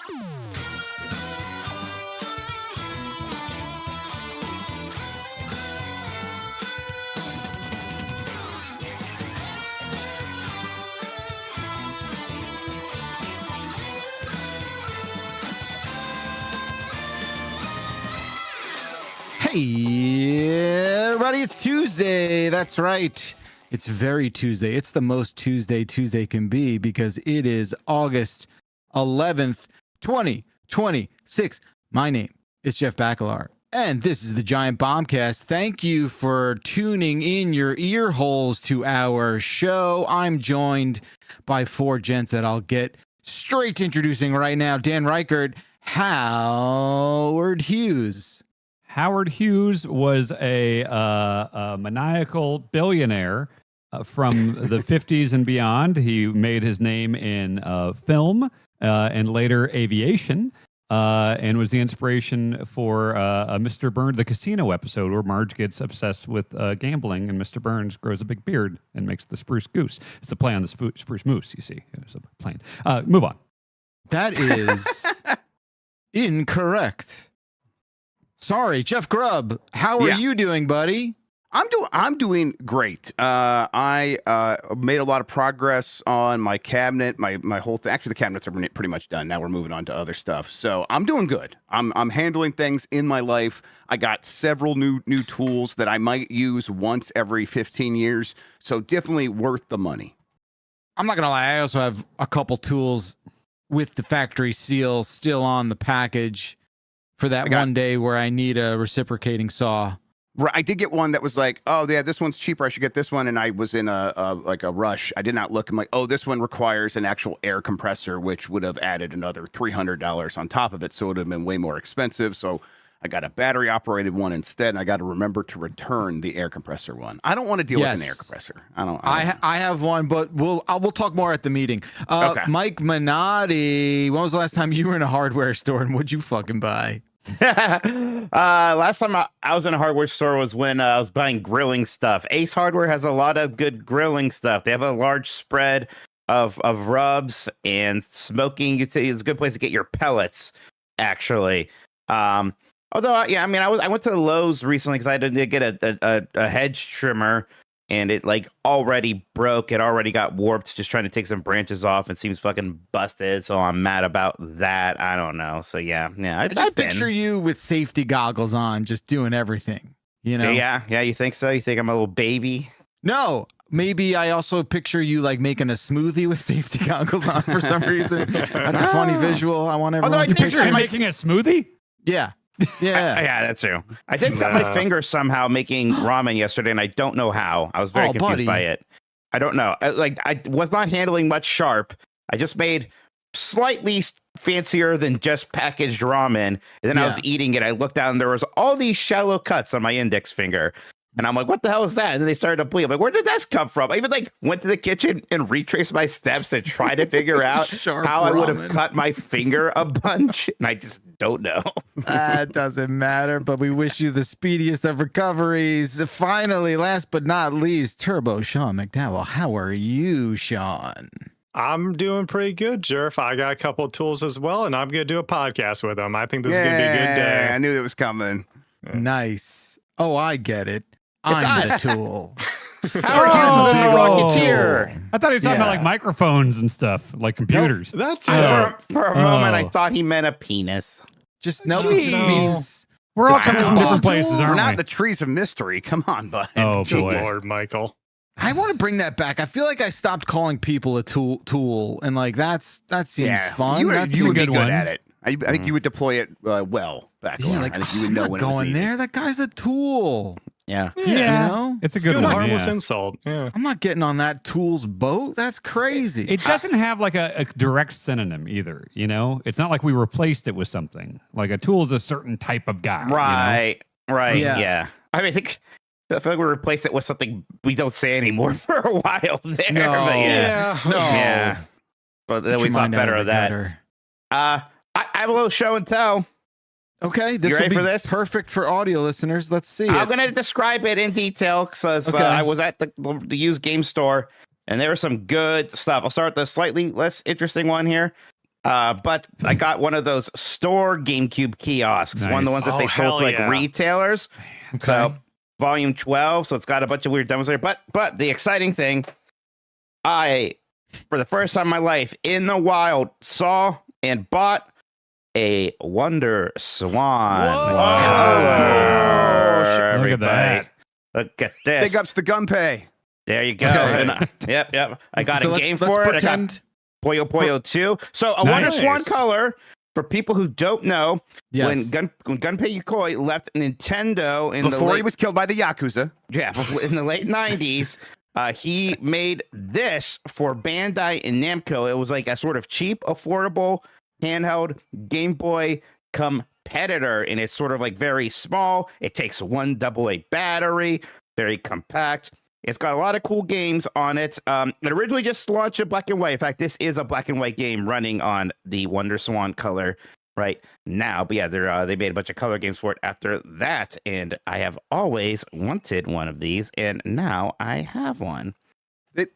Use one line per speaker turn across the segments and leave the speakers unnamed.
Hey, everybody, it's Tuesday. That's right. It's very Tuesday. It's the most Tuesday can be because it is August 11th, 2026. My name is Jeff Bacalar, and this is the Giant Bombcast. Thank you for tuning in your ear holes to our show. I'm joined by four gents that I'll get straight to introducing right now. Dan Reichert, Howard Hughes.
Howard Hughes was a maniacal billionaire from the 50s and beyond. He made his name in film and later aviation, and was the inspiration for Mr. Burns, the casino episode where Marge gets obsessed with gambling and Mr. Burns grows a big beard and makes the spruce goose. It's a play on the spruce moose, you see. It's a plane. Move on.
That is incorrect. Sorry, Jeff Grubb. How are you doing, buddy?
I'm doing great. I made a lot of progress on my cabinet, my whole thing. Actually, the cabinets are pretty much done. Now we're moving on to other stuff. So I'm doing good. I'm handling things in my life. I got several new tools that I might use once every 15 years. So definitely worth the money.
I'm not gonna lie. I also have a couple tools with the factory seal still on the package for that one day where I need a reciprocating saw.
Right, I did get one that was like, oh yeah, this one's cheaper. I should get this one, and I was in a rush. I did not look. I'm like, oh, this one requires an actual air compressor, which would have added another $300 on top of it, so it would have been way more expensive. So I got a battery operated one instead, and I got to remember to return the air compressor one. I don't want to deal with an air compressor.
I have one, but we'll talk more at the meeting.
Okay.
Mike Minotti, when was the last time you were in a hardware store, and what'd you fucking buy?
Last time I was in a hardware store was when I was buying grilling stuff. Ace Hardware has a lot of good grilling stuff. They have a large spread of rubs and smoking utilities. It's a good place to get your pellets, actually. Although, I went to Lowe's recently because I had to get a hedge trimmer, and it like already broke. It already got warped just trying to take some branches off. It seems fucking busted, so I'm mad about that. I don't know. So yeah.
I just picture you with safety goggles on, just doing everything. You know?
Yeah. You think so? You think I'm a little baby?
No. Maybe I also picture you like making a smoothie with safety goggles on for some reason. That's a funny visual. I want everyone to picture
you making a smoothie.
Yeah. Yeah,
that's true. I did cut my finger somehow making ramen yesterday, and I don't know how. I was very confused by it. I don't know. I was not handling much sharp. I just made slightly fancier than just packaged ramen, and then I was eating it. I looked down, and there was all these shallow cuts on my index finger. And I'm like, what the hell is that? And then they started to bleed. I'm like, where did that come from? I even went to the kitchen and retraced my steps to try to figure out how I would have cut my finger a bunch. And I just don't know.
That doesn't matter, but we wish you the speediest of recoveries. Finally, last but not least, Turbo Sean McDowell. How are you, Sean?
I'm doing pretty good, Jerf. I got a couple of tools as well, and I'm going to do a podcast with them. I think this is going to be a good day.
I knew it was coming.
Nice. Oh, I get it. I'm the tool.
Howard Hughes was a big Rocketeer.
I thought he was talking about like microphones and stuff, like computers.
Nope, that's
for a moment, I thought he meant a penis.
Just no. Means
we're all coming from different places, aren't we?
Not the trees of mystery. Come on, bud.
Oh
boy, Lord, Michael.
I want to bring that back. I feel like I stopped calling people a tool, and like that seems fun.
You would be
good
good at it. I think you would deploy it well back on.
Like,
I think you would know when
going
it was needed.
there. That guy's a tool.
Yeah.
You know?
It's a good one.
Harmless insult. Yeah.
I'm not getting on that tool's boat. That's crazy.
It doesn't have like a direct synonym either. You know, it's not like we replaced it with something. Like a tool is a certain type of guy.
Right.
You know?
Right. Yeah. I mean, I feel like we replaced it with something we don't say anymore for a while there.
No.
But
No.
But then we thought better of that. I have a little show and tell.
Okay, this will be perfect for audio listeners. Let's see.
I'm going to describe it in detail because I was at the used game store, and there was some good stuff. I'll start with the slightly less interesting one here. But I got one of those store GameCube kiosks, one of the
Nice.
ones that they sold to like retailers.
Okay.
So volume 12, so it's got a bunch of weird demos there. But the exciting thing, I, for the first time in my life, in the wild, saw and bought a Wonder Swan.
Look at
Everybody.
that.
Look at this.
Big ups to Gunpei.
There you go.
Okay.
And yep. I got
So
a game
let's
for it. I got
pretend.
Puyo Puyo 2. So a Wonder
Nice.
Swan color, for people who don't know,
Yes.
when Gunpei Yokoi left Nintendo in
Before
the
he
late,
was killed by the Yakuza.
in the late 90s, he made this for Bandai and Namco. It was like a sort of cheap, affordable, handheld Game Boy competitor, and it's sort of like very small. It takes one AA battery, very compact. It's got a lot of cool games on it. It originally just launched in black and white. In fact, this is a black and white game running on the Wonder Swan color right now. But yeah, they made a bunch of color games for it after that, and I have always wanted one of these, and now I have one.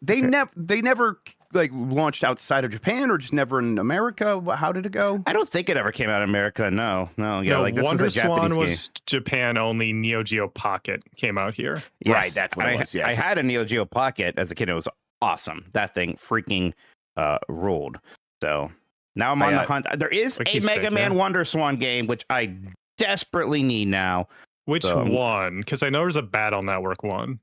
They never like launched outside of Japan or just never in America. How did it go?
I don't think it ever came out in America. No. Yeah, like this
Wonder
is a Japanese
Swan
game.
was Japan only. Neo Geo Pocket came out here.
Yes.
Right, that's what it was, yes.
I had a Neo Geo Pocket as a kid. It was awesome. That thing freaking ruled. So now I'm on the hunt. There is
Wiki
a
stick,
Mega Man
yeah.
Wonder Swan game, which I desperately need now.
Which
So-
one? Because I know there's a Battle Network one.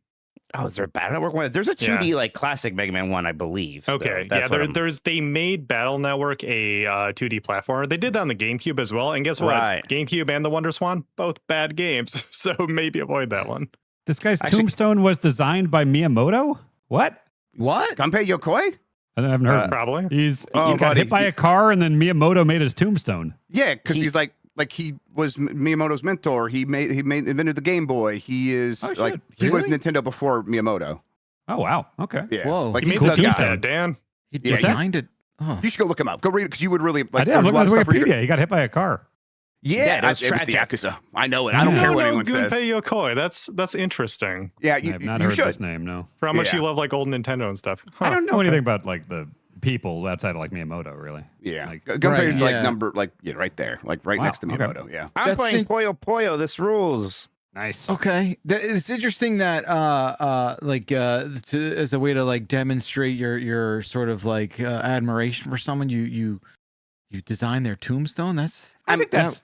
Oh, is there a Battle Network one? There's a 2D like classic Mega Man one, I believe. So
Okay,
that's
yeah,
what I'm-
they made Battle Network a 2D platformer. They did that on the GameCube as well. And guess what?
Right.
GameCube and the Wonder Swan, both bad games. So maybe avoid that one.
This guy's
Actually-
tombstone was designed by Miyamoto? What?
What?
Gunpei Yokoi?
I haven't heard.
Probably.
He got
buddy,
hit by a car, and then Miyamoto made his tombstone.
Yeah, because he's like he was Miyamoto's mentor. He invented the Game Boy. He is
Oh,
like
shit.
he was
Really?
Nintendo before Miyamoto.
Oh wow. Okay.
Yeah.
Whoa.
Like
He
he's
made
the
the
guy.
tombstone, Dan.
He
Yeah,
designed it. Oh.
You should go look him up. Go read it because you would really like.
I did. I'm
there's a
looking
lot
at
of stuff
his
for you to-
Wikipedia. He got hit by a car.
Yeah, it was
it was the
tragic.
Yakuza. I know it. I don't care what anyone says.
Gunpei Yokoi. That's interesting.
Yeah,
I
you,
have not
you
heard
should.
this name. No.
For how much
Yeah.
you love like old Nintendo and stuff.
I
Huh,
don't know
okay.
anything about like the people outside of like Miyamoto, really.
Yeah,
Like-
Gunpei is
Right,
like
yeah.
number like right there, like right
Wow,
next to
okay.
Miyamoto. Yeah.
I'm
That's
playing
in-
Puyo Puyo. This rules.
Nice.
Okay, it's interesting that as a way to like demonstrate your sort of like admiration for someone, you design their tombstone. That's
I think that's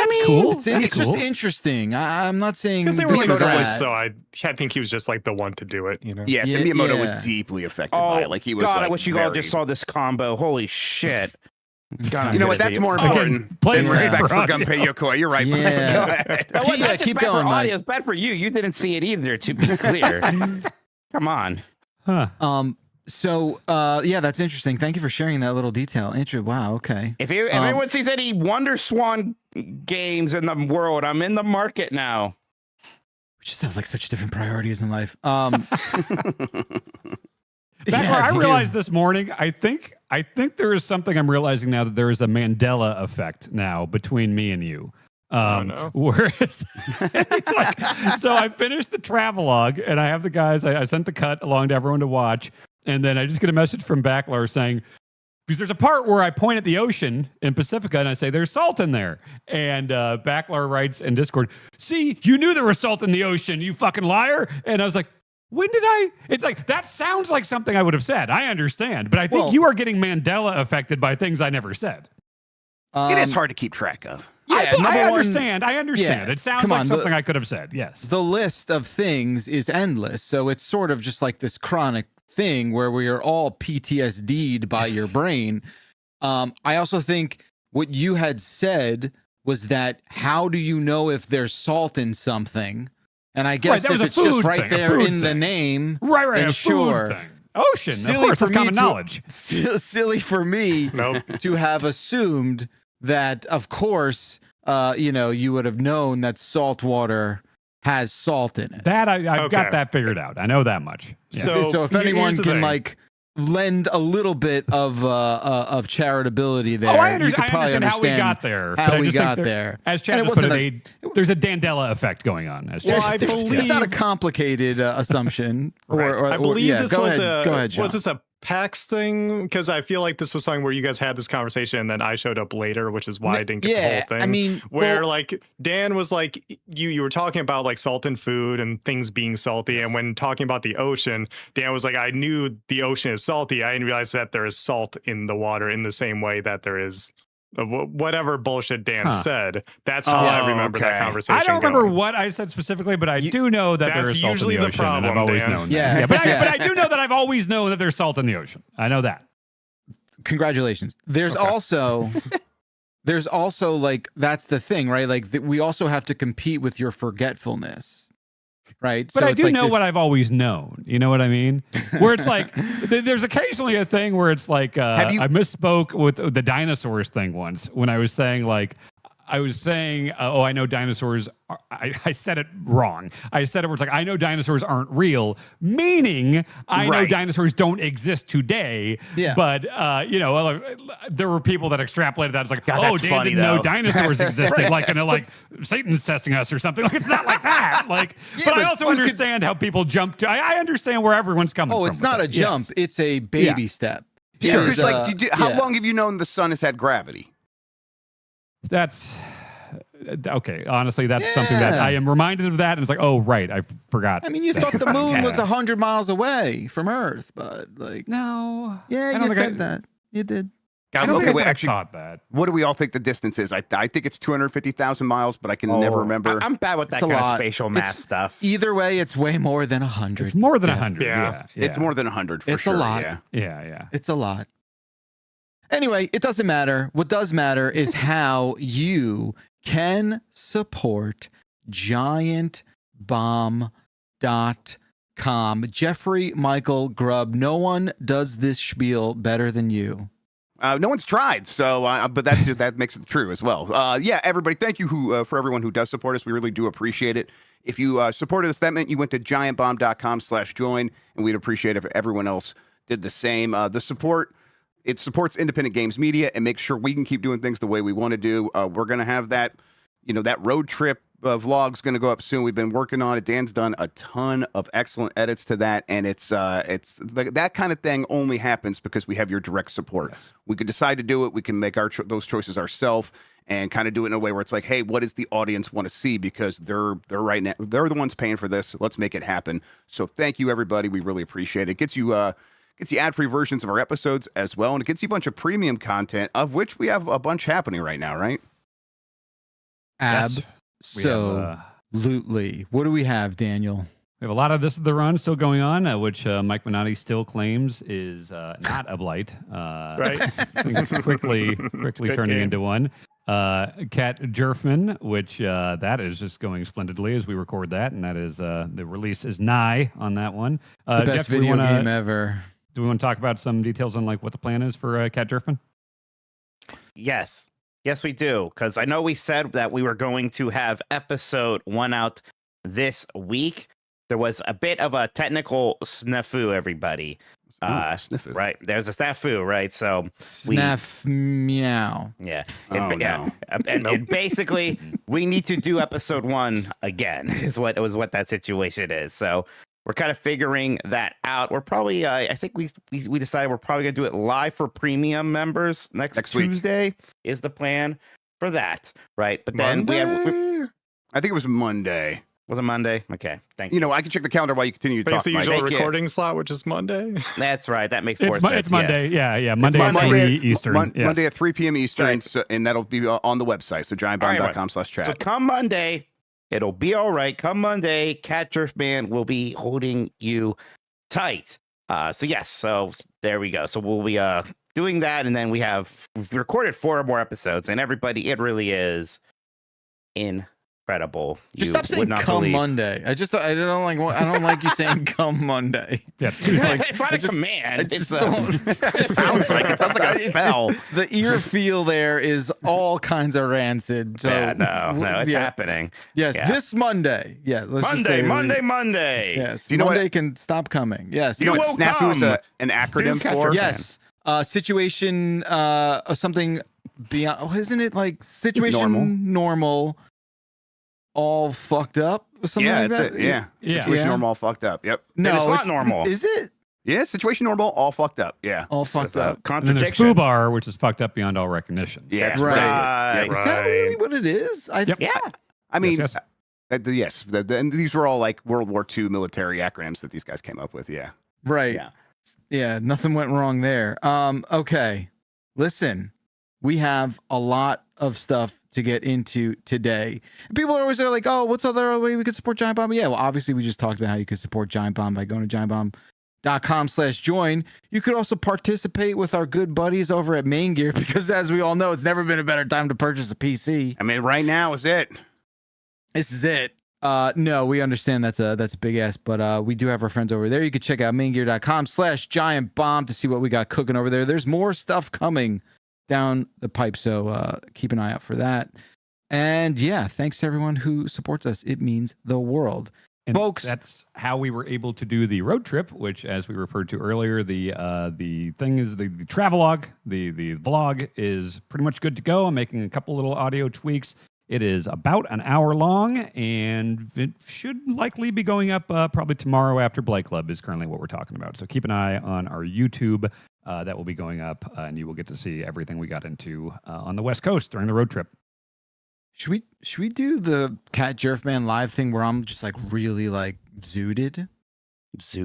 mean,
cool.
it's
That's
just
cool.
interesting. I'm not saying
Because they were
this
like
or
friends,
that.
so I think he was just like the one to do it, you know?
Yes,
Yeah,
and Miyamoto
yeah.
was deeply affected by
Oh,
it. Like he was.
God,
like,
I wish you all
very-
just saw this combo. Holy shit. God, I'm
You know
gonna
what? That's
do-
more
Oh,
important
plays
than
right
respect
for
for
audio.
Gunpei Yokoi. You're right. Mike.
Yeah.
Go ahead.
Well,
Yeah,
not just
keep
bad
going,
for
Mike.
audio, it's bad for you. You didn't see it either, to be clear. Come on.
Huh.
So yeah, that's interesting. Thank you for sharing that little detail. Wow. Okay.
If anyone sees any Wonder Swan games in the world, I'm in the market now.
We just have like such different priorities in life.
Back
yeah,
where I
you-
realized this morning, I think there is something I'm realizing now that there is a Mandela effect now between me and you.
no.
Whereas it's like, so I finished the travelogue and I have the guys, I sent the cut along to everyone to watch. And then I just get a message from Backlar saying, because there's a part where I point at the ocean in Pacifica and I say, there's salt in there. And Backlar writes in Discord, see, you knew there was salt in the ocean, you fucking liar. And I was like, when did I? It's like, that sounds like something I would have said. I understand. But I think
Well-
you are getting Mandela affected by things I never said.
It is hard to keep track of.
Yeah,
I
number one-
understand. I understand.
Yeah,
It sounds
come
like
on,
something I could have said. Yes.
The list of things is endless, so it's sort of just like this chronic thing where we are all PTSD'd by your brain. I also think what you had said was that how do you know if there's salt in something? And I guess
that was
if
a
it's just
food
right
thing, a
there
food
in the
thing.
name,
Right.
then
A
sure.
food thing. Ocean.
Silly
of course,
for
that's
me
common
to-
knowledge.
silly for me
Nope.
to have assumed that, of course, you would have known that salt water has salt in it.
That I've
Okay.
got that figured out. I know that much. Yeah.
So if
here's
anyone
the
can
thing.
like lend a little bit of charitability there,
I
you could probably
understand how we
understand
got there. but
how
I
we
just think
got
there-
there.
As
And
Chad
it
just put it,
wasn't
there's a Dandela effect going on. As
Well,
Chad
I
just-
believe-
It's not a complicated assumption.
Right. I believe
yeah,
this
go
was
ahead. Go ahead, John.
was this a PAX thing? Because I feel like this was something where you guys had this conversation and then I showed up later, which is why I didn't get the whole thing.
I mean,
where like Dan was like, you were talking about like salt and food and things being salty. And when talking about the ocean, Dan was like, I knew the ocean is salty. I didn't realize that there is salt in the water in the same way that there is whatever bullshit Dan said. That's how I remember that conversation.
I don't remember
going.
what I said specifically, but I do know that there is salt
usually
in the
the
ocean,
problem,
and I've always
Dan.
known
Yeah.
that. But I do know that I've always known that there's salt in the ocean. I know that.
Congratulations. There's also like, that's the thing, right? Like we also have to compete with your forgetfulness. Right.
But
so
I
it's
do
like
know what I've always known. You know what I mean? Where it's like, there's occasionally a thing where it's like, I misspoke with the dinosaurs thing once when I was saying like, I know dinosaurs. I said it wrong. I said it was like, I know dinosaurs aren't real, meaning I know dinosaurs don't exist today.
Yeah.
But, there were people that extrapolated that. It's like,
God,
Dan
that's funny,
didn't know
though.
dinosaurs existed. Like, like Satan's testing us or something. Like, it's not like that. Like, but I also understand how people jump to. I understand where everyone's coming from.
Oh, it's not a jump.
Yes.
It's a baby step.
Yeah,
Because,
because how long have you known the sun has had gravity?
That's okay. Honestly, that's something that I am reminded of that, and it's like, oh, right, I forgot.
I mean, you thought the moon was 100 miles away from Earth, but like,
no,
yeah, you said that. You did.
I don't
Okay,
think
wait,
I thought that.
What do we all think the distance is? I think it's 250,000 miles, but I can never remember.
I'm bad with that
It's a
kind of
lot.
spatial math
It's-
stuff.
Either way, it's way more than 100.
It's more than 100.
Yeah.
Yeah.
It's more than 100 for
It's
sure.
a lot.
Yeah.
Yeah.
It's a lot. Anyway, it doesn't matter. What does matter is how you can support giantbomb.com. Jeffrey Michael Grubb, no one does this spiel better than you.
No one's tried, so but that makes it true as well. Yeah, everybody, thank you for everyone who does support us. We really do appreciate it. If you supported us, that meant you went to giantbomb.com/join, and we'd appreciate it if everyone else did the same. It supports independent games media and makes sure we can keep doing things the way we want to do. We're going to have that, that road trip vlog's going to go up soon. We've been working on it. Dan's done a ton of excellent edits to that, and it's that kind of thing only happens because we have your direct support.
Yes.
We could decide to do it. We can make those choices ourselves and kind of do it in a way where it's like, hey, what does the audience want to see? Because they're right now, they're the ones paying for this. Let's make it happen. So thank you, everybody. We really appreciate it. It gets you ad-free versions of our episodes as well, and it gets you a bunch of premium content, of which we have a bunch happening right now, right?
Yes.
Absolutely. What do we have, Daniel?
We have a lot of This Is the Run still going on, which Mike Minotti still claims is not a blight.
Right.
quickly turning
game.
into one. Cat Jerfman, which that is just going splendidly as we record that, and that is the release is nigh on that one.
It's the best
Jeff,
video game ever.
Do we want to talk about some details on like what the plan is for Cat Jerfman?
Yes, we do. Because I know we said that we were going to have episode 1 out this week. There was a bit of a technical snafu, everybody.
Sniffu.
Right. There's a snafu, right? So
Snaff meow.
yeah.
Oh, no.
And basically we need to do episode 1 again is what that situation is. So we're kind of figuring that out. We're probably I think we decided we're probably gonna do it live for premium members next
week.
Tuesday is the plan for that. Right. But then
I think it was Monday.
Was it Monday? Okay, thank you.
I can check the calendar while you continue to
But it's
talk,
the
Mike.
usual
Thank you.
recording slot, which is Monday.
That's right. That makes more
It's
sense.
it's Monday. Yeah. Monday at
Monday
3 Eastern. Yes.
Monday at 3 p.m. Eastern,
Right.
so, and that'll be on the website. So giantbomb.com/chat.
So come Monday, it'll be all right. Come Monday, Cat Jerfman will be holding you tight. So there we go. So we'll be doing that, and then we've recorded 4 more episodes, and everybody, it really is incredible.
Just
You
stop
would
saying
not
"come
believe.
Monday." I don't like you saying "come Monday."
Yes, Tuesday.
It's not
I
a
just-
command.
I just
It
don't-
sounds like a
It's
spell.
just- the ear feel there is all kinds of rancid. So
Yeah, no, it's happening.
Yes,
Yeah.
this Monday. Yeah, let's just say
Monday.
Yes,
Do you know
Monday can stop coming. Yes,
You know what
will
snafu is
come.
an acronym
Cat
for?
Jerfman.
yes. Situation something beyond. Isn't it like situation normal all fucked up or something
Yeah,
like
that's
that?
it. Yeah.
Yeah.
Situation
Yeah.
normal all fucked up. Yep.
No,
it's not normal.
Is it?
Yeah, situation normal, all fucked up. Yeah.
All
So
fucked
it's a
up.
And then there's
contradiction.
Fubar, which is fucked up beyond all recognition.
Yeah.
That's
Right.
right.
Yep.
Is that really what it is?
Yep.
Yeah.
I mean,
yes.
yes. And these were all like World War II military acronyms that these guys came up with. Yeah.
Right.
Yeah.
Yeah, nothing went wrong there. Okay. Listen, we have a lot of stuff to get into today. People are always like, oh, what's other way we could support Giant Bomb? Yeah, well, obviously we just talked about how you could support Giant Bomb by going to giantbomb.com/join. You could also participate with our good buddies over at Main Gear, because as we all know, it's never been a better time to purchase a PC.
I mean, right now is it.
This is it. No, we understand that's a big ass, but we do have our friends over there. You can check out maingear.com/giantbomb to see what we got cooking over there. There's more stuff coming down the pipe, so keep an eye out for that. And yeah, thanks to everyone who supports us. It means the world.
And
Folks,
that's how we were able to do the road trip, which, as we referred to earlier, the thing is the travelogue, the vlog is pretty much good to go. I'm making a couple little audio tweaks. It is about an hour long, and it should likely be going up probably tomorrow after Blight Club is currently what we're talking about. So keep an eye on our YouTube. That will be going up, and you will get to see everything we got into on the West Coast during the road trip.
should we do the Cat Jerfman live thing where I'm just like really like zooted?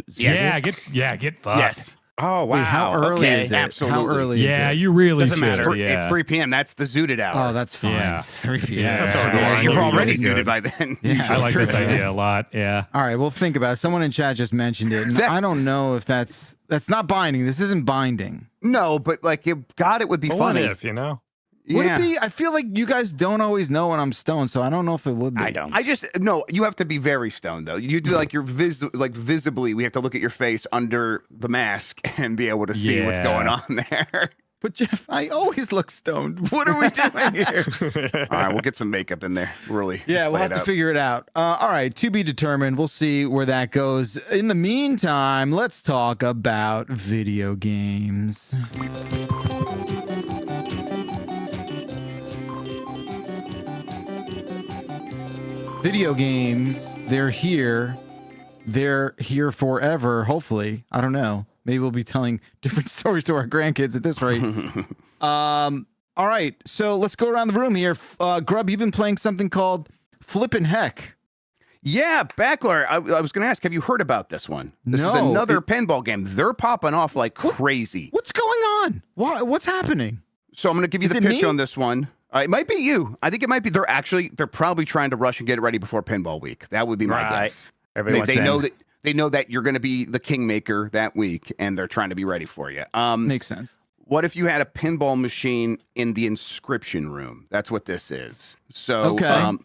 Yeah, get fucked.
Yes.
Oh, wow.
Wait, how early
Okay.
is it?
absolutely.
How early
Yeah,
is it?
you really
Doesn't
should.
matter.
Yeah.
It's 3 p.m. That's the zooted hour.
Oh, that's fine.
Yeah.
3 p.m.
Yeah,
That's
yeah,
already
yeah,
long.
You're
really
already
good.
zooted by then.
Yeah.
I like this
Usually.
idea a lot. Yeah.
All right, well, think about it. Someone in chat just mentioned it, and
That-
I don't know if that's not binding. This isn't binding.
No, but like, it would be
But
funny.
what if, you know?
Would
Yeah.
it be? I feel like you guys don't always know when I'm stoned, so I don't know if it would be.
I don't.
I just no. You have to be very stoned though. You do like you're visibly. We have to look at your face under the mask and be able to see what's
Yeah.
going on there.
But Jeff, I always look stoned. What are we doing here?
All right, we'll get some makeup in there. Really.
Yeah, we'll
play
have
it
to
up.
figure it out. All right, to be determined. We'll see where that goes. In the meantime, let's talk about video games. Video games, they're here. They're here forever, hopefully. I don't know. Maybe we'll be telling different stories to our grandkids at this rate. All right, so let's go around the room here. Grub, you've been playing something called Flippin Heck.
Yeah, Backler. I was going to ask, have you heard about this one? This is
No,
another pinball game. They're popping off like crazy.
What's going on? What's happening?
So I'm going to give you
Is
the
it
pitch
me?
on this one. It might be you. I think it might be. They're probably trying to rush and get it ready before Pinball Week. That would be my
Right.
guess.
Everyone's
They know
in.
that they know that you're going to be the kingmaker that week, and they're trying to be ready for you.
Makes sense.
What if you had a pinball machine in the inscription room? That's what this is. So,
Okay.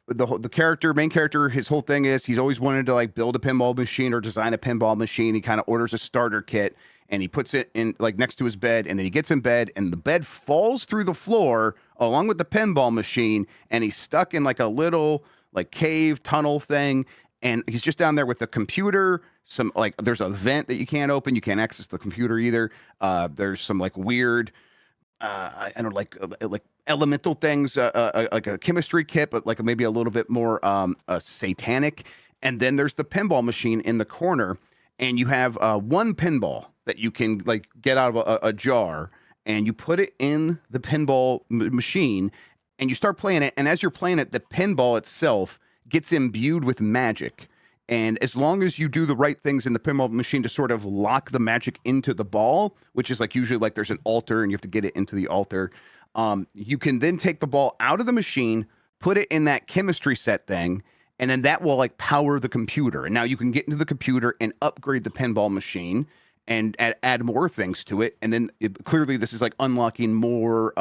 the character, main character, his whole thing is he's always wanted to like build a pinball machine or design a pinball machine. He kind of orders a starter kit and he puts it in like next to his bed, and then he gets in bed and the bed falls through the floor along with the pinball machine, and he's stuck in like a little like cave tunnel thing, and he's just down there with the computer. Some like there's a vent that you can't open, you can't access the computer either. There's some like weird I don't know, like elemental things, like a chemistry kit, but like maybe a little bit more satanic. And then there's the pinball machine in the corner, and you have one pinball that you can like get out of a jar, and you put it in the pinball machine, and you start playing it. And as you're playing it, the pinball itself gets imbued with magic. And as long as you do the right things in the pinball machine to sort of lock the magic into the ball, which is like usually like there's an altar and you have to get it into the altar, you can then take the ball out of the machine, put it in that chemistry set thing, and then that will like power the computer. And now you can get into the computer and upgrade the pinball machine and add more things to it. And then clearly this is like unlocking more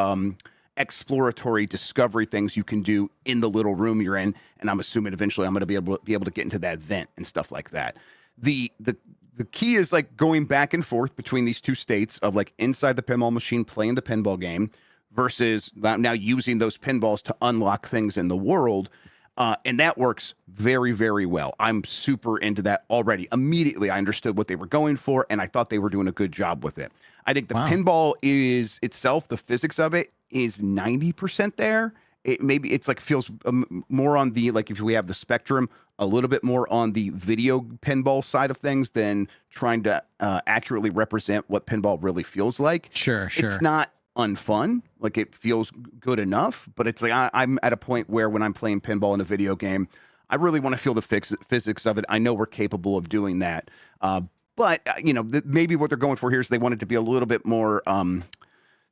exploratory discovery things you can do in the little room you're in, and I'm assuming eventually I'm going to be able to get into that vent and stuff like that. The key is like going back and forth between these two states of like inside the pinball machine playing the pinball game versus now using those pinballs to unlock things in the world, and that works very, very well. I'm super into that already. Immediately I understood what they were going for, and I thought they were doing a good job with it. I think the pinball is itself, the physics of it is 90% there, maybe it's like feels more on the, like, if we have the spectrum, a little bit more on the video pinball side of things than trying to accurately represent what pinball really feels like.
Sure.
It's not unfun. Like, it feels good enough, but it's like I'm at a point where when I'm playing pinball in a video game, I really want to feel the physics of it. I know we're capable of doing that. But maybe what they're going for here is they want it to be a little bit more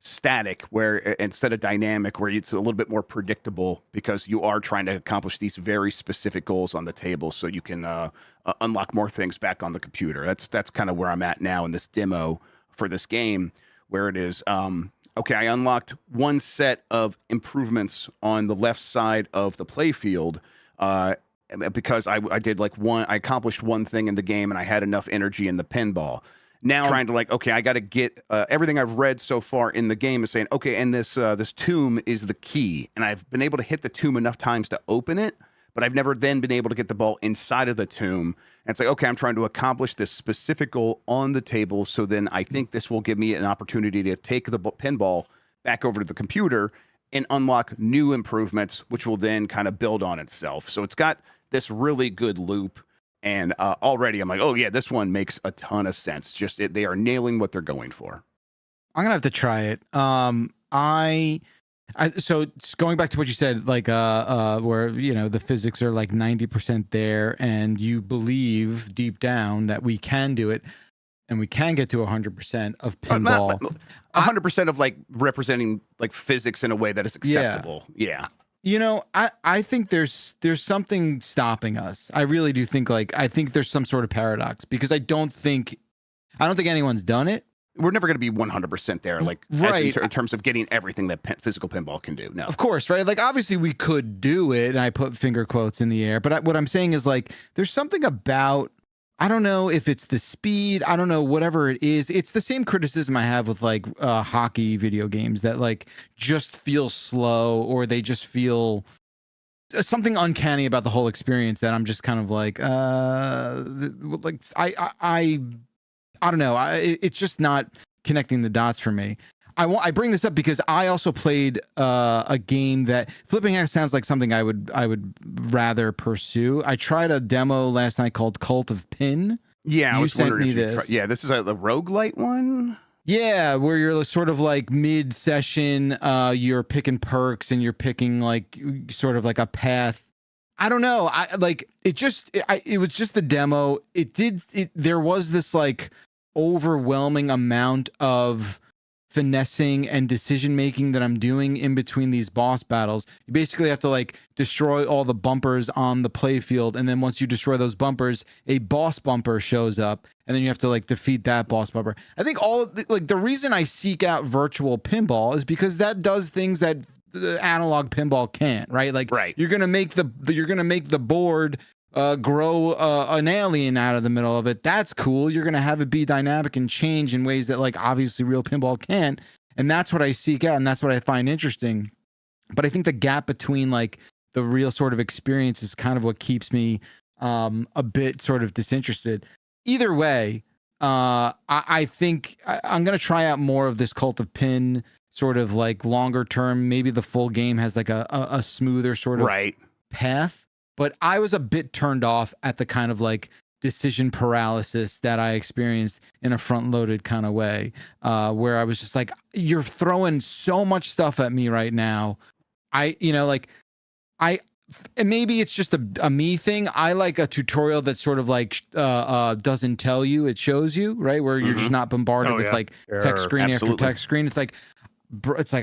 static, where instead of dynamic, where it's a little bit more predictable, because you are trying to accomplish these very specific goals on the table, so you can unlock more things back on the computer. That's kind of where I'm at now in this demo for this game, where it is okay, I unlocked one set of improvements on the left side of the playfield because I accomplished one thing in the game, and I had enough energy in the pinball. Now I'm trying to, like, okay, I got to get everything I've read so far in the game is saying, okay, and this tomb is the key, and I've been able to hit the tomb enough times to open it, but I've never then been able to get the ball inside of the tomb. And it's like, okay, I'm trying to accomplish this specific goal on the table, so then I think this will give me an opportunity to take the pinball back over to the computer and unlock new improvements, which will then kind of build on itself. So it's got this really good loop. And already I'm like, oh yeah, this one makes a ton of sense. They are nailing what they're going for.
I'm gonna have to try it. So it's going back to what you said, like where the physics are like 90% there, and you believe deep down that we can do it, and we can get to 100% of pinball.
100% of, like, representing, like, physics in a way that is acceptable. Yeah.
I think there's something stopping us. I really do think, like, I think there's some sort of paradox, because I don't think anyone's done it.
We're never going to be 100% there, like,
right,
in terms of getting everything that physical pinball can do. No,
of course, right? Like, obviously we could do it, and I put finger quotes in the air, but what I'm saying is, like, there's something about, I don't know if it's the speed, I don't know, whatever it is. It's the same criticism I have with, like, hockey video games that, like, just feel slow, or they just feel something uncanny about the whole experience that I'm just kind of like, I don't know. It's just not connecting the dots for me. I bring this up because I also played a game that Flippin Heck sounds like something I would rather pursue. I tried a demo last night called Cult of Pin.
Yeah, I was wondering if
this.
This is the roguelite one.
Yeah, where you're sort of like mid-session, you're picking perks and you're picking, like, sort of like a path. I don't know. It was just the demo. There was this, like, overwhelming amount of finessing and decision making that I'm doing in between these boss battles. You basically have to, like, destroy all the bumpers on the playfield, and then once you destroy those bumpers, a boss bumper shows up, and then you have to, like, defeat that boss bumper. I think the reason I seek out virtual pinball is because that does things that the analog pinball can't, right? Like,
right.
You're gonna make the board grow an alien out of the middle of it. That's cool. You're gonna have it be dynamic and change in ways that, like, obviously real pinball can't, and that's what I seek out, and that's what I find interesting. But I think the gap between, like, the real sort of experience is kind of what keeps me a bit sort of disinterested. Either way, I think I'm gonna try out more of this Cult of Pin sort of, like, longer term. Maybe the full game has, like, a smoother sort of path. But I was a bit turned off at the kind of, like, decision paralysis that I experienced in a front-loaded kind of way, where I was just like, you're throwing so much stuff at me right now. And maybe it's just a me thing. I like a tutorial that sort of, like, doesn't tell you, it shows you, right? Where you're just not bombarded with like text screen after text screen. It's like,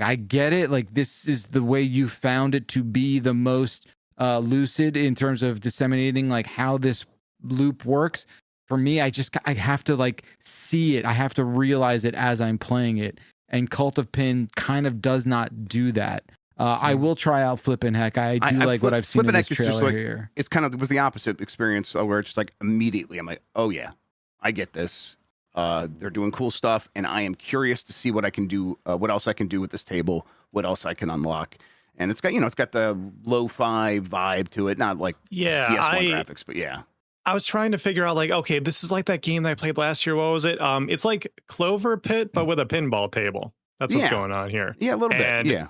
I get it. Like, this is the way you found it to be the most lucid in terms of disseminating, like, how this loop works. For me, I have to, like, see it. I have to realize it as I'm playing it. And Cult of Pin kind of does not do that. I will try out Flippin Heck. I like what I've seen in this trailer here.
It was the opposite experience, where it's just like, immediately I'm like, oh yeah, I get this. They're doing cool stuff, and I am curious to see what I can do, what else I can do with this table, what else I can unlock. And it's got the lo-fi vibe to it, not like PS1 graphics, but yeah.
I was trying to figure out, like, okay, this is like that game that I played last year. What was it? It's like Clover Pit, but with a pinball table. That's what's going on here.
Yeah, a little bit. Yeah.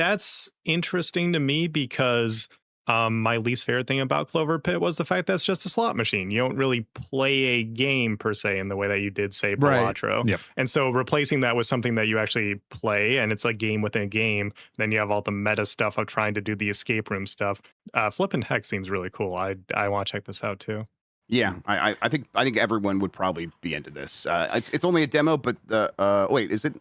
that's interesting to me because my least favorite thing about Clover Pit was the fact that it's just a slot machine. You don't really play a game per se in the way that you did say Balatro.
Yep.
And so replacing that with something that you actually play and it's a game within a game, then you have all the meta stuff of trying to do the escape room stuff. Flippin Heck seems really cool. I want to check this out too.
Yeah, I think everyone would probably be into this. It's only a demo, but wait, is it?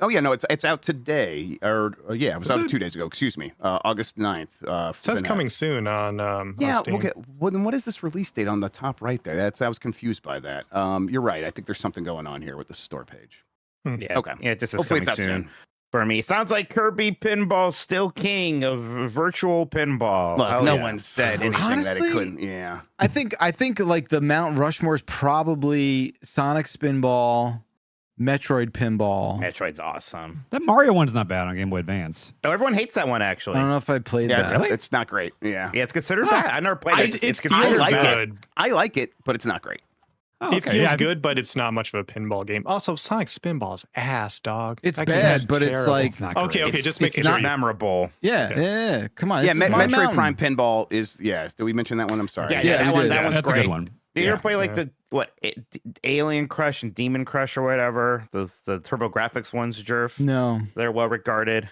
Oh yeah, no, it's out today, or yeah, it was out 2 days ago. Excuse me, August 9th.
It says coming soon on
yeah.
on Steam.
Okay. Well, then what is this release date on the top right there? I was confused by that. You're right. I think there's something going on here with the store page.
Yeah.
Okay.
Yeah, it just is
Hopefully
coming
it's out
soon. For me, sounds like Kirby Pinball still king of virtual pinball.
Look,
Hell
no
yeah.
one said anything that it
Honestly,
couldn't. Yeah.
I think like the Mount Rushmore is probably Sonic Spinball, Metroid Pinball.
Metroid's awesome.
That Mario one's not bad on Game Boy Advance.
Oh, everyone hates that one
I
actually.
don't know if I played
Yeah,
that.
it's not great. Yeah.
Yeah, it's considered bad. I never played it. It's
It
considered
feels
like it.
bad.
good.
I like it, but it's not great.
Oh,
It
okay.
feels
Yeah, I think-
good, but it's not much of a pinball game. Also, Sonic Spinball's ass, dog.
It's
That game
bad,
is
but it's
terrible.
like
It's not
Okay,
great.
okay, just making
It's
sure.
not memorable.
yeah,
Yeah.
yeah. Come on,
Yeah,
this is my
Metroid
mountain.
Prime Pinball is. Yeah. Did we mention that one? I'm sorry.
Yeah,
Yeah,
that
we
one.
did.
That one's
That's
great.
a good one.
Did you
Yeah.
ever play like Alien Crush and Demon Crush or whatever? The TurboGrafx ones, Jerf.
No.
They're well regarded.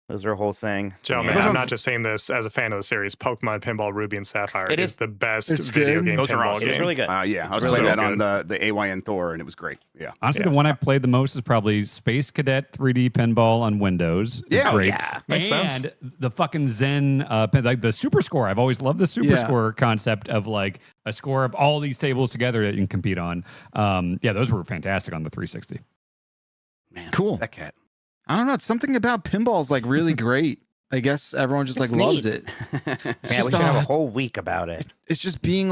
Those are a whole thing.
Gentlemen,
Yeah.
I'm not just saying this as a fan of the series. Pokemon Pinball Ruby and Sapphire
It
is
is-
the best
It's
video
good.
game
Those are
pinball
awesome.
game.
It's really good.
Yeah. I was
It's
playing
really
that on
good.
the AYN Thor, and it was great. Yeah.
Honestly,
Yeah.
the one I played the most is probably Space Cadet 3D Pinball on Windows. It's
Yeah.
great.
Yeah.
Makes
and
sense.
the fucking Zen, like the Super Score. I've always loved the Super
Yeah.
Score concept of like a score of all these tables together that you can compete on. Yeah, those were fantastic on the 360.
Man,
Cool.
that cat.
I don't know. It's something about pinball is like really great. I guess everyone just
It's
like loves
neat.
it.
Yeah,
just,
we should have a
uh,
whole week about it.
It's just being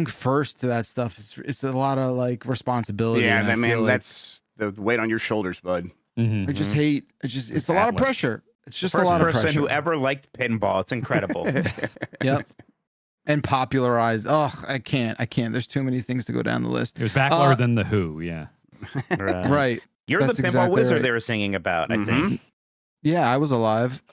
first to that stuff. It's a lot of like responsibility.
Yeah,
and I
man,
feel like
that's the weight on your shoulders, bud.
Mhm.
I just hate. It's a lot of
Atlas.
pressure. It's just a
First
lot of
person
pressure.
who ever liked pinball. It's incredible.
Yep. And popularized. Oh, I can't. There's too many things to go down the list.
It was back lower than the Who. Yeah.
Right.
Right.
You're the
That's
pinball
exactly
wizard
right.
they were singing about, I
Mhm.
think.
Yeah, I was alive.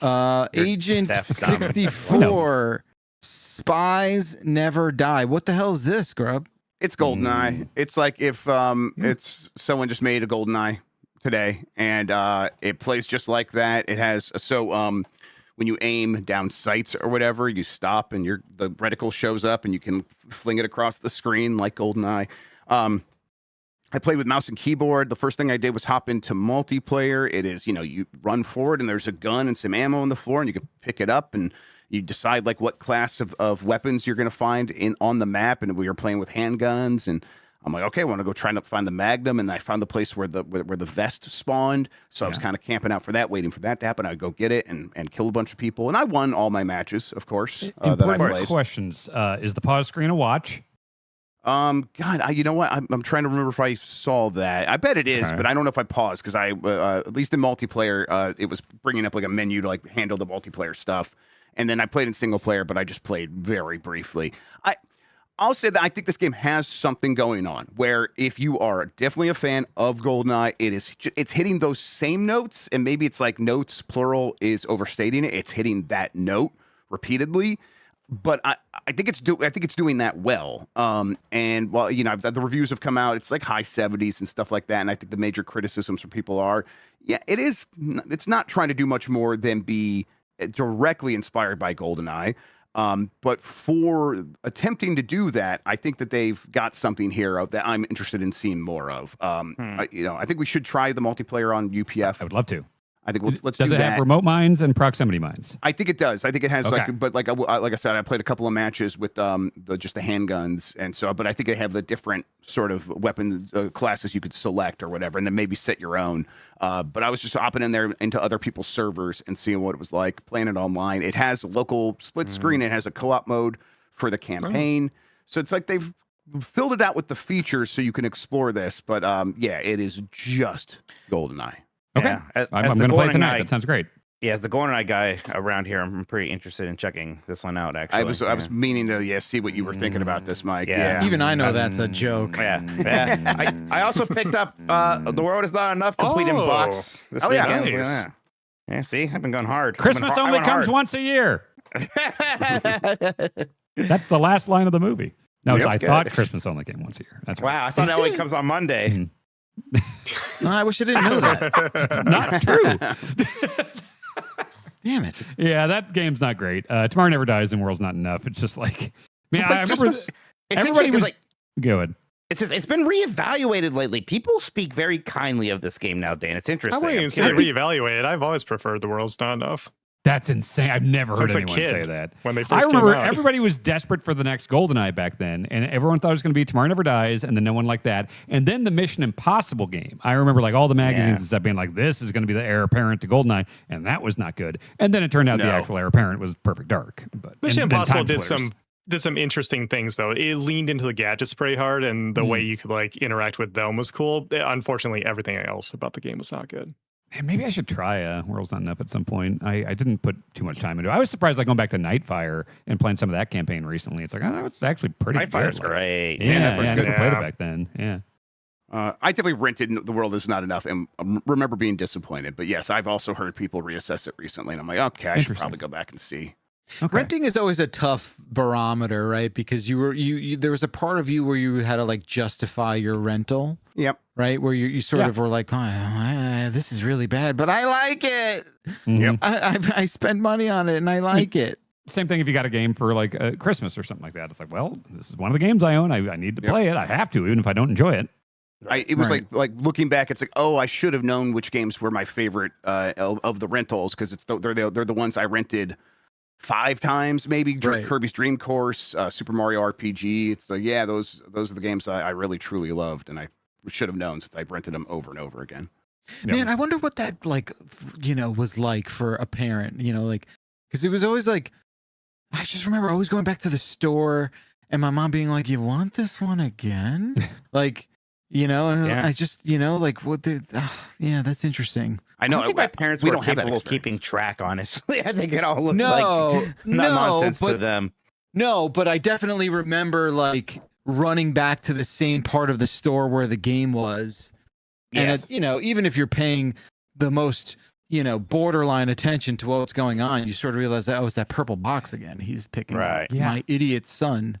Agent
deaf dumb.
64. Spies never die. What the hell is this, Grub?
It's GoldenEye. It's like if it's someone just made a GoldenEye today, and it plays just like that. It has when you aim down sights or whatever, you stop and the reticle shows up, and you can fling it across the screen like GoldenEye. I played with mouse and keyboard. The first thing I did was hop into multiplayer. It is, you run forward and there's a gun and some ammo on the floor, and you can pick it up and you decide like what class of weapons you're going to find on the map. And we were playing with handguns, and I'm like, okay, I want to go try to find the Magnum, and I found the place where the vest spawned. So I was kind of camping out for that, waiting for that to happen. I'd go get it and kill a bunch of people, and I won all my matches, of course. That I
Important
played.
questions. Is the pause screen a watch?
God, you know what? I'm trying to remember if I saw that. I bet it is,
Okay.
but I don't know if I paused because at least in multiplayer, it was bringing up like a menu to like handle the multiplayer stuff. And then I played in single player, but I just played very briefly. I'll say that I think this game has something going on where if you are definitely a fan of GoldenEye, it's hitting those same notes, and maybe it's like notes plural is overstating it. It's hitting that note repeatedly. But I think it's doing that well. And while the reviews have come out, it's like high 70s and stuff like that. And I think the major criticisms from people are, it's not trying to do much more than be directly inspired by GoldenEye. But for attempting to do that, I think that they've got something here that I'm interested in seeing more of. I think we should try the multiplayer on UPF.
I would love to.
I think let's
Does
do
it
that.
have remote mines and proximity mines?
I think it does. I think it has
Okay.
like I said, I played a couple of matches with just the handguns, and so. But I think they have the different sort of weapon classes you could select or whatever, and then maybe set your own. But I was just hopping in there into other people's servers and seeing what it was like playing it online. It has a local split screen. It has a co-op mode for the campaign, so it's like they've filled it out with the features so you can explore this. But it is just GoldenEye.
Okay.
Yeah.
I'm going to play it tonight. That sounds great.
Yeah, as the GoldenEye guy around here, I'm pretty interested in checking this one out, actually.
I was meaning to see what you were thinking about this, Mike.
Yeah.
Even I know that's a joke.
Yeah. I also picked up The World Is Not Enough complete in box this
Oh, yeah.
weekend.
Nice.
Yeah. Yeah, see, I've been going hard.
Christmas only comes once a year. That's the last line of the movie. No,
That's
I
good.
thought Christmas only came once a year. That's right.
Wow, I thought it only comes on Monday.
Mhm.
I wish I didn't know that.
It's not true.
Damn it.
Yeah, that game's not great. Tomorrow Never Dies and World's not enough. It's just like, man, I remember
It's
everybody
interesting,
was
like,
good.
it's been reevaluated lately. People speak very kindly of this game now, Dan. It's
I
interesting.
wouldn't even
I'm
say
curious.
reevaluated. I've always preferred The World's Not Enough
That's insane. I've never heard
Since a
anyone
kid,
say that.
when they
I
first
remember
came out.
everybody was desperate for the next GoldenEye back then, and everyone thought it was going to be Tomorrow Never Dies, and then no one liked that. And then the Mission Impossible game. I remember like all the magazines and stuff being like, this is going to be the heir apparent to GoldenEye, and that was not good. And then it turned out the actual heir apparent was Perfect Dark. But
Mission
and then
Impossible
Time
did
Splitters.
some interesting things though. It leaned into the gadgets pretty hard, and the way you could like interact with them was cool. Unfortunately, everything else about the game was not good.
Man, maybe I should try World's Not Enough at some point. I didn't put too much time into it. I was surprised like going back to Nightfire and playing some of that campaign recently. It's like, oh, it's actually pretty
Nightfire's
good. Like,
great.
yeah, I
Nightfire's
never
good.
played it
Yeah.
back then. Yeah.
I definitely rented The World Is Not Enough and remember being disappointed. But yes, I've also heard people reassess it recently, and I'm like, okay, I should
Interesting.
probably go back and see.
Okay.
Renting is always a tough barometer, right? Because you there was a part of you where you had to like justify your rental,
Yep.
right? Where you sort
Yeah.
of were like, this is really bad, but I like it.
Mhm.
I spend money on it and I like it.
Same thing if you got a game for like Christmas or something like that. It's like, well, this is one of the games I own. I need to
Yep.
play it. I have to, even if I don't enjoy it.
It was
Right.
like looking back, it's like, oh, I should have known which games were my favorite of the rentals because they're the ones I rented 5 times maybe.
Right.
Kirby's Dream Course, Super Mario RPG. It's like, yeah, those are the games I really truly loved, and I should have known since I rented them over and over again.
Yep.
Man, I wonder what that like, was like for a parent, like, because it was always like, I just remember always going back to the store and my mom being like, "You want this one again?" Like, and
Yeah.
I just, like, what the, yeah, that's interesting.
I know.
I think my parents
we
were
don't have that
capable of
experience.
keeping track, honestly. I think it all looked
No,
like nonsense to
but
them.
no, but I definitely remember like running back to the same part of the store where the game was. And
Yes.
even if you're paying the most, borderline attention to what's going on, you sort of realize that, it's that purple box again. He's picking
Right.
up
Yeah.
my idiot son.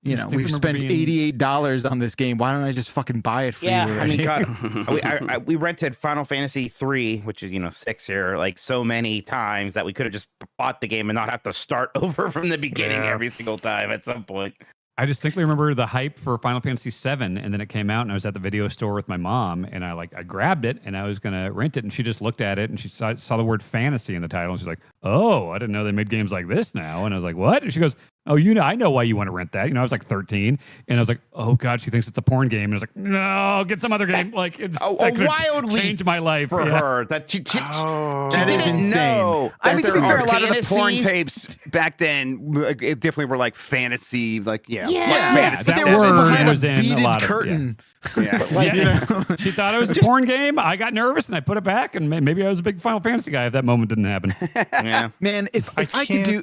distinctly
We've
remember
spent
being-
$88 on this game. Why don't I just fucking buy it for
Yeah,
you?
I mean,
already?
God, we rented Final Fantasy 3, which is 6 here, like so many times that we could have just bought the game and not have to start over from the beginning
Yeah.
every single time at some point.
I distinctly remember the hype for Final Fantasy VII, and then it came out, and I was at the video store with my mom, and I grabbed it, and I was gonna rent it, and she just looked at it, and she saw the word fantasy in the title, and she's like, "Oh, I didn't know they made games like this now." And I was like, "What?" And she goes, "Oh, I know why you want to rent that." I was like 13, and I was like, "Oh God, she thinks it's a porn game." And I was like, "No, get some other game." Like it's
A
that could've
wild leap
changed my life
For
yeah.
her, that she
Oh,
That is
didn't
insane.
know.
I mean, to be
there
fair,
are
a lot of the porn
fantasies.
tapes back then, it definitely were like fantasy, like
Yeah.
like
Yeah,
fantasy.
that
They were
word
behind
was
a
in a
beaded
lot of-
curtain.
Yeah.
Like,
Yeah. She thought it was a porn game. I got nervous and I put it back, and maybe I was a big Final Fantasy guy if that moment didn't happen.
yeah.
Man, if
I
I could
can't-
do,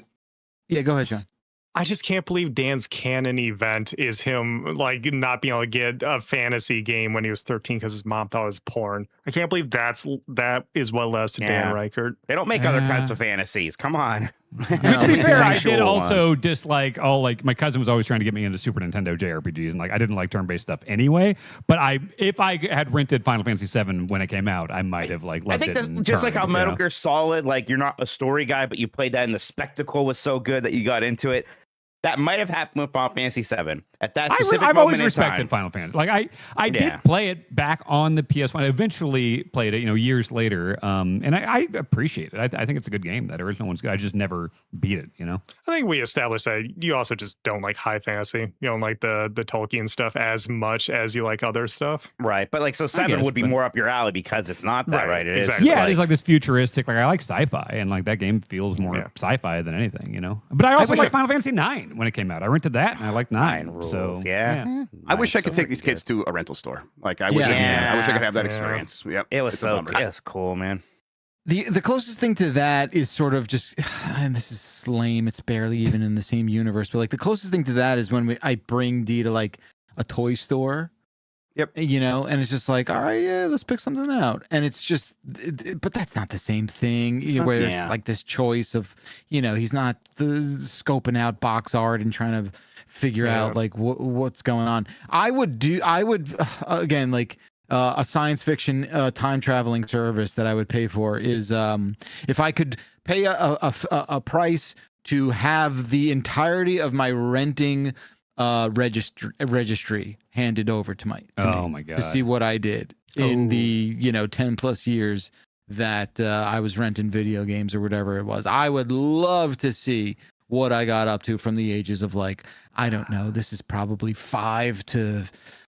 yeah, go ahead, John.
I just can't believe Dan's canon event is him like not being able to get a fantasy game when he was 13 because his mom thought it was porn. I can't believe that is what led us to
Yeah.
Dan Reichert.
They don't make other kinds of fantasies. Come on.
I mean, to be
Like
fair, I
sexual
did also
ones.
dislike all my cousin was always trying to get me into Super Nintendo JRPGs, and I didn't like turn-based stuff anyway. But if I had rented Final Fantasy VII when it came out, I might have
I
loved
think
it.
that's
and
just like how
turned,
Metal Gear Solid, like you're not a story guy, but you played that and the spectacle was so good that you got into it. That might have happened with Final Fantasy VII at that specific
I've
moment
always
in
respected
time.
Final Fantasy. I
Yeah.
did play it back on the PS1. I eventually played it, years later. And I appreciate it. I think it's a good game. That original one's good. I just never beat it.
I think we established that you also just don't like high fantasy. You don't like the Tolkien stuff as much as you like other stuff.
Right, but like so 7
guess,
would be
but-
more up your alley because it's not that,
Right,
right? It is
exactly.
just
Yeah, it is like this futuristic. I like sci-fi, and that game feels more
Yeah.
sci-fi than anything. But I also
wish
like
I-
Final Fantasy 9 when it came out. I rented that, and I liked 9.
rules.
So
Yeah.
I wish I
Nice.
could take these kids to a rental store. Like I wish,
Yeah.
I wish I could have that
Yeah.
experience. Yep,
It was
it's a
so
bummer.
it was cool, man.
The closest thing to that is sort of just, and this is lame. It's barely even in the same universe, but the closest thing to that is when I bring Dee to like a toy store,
Yep.
You know, and it's just like, all right, yeah, let's pick something out. And it's just, but that's not the same thing where
Yeah.
it's like this choice of, you know, he's not scoping out box art and trying to figure out like what's going on. I would again, like a science fiction time traveling service that I would pay for is if I could pay a price to have the entirety of my renting registry handed over to me
my God.
to see what I did in the 10 plus years that I was renting video games or whatever it was. I would love to see what I got up to from the ages of like, I don't know, this is probably 5 to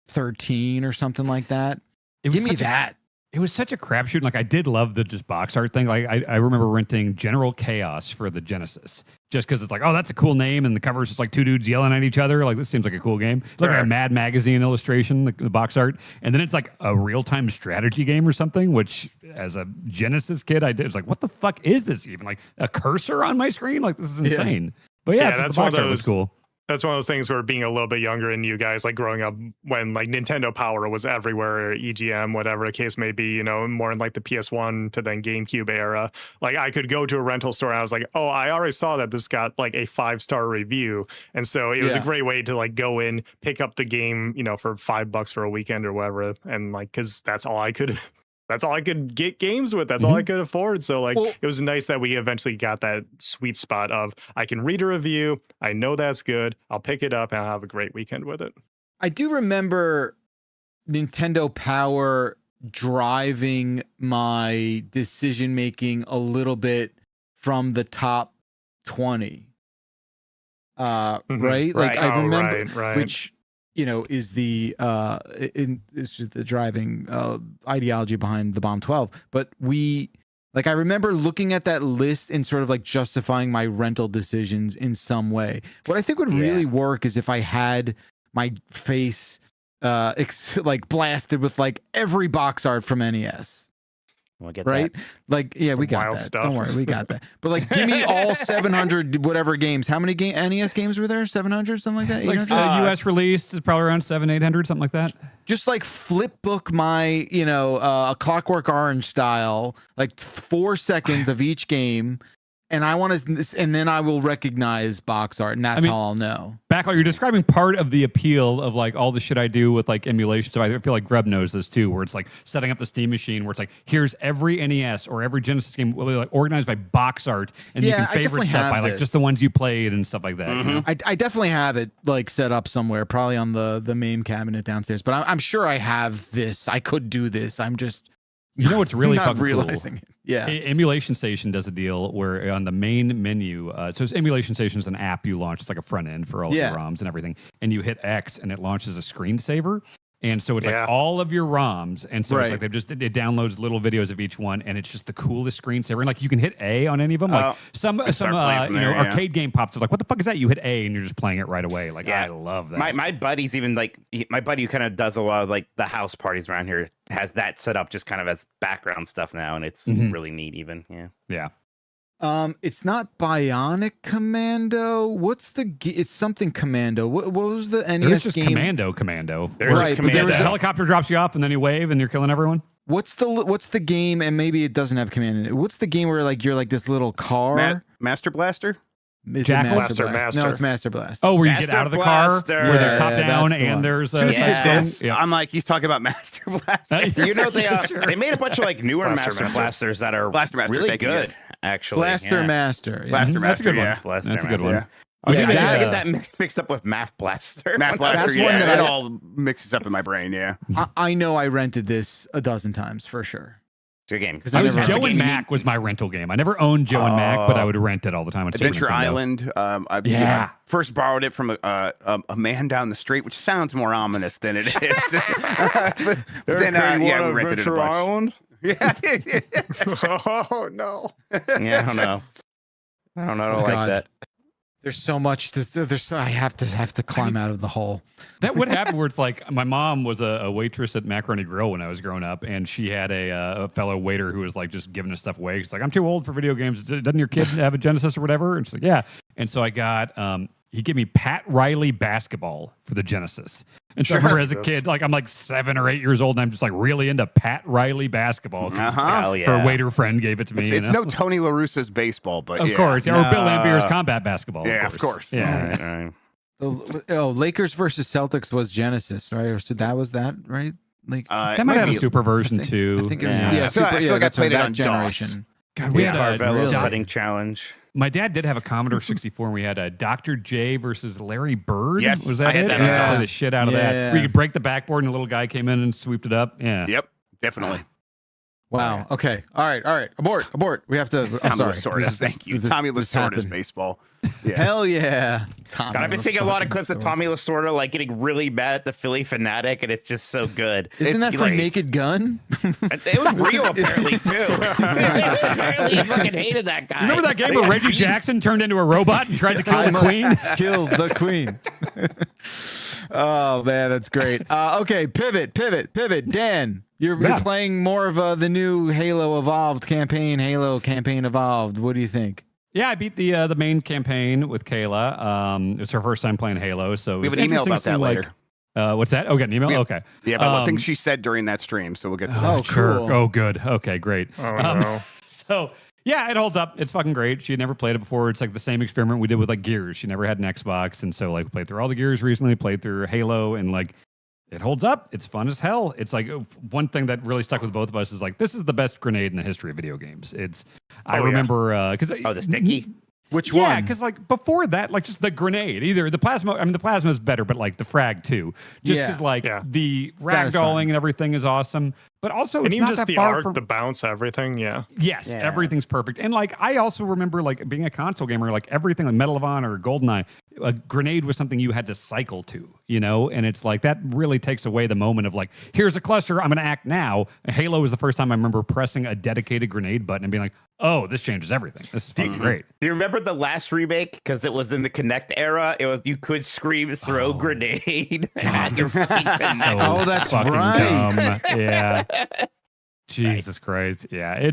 13 or something like that. Give me that.
It was such a crapshoot. Like I did love the just box art thing. Like I remember renting General Chaos for the Genesis, just because it's like, oh, that's a cool name, and the cover is just like two dudes yelling at each other. Like this seems like a cool game. It's like a Mad Magazine illustration, the box art, and then it's like a real time strategy game or something. Which, as a Genesis kid, I did. It's like, what the fuck is this even? Like a cursor on my screen? Like this is insane. But yeah,
that's
the
one
box
of
art was
those.
cool.
That's one of those things where being a little bit younger and you guys like growing up when like Nintendo Power was everywhere, or EGM, whatever the case may be, you know, more in like the PS1 to then GameCube era. Like I could go to a rental store and I was like, oh, I already saw that this got like a 5-star review. And so it was a great way to like go in, pick up the game, you know, for $5 for a weekend or whatever. And like, cause that's all I could get games with. That's all I could afford. So like, it was nice that we eventually got that sweet spot of I can read a review. I know that's good. I'll pick it up and I'll have a great weekend with it.
I do remember Nintendo Power driving my decision making a little bit from the top 20. Right? Like I remember which is the the driving ideology behind the Bomb 12. But I remember looking at that list and sort of like justifying my rental decisions in some way. What I think would really work is if I had my face like blasted with like every box art from NES.
We'll get
right?
that.
Like, yeah,
Some
we got
wild
that.
stuff.
Don't worry, we got that. But like, give me all 700 whatever games. How many NES games were there? 700, something like that.
It's like US release is probably around 700-800, something like that.
Just like flip book my, a Clockwork Orange style, like 4 seconds of each game. And I want to, and then I will recognize box art, and that's how I'll know.
Backlog, you're describing part of the appeal of like all the shit I do with like emulation. So I feel like Grub knows this too, where it's like setting up the Steam machine, where it's like here's every NES or every Genesis game like organized by box art, and you can favorite stuff by like just the ones you played and stuff like that. You know?
I definitely have it like set up somewhere, probably on the main cabinet downstairs. But I'm sure I have this. I could do this. I'm just.
You know what's really
not
fucking
realizing
cool?
It. Yeah.
Emulation Station does a deal where on the main menu, so Emulation Station is an app you launch. It's like a front end for all of your ROMs and everything. And you hit X and it launches a screensaver. And so it's like all of your ROMs. And so it's like it downloads little videos of each one. And it's just the coolest screensaver. And like you can hit A on any of them. Like some arcade game pops up. Like, what the fuck is that? You hit A and you're just playing it right away. Like, I love that.
My buddy's even like, my buddy who kind of does a lot of like the house parties around here has that set up just kind of as background stuff now. And it's really neat even. Yeah.
It's not Bionic Commando. What's it's something Commando. What was the NES
There's just
game?
Commando.
There's just Commando.
The helicopter drops you off and then you wave and you're killing everyone.
What's the game? And maybe it doesn't have command in it. What's the game where like you're like this little car?
Master Blaster?
Jack
Master.
No, it's Master Blast.
Oh, where you get out of the car, where there's top down and there's
I'm like, he's talking about Master Blaster.
You know, they made a bunch of like newer Master Blasters that are really good. Actually,
Blaster Master. Yeah.
Blaster
That's a good
Master,
one. That's a good one.
I used to get that mixed up with Math Blaster.
Math Blaster,
That's one that
it all mixes up in my brain,
I know I rented this a dozen times for sure.
It's a game.
Joe and Mac was my rental game. I never owned Joe and Mac, but I would rent it all the time.
Adventure Island. I first borrowed it from a man down the street, which sounds more ominous than it is. but then, we rented it a bunch.
Island?
Yeah.
Oh no.
Yeah, I don't know. I don't like that.
There's so much. I have to climb out of the hole.
That would happen where it's like my mom was a waitress at Macaroni Grill when I was growing up, and she had a fellow waiter who was like just giving us stuff away. She's like, "I'm too old for video games. Doesn't your kid have a Genesis or whatever?" And she's like, "Yeah." And so I got he gave me Pat Riley basketball for the Genesis. And so I remember as a kid, like I'm like 7 or 8 years old, and I'm just like really into Pat Riley basketball.
Uh-huh.
Her waiter friend gave it to me.
It's no Tony La Russa's baseball, but
of course, or Bill Laimbeer's combat basketball.
Yeah,
of course.
Yeah.
Oh, Lakers versus Celtics was Genesis, right? Or so that was that, right? Like
that might have a super version too.
I think it was,
I feel like I played it on
generation.
God, we had
Carvelo's
a
betting challenge.
My dad did have a Commodore 64, and we had a Dr. J versus Larry Bird.
Yes,
was that
I had
it?
that
I used to
as
play
well.
the shit out of that. Where you could break the backboard, and a little guy came in and swooped it up. Yeah.
Yep, definitely.
Wow. Okay. All right. Abort. We have to. I'm
Tommy
sorry.
Lasorda's. Thank you. Tommy Lasorda's baseball. Yeah.
Hell yeah.
God, I've been seeing a lot of clips of Tommy Lasorda like getting really mad at the Philly Fanatic, and it's just so good.
Isn't that
It's
from
great.
Naked Gun?
It was real, apparently, too. Apparently, he fucking hated that guy.
Remember that game where Reggie Jackson turned into a robot and tried to kill the queen?
Killed the queen. Oh man, that's great. Okay, pivot. Dan, you're playing more of the new Halo Evolved campaign. Halo campaign Evolved. What do you think?
Yeah, I beat the main campaign with Kayla. It was her first time playing Halo, so
We have an email about that later.
What's that? Oh, got an email? Okay.
Yeah, but what things she said during that stream, so we'll get to that.
Oh,
sure.
cool.
Oh, good. Okay, great.
Oh, no.
So yeah, it holds up. It's fucking great. She had never played it before. It's like the same experiment we did with like Gears. She never had an Xbox, and so like we played through all the Gears recently. Played through Halo, and like it holds up. It's fun as hell. It's like one thing that really stuck with both of us is like this is the best grenade in the history of video games. I remember because
the sticky.
Which one?
Yeah, because like before that, like just the grenade, either the plasma. I mean, the plasma is better, but like the frag too. Just because the ragdolling and everything is awesome, but also
And
it's
even
not
just
that
the
far
arc,
from
the bounce, everything. Yeah.
Yes, everything's perfect. And like I also remember like being a console gamer, like everything like Medal of Honor or GoldenEye, a grenade was something you had to cycle to, you know? And it's like that really takes away the moment of like, here's a cluster, I'm gonna act now. Halo was the first time I remember pressing a dedicated grenade button and being like, oh, this changes everything. This is fucking great.
Do you remember the last remake? Because it was in the Kinect era. It was you could scream, throw grenade.
God,
Your feet connect.
Oh, that's
fucking
right.
dumb. Yeah. Jesus Christ. Yeah.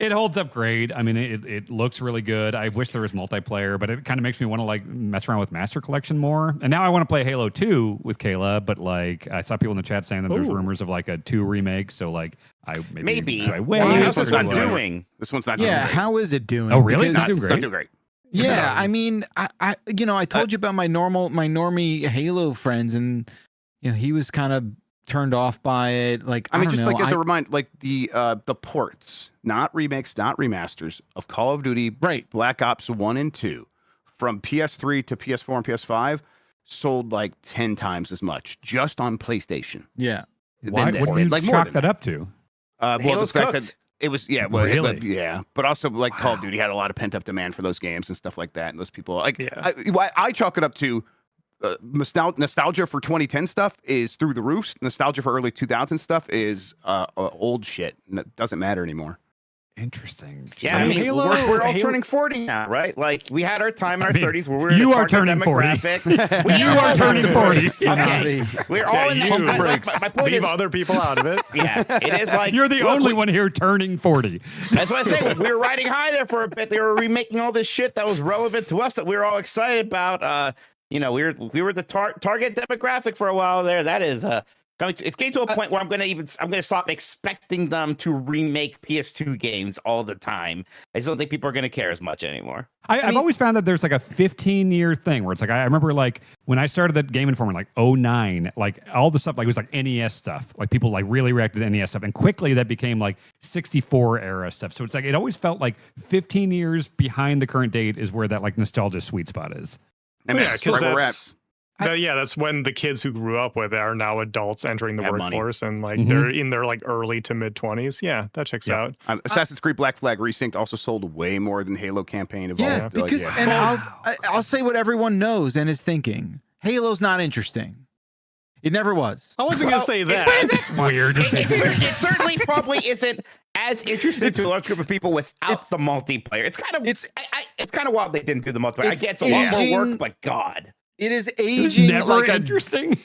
It holds up great. I mean, it looks really good. I wish there was multiplayer, but it kind of makes me want to like mess around with Master Collection more. And now I want to play Halo 2 with Kayla, but like I saw people in the chat saying that there's rumors of like a 2 remake. So like maybe do I wait?
How's this
Or
one
do I-
doing?
This one's not doing great.
How is it doing?
Oh, really?
Because-
Not doing
It's not
great.
doing great.
Yeah, I mean, I I told you about my normie Halo friends, and you know he was kind of turned off by it. Like
I mean,
don't
just
know,
like as a reminder, like the ports, not remakes, not remasters of Call of Duty,
right.
Black Ops 1 and 2 from PS3 to PS4 and PS5 sold like 10 times as much just on PlayStation.
Yeah.
Why?
than
What
this
do you
did. Like more
chalk
than
that up to?
Well, the
Halo's
fact
cooked.
that it was
Really?
but also like Call of Duty had a lot of pent up demand for those games and stuff like that, and those people like
Yeah.
I chalk it up to nostalgia for 2010 stuff is through the roof. Nostalgia for early 2000 stuff is old shit, and it doesn't matter anymore.
Interesting.
Yeah, I mean,
Halo-
we're all
Halo-
turning 40 now, right? Like we had our time in our
I mean,
30s where we were in
you
the
are
target
turning 40.
demographic.
You are turning 40.
Okay, we're all in the
you
my point
leave
is,
other people out of it.
yeah, it is like
You're the
look,
only one here turning 40.
That's what I say. We were riding high there for a bit. They were remaking all this shit that was relevant to us that we were all excited about. We were the target demographic for a while there. That is it's getting to a point where I'm gonna stop expecting them to remake PS2 games all the time. I just don't think people are gonna care as much anymore.
I've always found that there's like a 15-year thing where it's like I remember like when I started that Game Informer like 09, like all the stuff like it was like NES stuff. Like people like really reacted to NES stuff, and quickly that became like 64 era stuff. So it's like it always felt like 15 years behind the current date is where that like nostalgia sweet spot is.
I mean,
Yeah,
that's
because
where we're at.
that's when the kids who grew up with it are now adults entering the
Have money.
workforce, and like
Mhm.
they're in their like early to mid 20s. Yeah, that checks out.
Assassin's Creed Black Flag Resynced also sold way more than Halo campaign evolved.
Yeah,
Like,
because and I'll say what everyone knows and is thinking. Halo's not interesting. It never was.
I wasn't gonna say that.
That's
weird.
It certainly probably isn't as interesting to a large group of people without the multiplayer. It's kind of it's kind of wild they didn't do the multiplayer. I
It's
get it's a lot more
aging-
work, but God.
It is
It was
aging
never
like
interesting.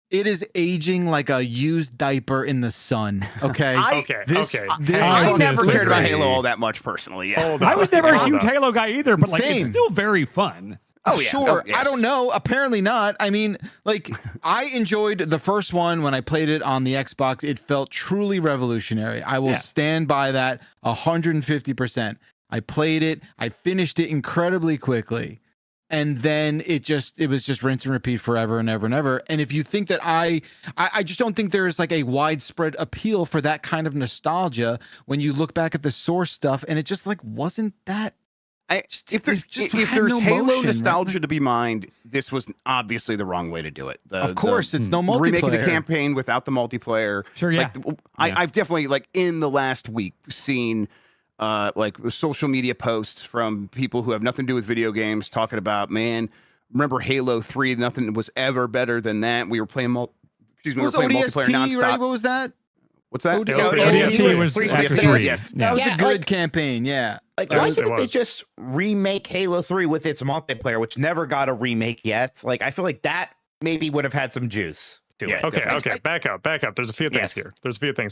it is aging like a used diaper in the sun. Okay.
Okay,
This-
okay.
this
I
fucking
never cared about
disagree.
Halo all that much personally. Yeah.
Hold
I was never a
Hold
huge
up.
Halo guy either, but like
Same.
it's still very fun.
Oh, yeah.
Sure.
Oh, yes.
I don't know. Apparently not. I mean, like, I enjoyed the first one when I played it on the Xbox. It felt truly revolutionary. I will stand by that 150%. I played it. I finished it incredibly quickly. And then it was just rinse and repeat forever and ever and ever. And if you think that I just don't think there's like a widespread appeal for that kind of nostalgia when you look back at the source stuff, and it just like wasn't that.
If there's Halo nostalgia to be mined, this was obviously the wrong way to do it.
Of course, it's no multiplayer.
Remaking the campaign without the multiplayer.
Sure, yeah.
I've definitely, like, in the last week seen like social media posts from people who have nothing to do with video games talking about, man, remember Halo 3? Nothing was ever better than that. We were playing multiplayer nonstop.
Right? What was that?
What's that?
ODST was after 3.
Yes.
That was a good campaign, yeah.
Like, why didn't they just remake Halo 3 with its multiplayer, which never got a remake yet? Like, I feel like that maybe would have had some juice to it.
Okay. Back up. There's a few things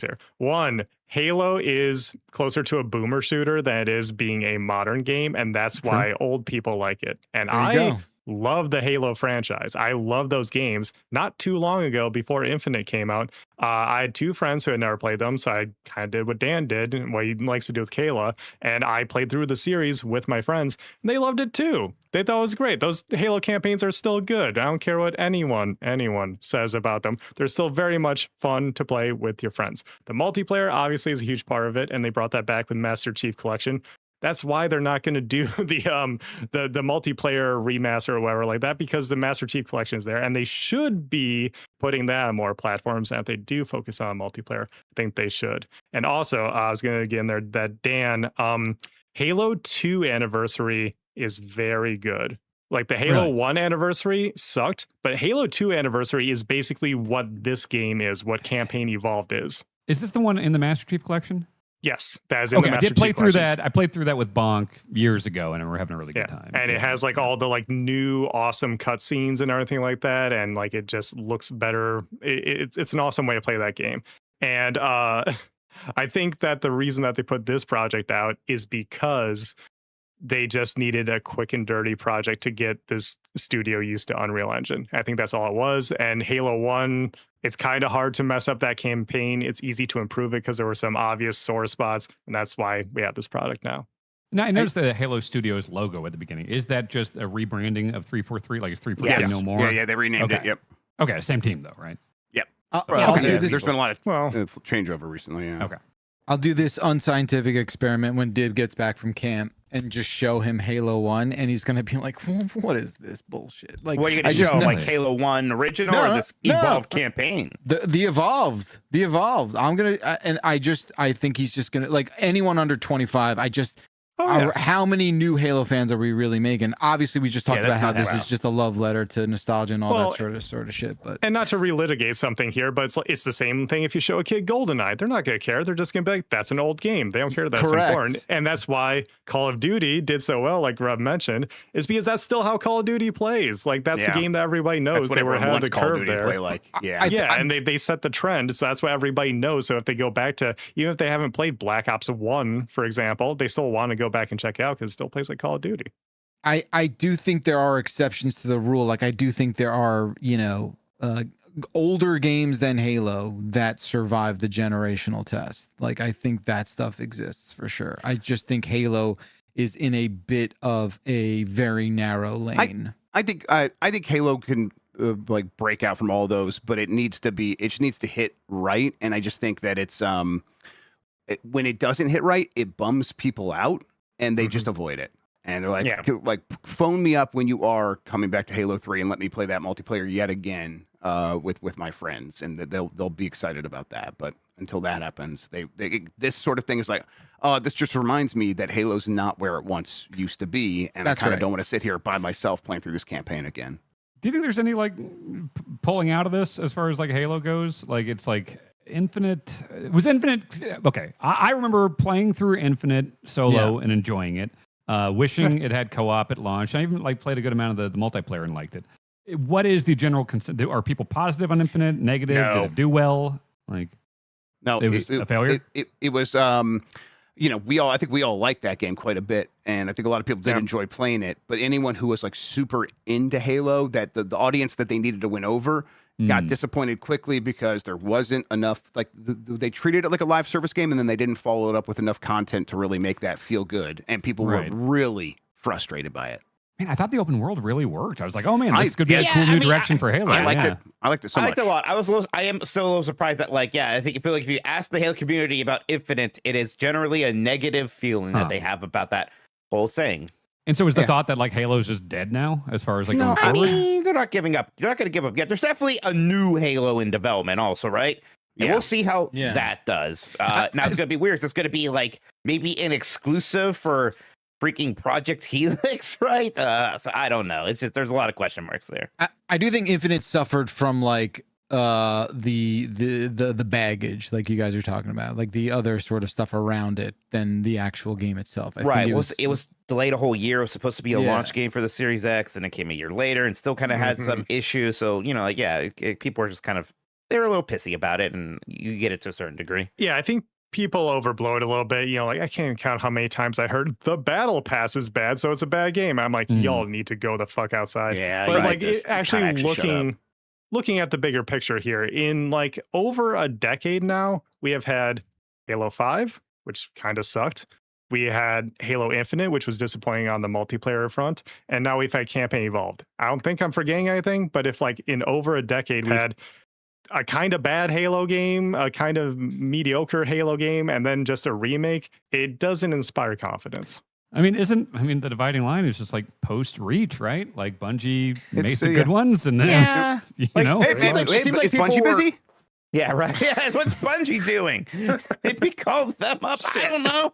here. One, Halo is closer to a boomer shooter than it is being a modern game, and that's why old people like it. And I love the Halo franchise. I love those games. Not too long ago, before Infinite came out, I had 2 friends who had never played them, so I kind of did what Dan did, and what he likes to do with Kayla, and I played through the series with my friends, and they loved it too. They thought it was great. Those Halo campaigns are still good. I don't care what anyone says about them. They're still very much fun to play with your friends. The multiplayer obviously is a huge part of it, and they brought that back with Master Chief Collection. That's why they're not going to do the multiplayer remaster or whatever like that, because the Master Chief Collection is there, and they should be putting that on more platforms. And if they do focus on multiplayer, I think they should. And also, I was going to get in there that Dan, Halo 2 Anniversary is very good. Like, the Halo 1 Anniversary sucked, but Halo 2 Anniversary is basically what this game is, what Campaign Evolved is.
Is this the one in the Master Chief Collection?
Yes, that is in the Master Chief
I did play through that. I played through that with Bonk years ago, and we're having a really good time.
And it has like all the like new awesome cutscenes and everything like that, and like it just looks better. It's an awesome way to play that game. And I think that the reason that they put this project out is because they just needed a quick and dirty project to get this studio used to Unreal Engine. I think that's all it was. And Halo 1, it's kind of hard to mess up that campaign. It's easy to improve it because there were some obvious sore spots, and that's why we have this product now.
Now, I noticed the Halo Studios logo at the beginning. Is that just a rebranding of 343? Like, it's 343 no more?
Yeah, they renamed it. Yep.
Okay, same team though, right?
Yep.
There's
been a lot of changeover recently. Yeah.
Okay.
I'll do this unscientific experiment when Dib gets back from camp and just show him Halo 1, and he's going to be like, what is this bullshit? Like,
what are you going to show him? Like Halo 1 original or this evolved campaign?
The evolved. I'm going to, and I think he's just going to, like, anyone under 25, how many new Halo fans are we really making? Obviously, we just talked about how this is just a love letter to nostalgia and all that sort of shit. But
and not to relitigate something here, but it's the same thing if you show a kid GoldenEye. They're not going to care. They're just going to be like, that's an old game. They don't care that's important. And that's why Call of Duty did so well, like Rob mentioned, is because that's still how Call of Duty plays. Like, that's the game that everybody knows. They were ahead of the curve there. And they set the trend. So that's what everybody knows. So if they go back to, even if they haven't played Black Ops 1, for example, they still want to go back and check out because it still plays like Call of Duty.
I do think there are exceptions to the rule. Like, I do think there are, older games than Halo that survive the generational test. Like, I think that stuff exists for sure. I just think Halo is in a bit of a very narrow lane.
I think Halo can like break out from all those, but it needs to hit right. And I just think that it's when it doesn't hit right, it bums people out, and they just avoid it. And they're like, phone me up when you are coming back to Halo 3 and let me play that multiplayer yet again with my friends, and they'll be excited about that. But until that happens, this sort of thing is like, oh, this just reminds me that Halo's not where it once used to be, and I kind of don't want to sit here by myself playing through this campaign again.
Do you think there's any like pulling out of this as far as like Halo goes? Like, it's like Infinite. Was Infinite okay? I remember playing through Infinite solo and enjoying it. Wishing it had co-op at launch. I even like played a good amount of the multiplayer and liked it. What is the general consent? Are people positive on Infinite? Negative?
No.
Did it do well? Like,
no,
it was a failure.
It was I think we all like that game quite a bit, and I think a lot of people did enjoy playing it. But anyone who was like super into Halo, that the audience that they needed to win over got disappointed quickly because there wasn't enough. Like they treated it like a live service game, and then they didn't follow it up with enough content to really make that feel good, and people were really frustrated by it.
Man, I thought the open world really worked. I was like, oh man, this could be a cool new direction for Halo.
I liked it. I liked it so much.
I liked it a lot. I am still a little surprised that, I feel like if you ask the Halo community about Infinite, it is generally a negative feeling that they have about that whole thing.
And so is the thought that Halo's just dead now as far as going forward?
I mean, they're not giving up. They're not going to give up yet. There's definitely a new Halo in development also, right? And we'll see how that does. Now it's going to be weird. It's going to be maybe an exclusive for freaking Project Helix, right? So I don't know. It's just there's a lot of question marks there.
I do think Infinite suffered from the baggage, like you guys are talking about, like the other sort of stuff around it than the actual game itself. I think
it was delayed a whole year. It was supposed to be a launch game for the Series X, and it came a year later, and still kind of had some issues. So people were just they were a little pissy about it, and you get it to a certain degree.
Yeah, I think people overblow it a little bit. I can't count how many times I heard the battle pass is bad, so it's a bad game. I'm like, y'all need to go the fuck outside.
Yeah,
but looking at the bigger picture here, in over a decade now, we have had Halo 5, which kind of sucked. We had Halo Infinite, which was disappointing on the multiplayer front, and now we've had Campaign Evolved. I don't think I'm forgetting anything, but if in over a decade we've had a kind of bad Halo game, a kind of mediocre Halo game, and then just a remake, it doesn't inspire confidence.
I mean, the dividing line is just post Reach, right? Like Bungie made the good ones, and then
Hey, it seems like Bungie busy?
Yeah, right. Yeah, what's Bungie doing? Maybe call them up. I don't know.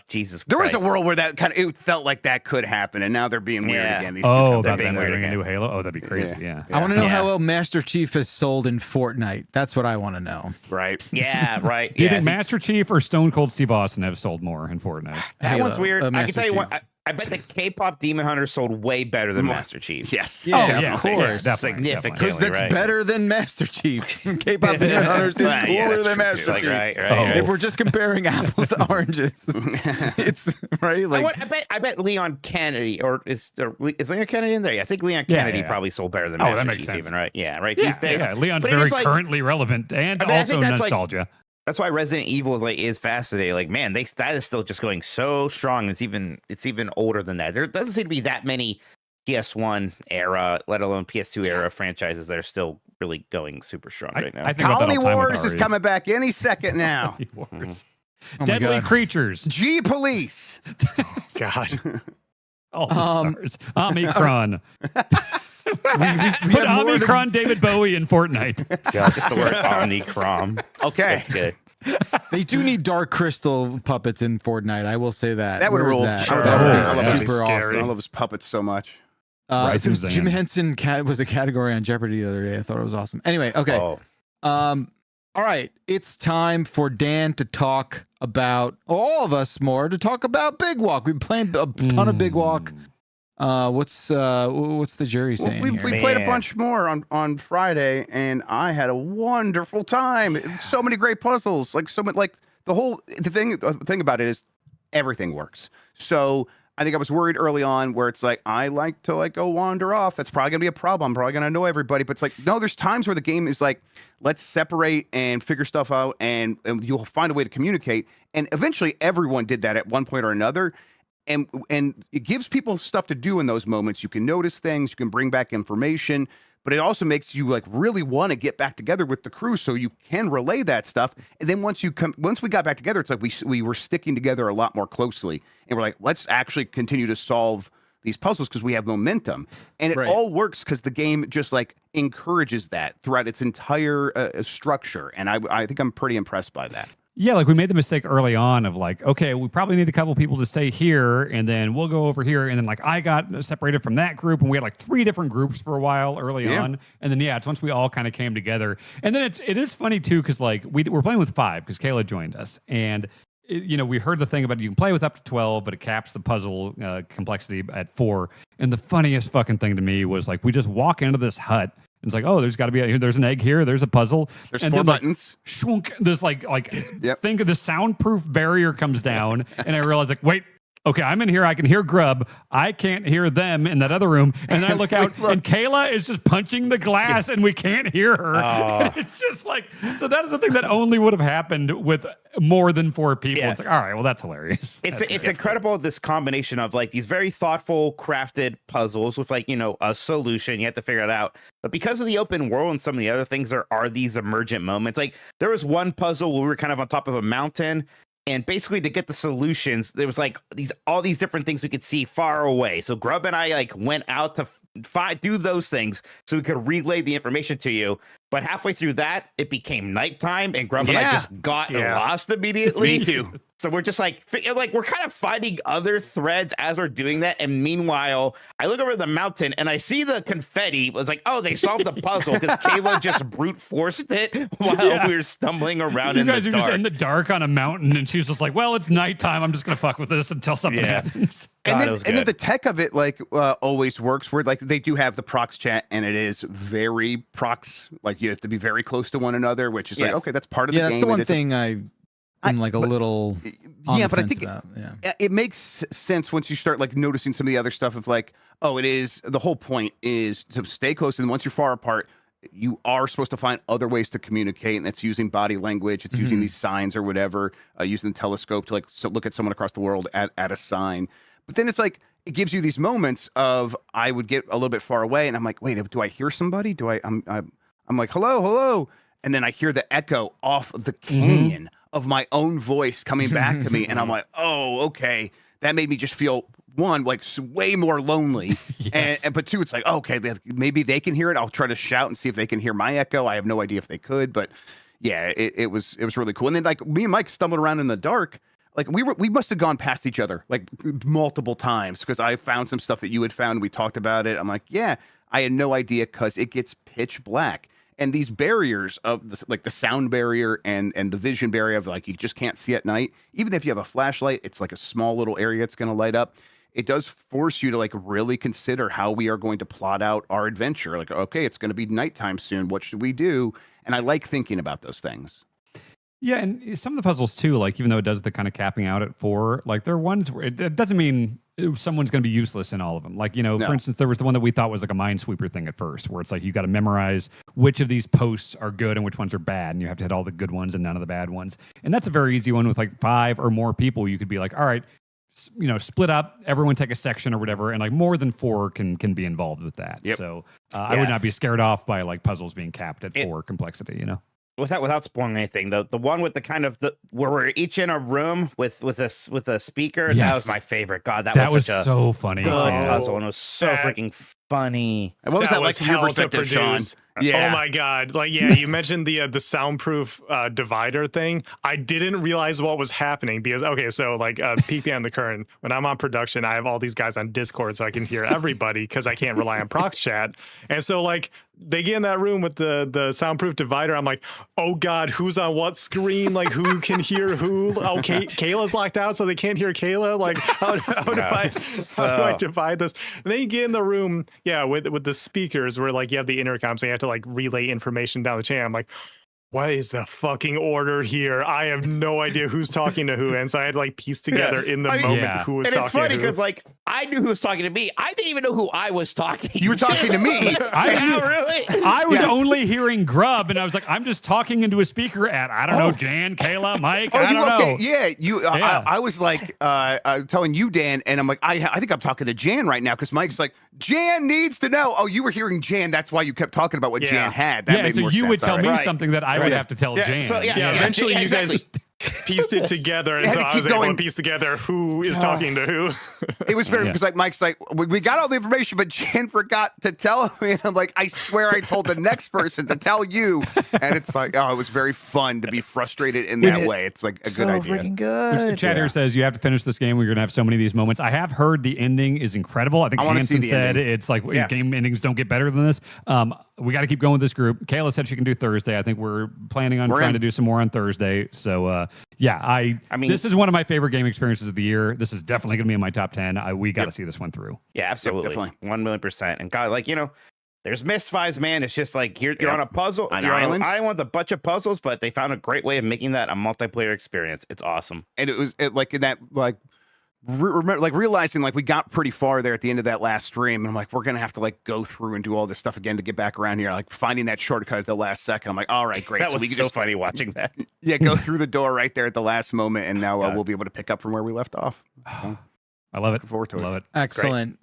Jesus Christ.
There was a world where it felt like that could happen, and now they're being weird again.
About them doing a new Halo? Oh, that'd be crazy. Yeah.
I want to know how well Master Chief has sold in Fortnite. That's what I want to know.
Right.
Yeah, right.
Do you think Master Chief or Stone Cold Steve Austin have sold more in Fortnite?
That one's weird. I can tell you what. I bet the K-pop Demon Hunter sold way better than Master Chief.
Yes.
Of course.
Significantly.
Because that's better than Master Chief. K-pop Demon Hunters is cooler than Master Chief.
Right.
If we're just comparing apples to oranges, it's right.
I bet Leon Kennedy is Leon Kennedy in there? Yeah, I think Leon Kennedy probably sold better than Master Chief. Even right. Yeah. Right. These days.
Yeah. Leon's very currently relevant and also nostalgia.
That's why Resident Evil is fascinating. Man, that is still just going so strong. It's even older than that. There doesn't seem to be that many PS1 era, let alone PS2 era franchises that are still really going super strong right now.
Colony Wars is coming back any second now.
Deadly Creatures.
G Police.
God.
All the stars. Omicron. Put Omicron David Bowie in Fortnite.
God, just the word Omicron.
Okay.
That's good.
They do need Dark Crystal puppets in Fortnite. I will say that.
That would rule.
Sure.
That
would
be
super
scary.
awesome.
I love his puppets so much.
Jim Henson was a category on Jeopardy the other day. I thought it was awesome. Anyway, okay. All right. It's time for Dan to talk about to talk about Big Walk. We've been playing a ton of Big Walk. What's the jury saying?
We played a bunch more on Friday, and I had a wonderful time. So many great puzzles, the thing about it is everything works. So I think I was worried early on where it's I like to go wander off. That's probably gonna be a problem. I'm probably gonna know everybody, but it's no. There's times where the game is let's separate and figure stuff out, and you'll find a way to communicate. And eventually, everyone did that at one point or another. And it gives people stuff to do in those moments. You can notice things, you can bring back information, but it also makes you really want to get back together with the crew so you can relay that stuff. And then once we got back together, it's we were sticking together a lot more closely. And we're let's actually continue to solve these puzzles because we have momentum. And it all works because the game just encourages that throughout its entire structure. And I think I'm pretty impressed by that.
Yeah, we made the mistake early on of okay, we probably need a couple people to stay here, and then we'll go over here, and then I got separated from that group, and we had 3 different groups for a while early on, and then it's once we all kind of came together, and then it is funny too because we're playing with 5 because Kayla joined us, and we heard the thing about you can play with up to 12, but it caps the puzzle complexity at 4, and the funniest fucking thing to me was we just walk into this hut. And it's like, oh, there's got to be there's an egg here. There's a puzzle.
There's
and
4
then,
buttons.
Shwunk, this like
Yep.
think of the soundproof barrier comes down, and I realize like, wait. Okay, I'm in here. I can hear Grub. I can't hear them in that other room. And then I look out, and Kayla is just punching the glass, and we can't hear her.
Oh.
It's just like, so that is the thing that only would have happened with more than 4 people.
Yeah.
It's like, all right, well, that's hilarious.
It's incredible, this combination of like these very thoughtful, crafted puzzles with like, a solution. You have to figure it out. But because of the open world and some of the other things, there are these emergent moments. Like there was one puzzle where we were kind of on top of a mountain. And basically, to get the solutions, there was like all these different things we could see far away. So Grub and I like went out to do those things so we could relay the information to you. But halfway through that, it became nighttime, and Grub and I just got lost immediately.
Me too.
So we're just like we're kind of finding other threads as we're doing that. And meanwhile, I look over the mountain and I see the confetti. It's like, oh, they solved the puzzle because Kayla just brute forced it while we were stumbling around in the dark.
You guys are just in the dark on a mountain, and she's just like, well, it's nighttime. I'm just going to fuck with this until something happens.
And
God,
then the tech of it always works where like they do have the prox chat, and it is very prox, like you have to be very close to one another, which is like, okay, that's part of the game.
That's the one thing I'm like a little on the
but I
fence
think
about.
it makes sense once you start like noticing some of the other stuff of like, oh, it is the whole point is to stay close, and once you're far apart, you are supposed to find other ways to communicate, and it's using body language, it's using these signs or whatever, using the telescope to like look at someone across the world at a sign. But then it's like it gives you these moments of I would get a little bit far away, and I'm like, wait, do I hear somebody? I'm like, hello, and then I hear the echo off the canyon of my own voice coming back to me, and I'm like, oh, okay, that made me just feel one like way more lonely, and but two, it's like, okay, maybe they can hear it. I'll try to shout and see if they can hear my echo. I have no idea if they could, but yeah, it was really cool. And then like me and Mike stumbled around in the dark. Like we must have gone past each other like multiple times because I found some stuff that you had found. We talked about it. I'm like, yeah, I had no idea because it gets pitch black. And these barriers of the sound barrier and the vision barrier of like you just can't see at night. Even if you have a flashlight, it's like a small little area it's going to light up. It does force you to like really consider how we are going to plot out our adventure. Like, okay, it's going to be nighttime soon. What should we do? And I like thinking about those things.
Yeah, and some of the puzzles too, like even though it does the kind of capping out at 4, like there are ones where it doesn't mean someone's going to be useless in all of them. Like, for instance, there was the one that we thought was like a minesweeper thing at first, where it's like you got to memorize which of these posts are good and which ones are bad, and you have to hit all the good ones and none of the bad ones. And that's a very easy one with like 5 or more people. You could be like, all right, split up, everyone take a section or whatever, and like more than 4 can be involved with that.
Yep.
So I would not be scared off by like puzzles being capped at 4 complexity,
Without spoiling anything, the one with the kind of where we're each in a room with a speaker, that was my favorite. God, that was such
so funny.
Good puzzle, and it was so freaking funny.
And what was that like
was
from your
hell to
perspective, Sean?
produce.
Yeah.
Oh my God. Like, yeah, you mentioned the soundproof divider thing. I didn't realize what was happening because, okay, so like peek behind the curtain. When I'm on production, I have all these guys on Discord so I can hear everybody because I can't rely on prox chat. And so like they get in that room with the soundproof divider. I'm like, oh God, who's on what screen? Like who can hear who? Oh, Kayla's locked out so they can't hear Kayla. Like how do I divide this? And then you get in the room, with the speakers where like you have the intercom, so you have to like relay information down the chain. I'm like, what is the fucking order here? I have no idea who's talking to who. And so I had to like piece together in the moment who was talking to who.
And it's funny because like I knew who was talking to me. I didn't even know who I was talking to.
You were talking to me.
Really?
I was only hearing Grub, and I was like, I'm just talking into a speaker at, I don't know, Jan, Kayla, Mike, I don't know.
Yeah, I was like telling you, Dan, and I'm like, I think I'm talking to Jan right now because Mike's like, Jan needs to know. Oh, you were hearing Jan. That's why you kept talking about what Jan had. That made
so
more
you
sense.
would tell me something that I would have to tell Jan.
So,
eventually you guys pieced it together, and so I was able to piece together who is talking to who.
It was very because like Mike's like, we got all the information, but Jan forgot to tell me, and I'm like, I swear I told the next person to tell you, and it's like, oh, it was very fun to be frustrated in that way. It's like a good idea.
Freaking good.
Chat here says you have to finish this game. We're gonna have so many of these moments. I have heard the ending is incredible. I think Hanson said it's like game endings don't get better than this. We got to keep going with this group. Kayla said she can do Thursday. I think we're planning on trying to do some more on Thursday. So I mean, this is one of my favorite game experiences of the year. This is definitely going to be in my top 10. We got to see this one through.
Yeah, absolutely. 1,000,000%. And God, like, There's Spies, man. It's just like you're on a puzzle,
An
you're
island.
on an island with a bunch of puzzles, but they found a great way of making that a multiplayer experience. It's awesome.
And it was like in that remember, like realizing like we got pretty far there at the end of that last stream, and I'm like, we're gonna have to like go through and do all this stuff again to get back around here. Like finding that shortcut at the last second, I'm like, all right, great.
That was
we can
so
just
funny watching that.
go through the door right there at the last moment, and now we'll be able to pick up from where we left off. So,
I love it.
looking forward to
Love
it.
it.
Excellent.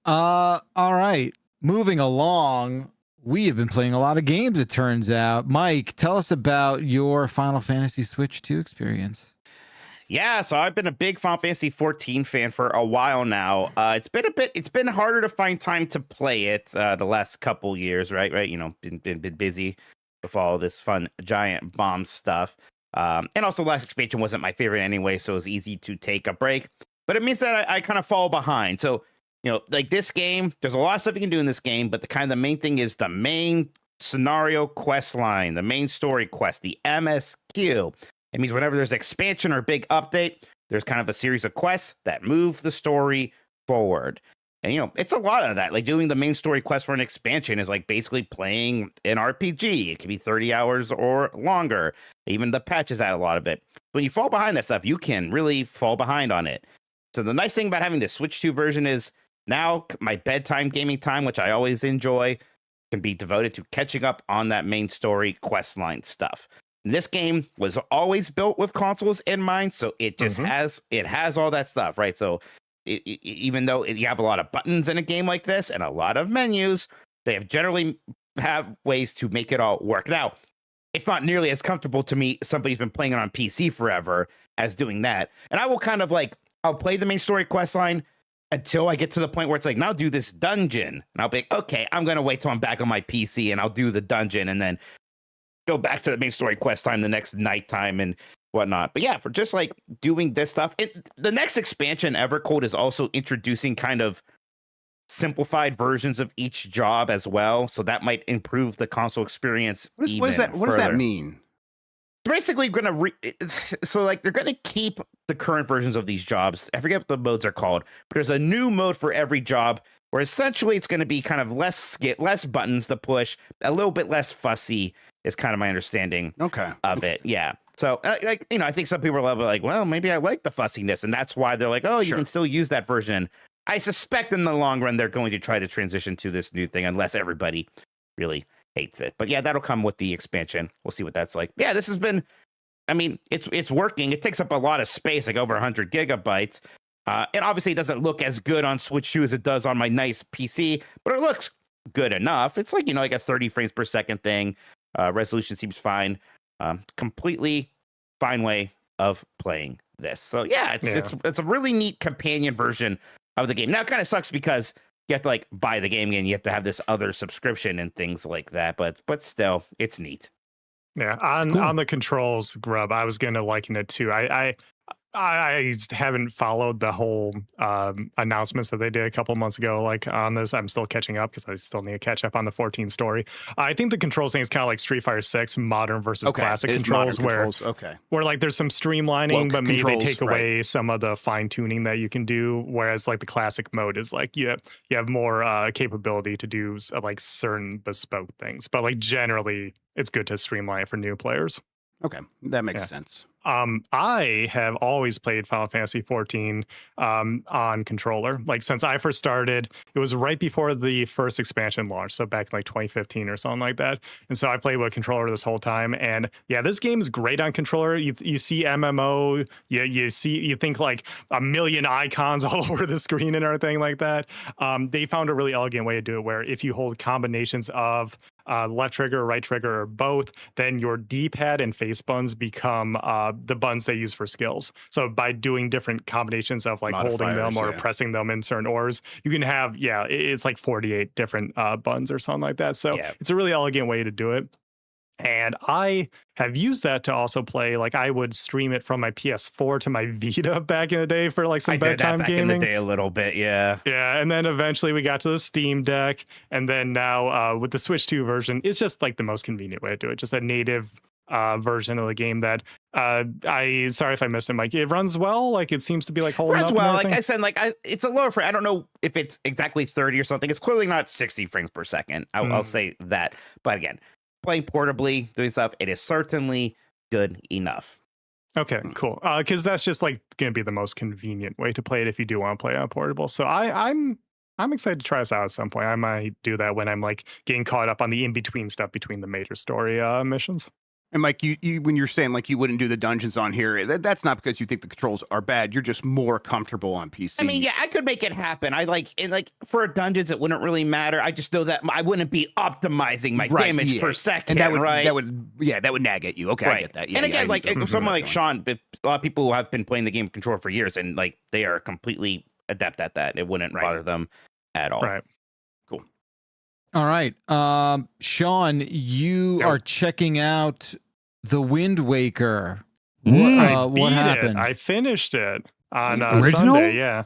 All right. Moving along, we have been playing a lot of games, it turns out. Mike, tell us about your Final Fantasy Switch 2 experience.
Yeah, so I've been a big Final Fantasy 14 fan for a while now. It's been harder to find time to play it the last couple years, right? You know, been busy with all this fun giant bomb stuff. And also the last expansion wasn't my favorite anyway, so it was easy to take a break. But it means that I kind of fall behind. So, you know, like this game, there's a lot of stuff you can do in this game, but the main thing is the main scenario quest line, the main story quest, the MSQ. It means whenever there's expansion or big update, there's kind of a series of quests that move the story forward. And, you know, it's a lot of that. Like doing the main story quest for an expansion is like basically playing an RPG. It can be 30 hours or longer. Even the patches add a lot of it. When you fall behind that stuff, you can really fall behind on it. So the nice thing about having the Switch 2 version is now my bedtime gaming time, which I always enjoy, can be devoted to catching up on that main story quest line stuff. And this game was always built with consoles in mind, so it just has all that stuff, right? So even though you have a lot of buttons in a game like this and a lot of menus, they generally have ways to make it all work. Now, it's not nearly as comfortable to me, somebody who's been playing it on PC forever, as doing that. And I will kind of like, I'll play the main story quest line until I get to the point where it's like, now do this dungeon. And I'll be like, okay, I'm going to wait till I'm back on my PC and I'll do the dungeon and then go back to the main story quest time the next nighttime and whatnot. But yeah, for just like doing this stuff, the next expansion, Evercold, is also introducing kind of simplified versions of each job as well. So that might improve the console experience.
What does that mean?
Basically gonna so like they're gonna keep the current versions of these jobs. I forget what the modes are called, but there's a new mode for every job where essentially it's going to be kind of less buttons to push, a little bit less fussy is kind of my understanding of it. Yeah. So like, you know, I think some people are like, well, maybe I like the fussiness, and that's why they're like, oh, you can still use that version. I suspect in the long run they're going to try to transition to this new thing unless everybody really hates it. But yeah, that'll come with the expansion. We'll see what that's like. Yeah, this has been, I mean, it's working. It takes up a lot of space, like over 100 gigabytes. And obviously it doesn't look as good on Switch 2 as it does on my nice PC, but it looks good enough. It's like, you know, like a 30 frames per second thing. Resolution seems fine. Completely fine way of playing this. So yeah, it's a really neat companion version of the game. Now it kind of sucks because you have to like buy the game and you have to have this other subscription and things like that. But still, it's neat.
Yeah, on the controls, Grub, I was going to liken it to I haven't followed the whole announcements that they did a couple months ago, like on this. I'm still catching up because I still need to catch up on the 14 story. I think the controls thing is kind of like Street Fighter 6 modern versus classic controls, where like there's some streamlining, but maybe they take away some of the fine tuning that you can do. Whereas like the classic mode is like you have more capability to do like certain bespoke things. But like generally, it's good to streamline it for new players.
Okay, that makes sense.
I have always played Final Fantasy 14 on controller. Like since I first started, it was right before the first expansion launched, so back in like 2015 or something like that. And so I played with a controller this whole time. And yeah, this game is great on controller. You see MMO, you think like a million icons all over the screen and everything like that. They found a really elegant way to do it, where if you hold combinations of left trigger, right trigger, or both, then your D-pad and face buttons become the buttons they use for skills. So by doing different combinations of like holding them or pressing them in certain orders, you can have, it's like 48 different buttons or something like that. So it's a really elegant way to do it. And I have used that to also play, like I would stream it from my PS4 to my Vita back in the day for like some bedtime gaming.
In the day a little bit, yeah.
Yeah, and then eventually we got to the Steam Deck, and then now with the Switch 2 version, it's just like the most convenient way to do it. Just a native version of the game that sorry if I missed it, Mike. It runs well. Like it seems to be like holding
Runs
up.
well.
And
Like
everything.
I said, it's a lower frame. I don't know if it's exactly 30 or something. It's clearly not 60 frames per second. I'll say that. But again, playing portably, doing stuff, it is certainly good enough.
Okay, cool. Because that's just like going to be the most convenient way to play it if you do want to play on portable. So I'm excited to try this out at some point. I might do that when I'm like getting caught up on the in between stuff between the major story missions.
And Mike, you when you're saying like you wouldn't do the dungeons on here, that's not because you think the controls are bad. You're just more comfortable on PC.
I mean, yeah, I could make it happen. I like for dungeons, it wouldn't really matter. I just know that I wouldn't be optimizing my damage per second,
and that would
right?
that would nag at you. Okay,
right.
I get that. Yeah,
and again,
yeah,
like someone like Sean, a lot of people who have been playing the game controller for years, and like they are completely adept at that. It wouldn't bother them at all.
Right.
Cool.
All right. Sean, you are checking out The Wind Waker.
I
What
beat
happened?
it. I finished it on
Original?
Sunday. Yeah.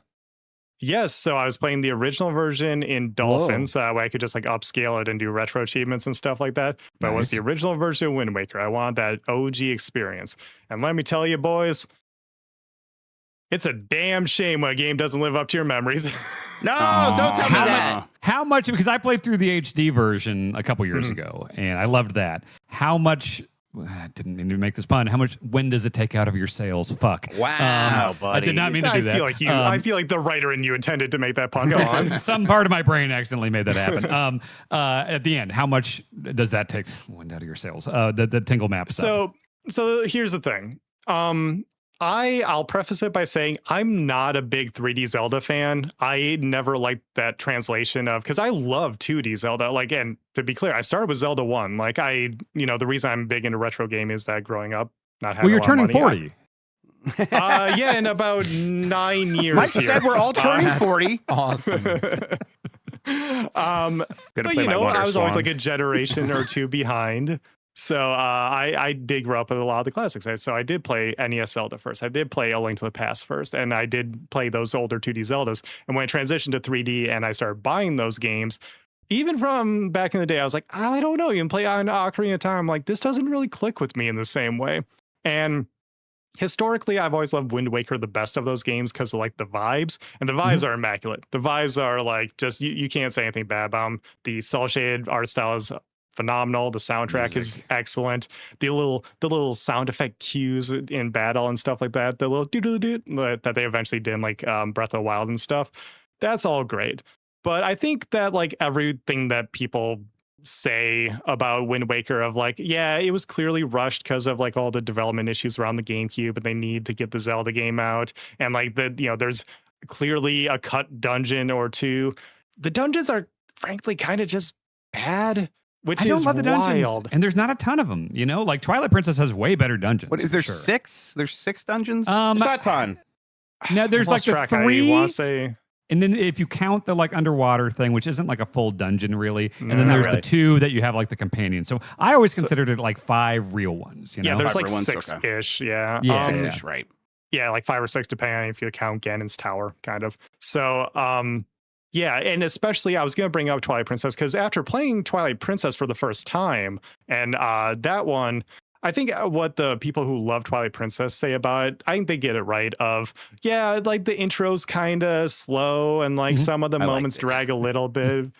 Yes, so I was playing the original version in Dolphins, where I could just like upscale it and do retro achievements and stuff like that. But it was the original version of Wind Waker. I wanted that OG experience. And let me tell you, boys, it's a damn shame when a game doesn't live up to your memories.
No, don't tell me that.
How much? Because I played through the HD version a couple years ago, and I loved that. How much? Didn't mean to make this pun. How much? When does it take out of your sales? Fuck.
Wow, buddy.
I did not mean to do that.
I feel like the writer in you intended to make that pun. Go on.
Some part of my brain accidentally made that happen. At the end, how much does that take wind out of your sales? The Tingle Map stuff.
So here's the thing. I'll preface it by saying I'm not a big 3D Zelda fan. I never liked that translation of, because I love 2D Zelda. Like, and to be clear, I started with Zelda 1. Like the reason I'm big into retro game is that growing up, not having
you're turning 40.
Yeah, in about 9 years.
Mike said we're all turning 40.
Awesome.
But I was always like a generation or two behind. So I did grow up with a lot of the classics. So I did play NES Zelda first. I did play A Link to the Past first. And I did play those older 2D Zeldas. And when I transitioned to 3D and I started buying those games, even from back in the day, I was like, I don't know. You can play on Ocarina of Time. I'm like, this doesn't really click with me in the same way. And historically, I've always loved Wind Waker the best of those games because of like the vibes. And the vibes are immaculate. The vibes are like just, you can't say anything bad about them. The cel shaded art style is phenomenal. The soundtrack is excellent. The little sound effect cues in battle and stuff like that. The little doo-doo-doo that they eventually did in like Breath of the Wild and stuff. That's all great. But I think that like everything that people say about Wind Waker of like, yeah, it was clearly rushed because of like all the development issues around the GameCube, but they need to get the Zelda game out. And like there's clearly a cut dungeon or two. The dungeons are frankly kind of just bad. Which
I don't
is
love the dungeons,
wild.
and there's not a ton of them. Like Twilight Princess has way better dungeons.
What is there?
for sure.
6? There's 6 dungeons.
It's not a ton.
No, there's like the 3.
I want to say,
and then if you count the like underwater thing, which isn't like a full dungeon really, and then
not
there's
really.
the 2 that you have like the companion. So I always considered it like 5 real ones.
yeah, there's like
Everyone's
6-ish. Yeah,
Yeah.
6-ish, right?
yeah, like 5 or 6 depending on if you count Ganon's tower, kind of. So, yeah, and especially I was going to bring up Twilight Princess because after playing Twilight Princess for the first time, and that one, I think what the people who love Twilight Princess say about it, I think they get it right. Of yeah, like the intro's kind of slow, and like some of the moments drag a little bit.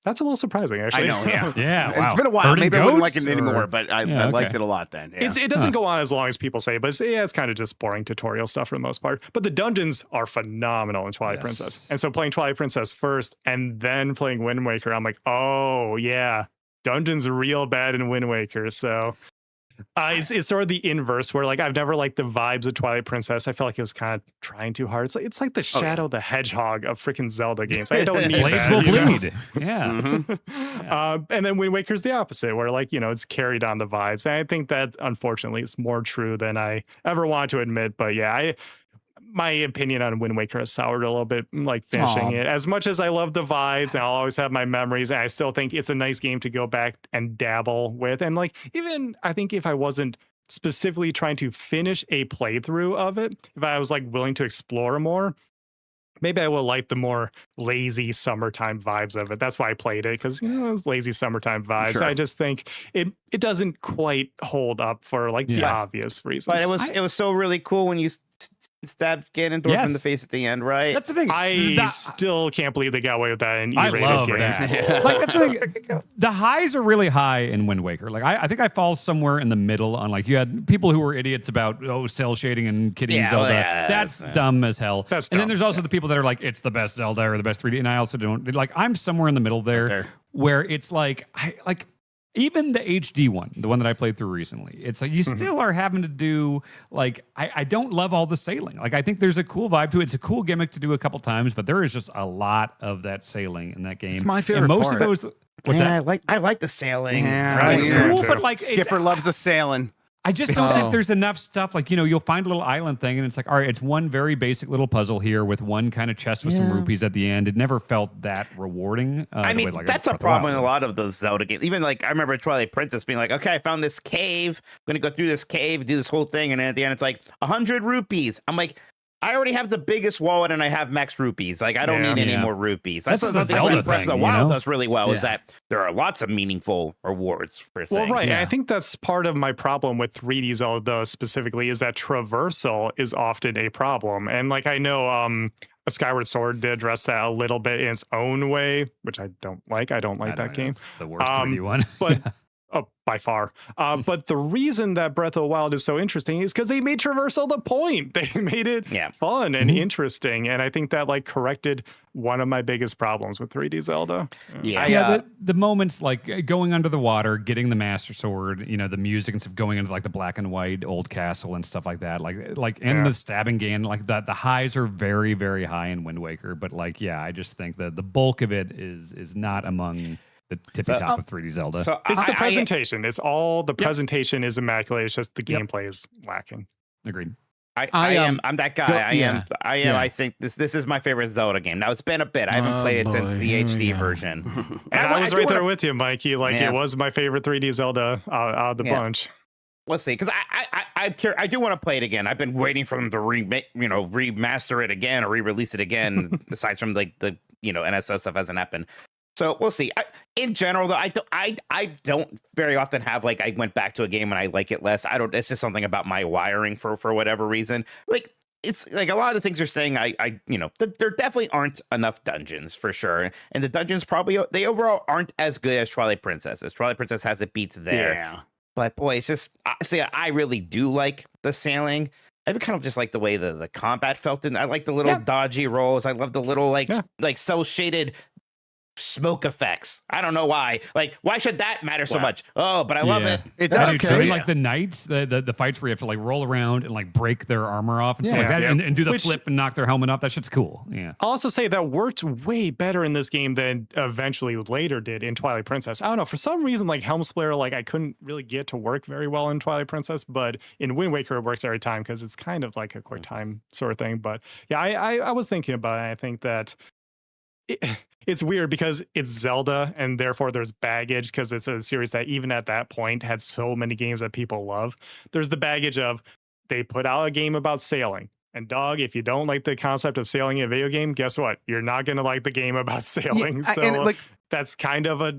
That's a little surprising, actually.
I know, yeah.
Yeah, wow.
It's been a while.
Herding
Maybe I wouldn't like
goats,
it anymore,
or-
but I
Yeah,
liked
okay.
it a lot then. Yeah.
It doesn't go on as long as people say, but it's kind of just boring tutorial stuff for the most part. But the dungeons are phenomenal in Twilight
Yes.
Princess. And so playing Twilight Princess first and then playing Wind Waker, I'm like, oh, yeah, dungeons are real bad in Wind Waker. So it's sort of the inverse where like I've never liked the vibes of Twilight Princess. I felt like it was kind of trying too hard. It's like the Shadow the Hedgehog of freaking Zelda games. I don't need
Blades
that.
will
you know?
bleed. Yeah.
Mhm.
And then Wind Waker's the opposite, where like, it's carried on the vibes. And I think that unfortunately is more true than I ever wanted to admit. But yeah, my opinion on Wind Waker has soured a little bit, like finishing it. As much as I love the vibes and I'll always have my memories, and I still think it's a nice game to go back and dabble with. And like, even I think if I wasn't specifically trying to finish a playthrough of it, if I was like willing to explore more, maybe I will like the more lazy summertime vibes of it. That's why I played it, because those lazy summertime vibes.
Sure.
I just think it doesn't quite hold up for like the
Yeah.
obvious reasons.
But it was still really cool when you stabbed Ganondorf in the
Yes.
face at the end, right?
That's the thing.
I still can't believe they got away with that in
I
E-rated
love
game.
that. Like that's the thing. The highs are really high in Wind Waker. Like I think I fall somewhere in the middle on like you had people who were idiots about cell shading and kidding Zelda. That's dumb as hell.
That's
and then
dumb.
there's also the people that are like it's the best Zelda or the best 3D. And I also don't like I'm somewhere in the middle there. Where it's like even the HD one, the one that I played through recently, it's like you still are having to do like I don't love all the sailing. Like I think there's a cool vibe to it. It's a cool gimmick to do a couple times, but there is just a lot of that sailing in that game.
It's my favorite
and most
part.
of those. What's that?
I like the sailing.
Yeah,
It's
Yeah.
cool,
too.
but like
Skipper loves the sailing.
I just don't
Oh.
think there's enough stuff. Like, you'll find a little island thing and it's like, all right, it's one very basic little puzzle here with one kind of chest with some rupees at the end. It never felt that rewarding.
I mean, that's a problem in a lot of those Zelda games. Even like, I remember Twilight Princess being like, okay, I found this cave. I'm going to go through this cave, do this whole thing. And then at the end, it's like 100 rupees. I'm like, I already have the biggest wallet and I have max rupees. Like, I don't need any more rupees.
That's
That's
just a
something
Zelda
like Breath of the
thing,
Wild
you know?
does really well, is
Yeah.
that there are lots of meaningful rewards for things.
Well, right.
Yeah.
I think that's part of my problem with 3D Zelda specifically is that traversal is often a problem. And like I know a Skyward Sword did address that a little bit in its own way, which I don't like. I don't like that game.
It's the worst 3D one.
But by far. But the reason that Breath of the Wild is so interesting is because they made traversal the point. They made it fun and interesting. And I think that like corrected one of my biggest problems with 3D Zelda.
The moments like going under the water, getting the Master Sword, the music and stuff going into like the black and white old castle and stuff like that. And the stabbing game, like that. The highs are very, very high in Wind Waker. But I just think that the bulk of it is not among the tippy top of 3D Zelda.
So
it's the presentation. It's all the presentation is immaculate. It's just the gameplay is lacking.
Agreed.
I'm that guy. I think this is my favorite Zelda game. Now it's been a bit. I haven't played it since the HD version.
And I was right there with you, Mikey. Like it was my favorite 3D Zelda out of the bunch.
Let's see, because I do want to play it again. I've been waiting for them to remaster it again or re-release it again. Besides from like the NSO stuff hasn't happened. So we'll see. In general, though, I don't very often have like I went back to a game and I like it less. It's just something about my wiring for whatever reason. Like it's like a lot of the things you're saying. There definitely aren't enough dungeons for sure, and the dungeons they overall aren't as good as Twilight Princess. Twilight Princess has it beat there. Yeah. But boy, it's just I really do like the sailing. I kind of just like the way the combat felt in. I like the little dodgy rolls. I love the little like cell shaded smoke effects. I don't know why. Like, why should that matter so much? Oh, but I love it.
It's
okay. Like the knights, the fights where you have to like roll around and like break their armor off and stuff like that, and do the flip and knock their helmet off. That shit's cool. Yeah.
I'll also say that worked way better in this game than eventually later did in Twilight Princess. I don't know, for some reason, like Helm Splitter, like I couldn't really get to work very well in Twilight Princess, but in Wind Waker it works every time because it's kind of like a quick time sort of thing. But yeah, I was thinking about it. I think that it's weird because it's Zelda and therefore there's baggage because it's a series that even at that point had so many games that people love. There's the baggage of they put out a game about sailing. And dog, if you don't like the concept of sailing in a video game, guess what? You're not going to like the game about sailing. So that's kind of a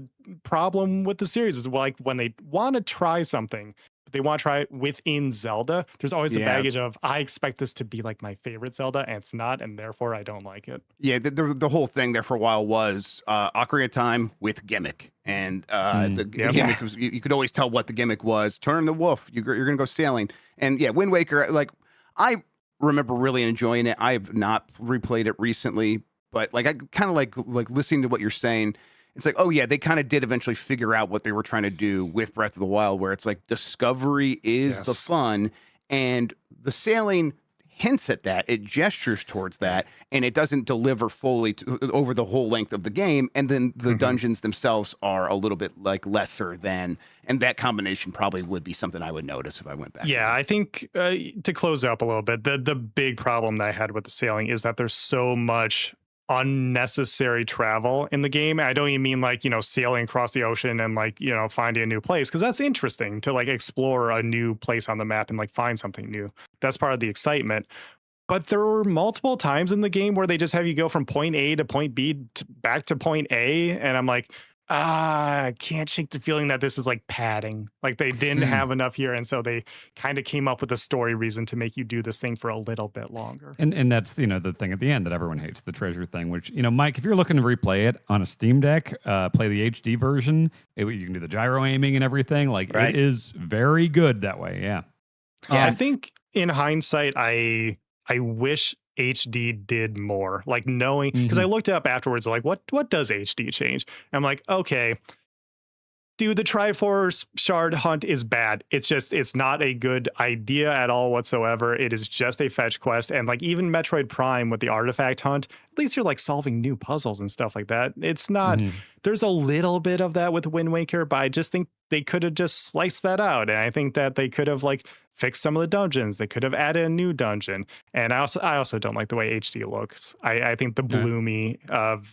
problem with the series is like when they want to try something, but they want to try it within Zelda, there's always the baggage of I expect this to be like my favorite Zelda and it's not, and therefore I don't like it.
Yeah, the whole thing there for a while was Ocarina of Time with gimmick. And the gimmick was, you could always tell what the gimmick was. Turn the wolf, you're going to go sailing. And Wind Waker, like I remember really enjoying it. I have not replayed it recently, but like I kind of like listening to what you're saying. It's like, oh yeah, they kind of did eventually figure out what they were trying to do with Breath of the Wild, where it's like discovery is the fun, and the sailing hints at that. It gestures towards that, and it doesn't deliver fully over the whole length of the game. And then the dungeons themselves are a little bit like lesser than, and that combination probably would be something I would notice if I went back.
Yeah, I think to close up a little bit, the big problem that I had with the sailing is that there's so much unnecessary travel in the game. I don't even mean like, sailing across the ocean and like, finding a new place, because that's interesting to like explore a new place on the map and like find something new. That's part of the excitement. But there were multiple times in the game where they just have you go from point A to point B back to point A. And I'm like, I can't shake the feeling that this is like padding. Like they didn't have enough here. And so they kind of came up with a story reason to make you do this thing for a little bit longer.
And that's, the thing at the end that everyone hates, the treasure thing, which, Mike, if you're looking to replay it on a Steam Deck, play the HD version, you can do the gyro aiming and everything. Like
Right.
It is very good that way. Yeah.
Yeah, I think in hindsight, I wish HD did more. Like knowing, because I looked up afterwards, like what does HD change? And I'm like, okay, dude, the Triforce shard hunt is bad. It's not a good idea at all whatsoever. It is just a fetch quest. And like even Metroid Prime with the artifact hunt, at least you're like solving new puzzles and stuff like that. It's not, there's a little bit of that with Wind Waker, but I just think they could have just sliced that out. And I think that they could have like fixed some of the dungeons. They could have added a new dungeon. And I also don't like the way HD looks. I think the bloomy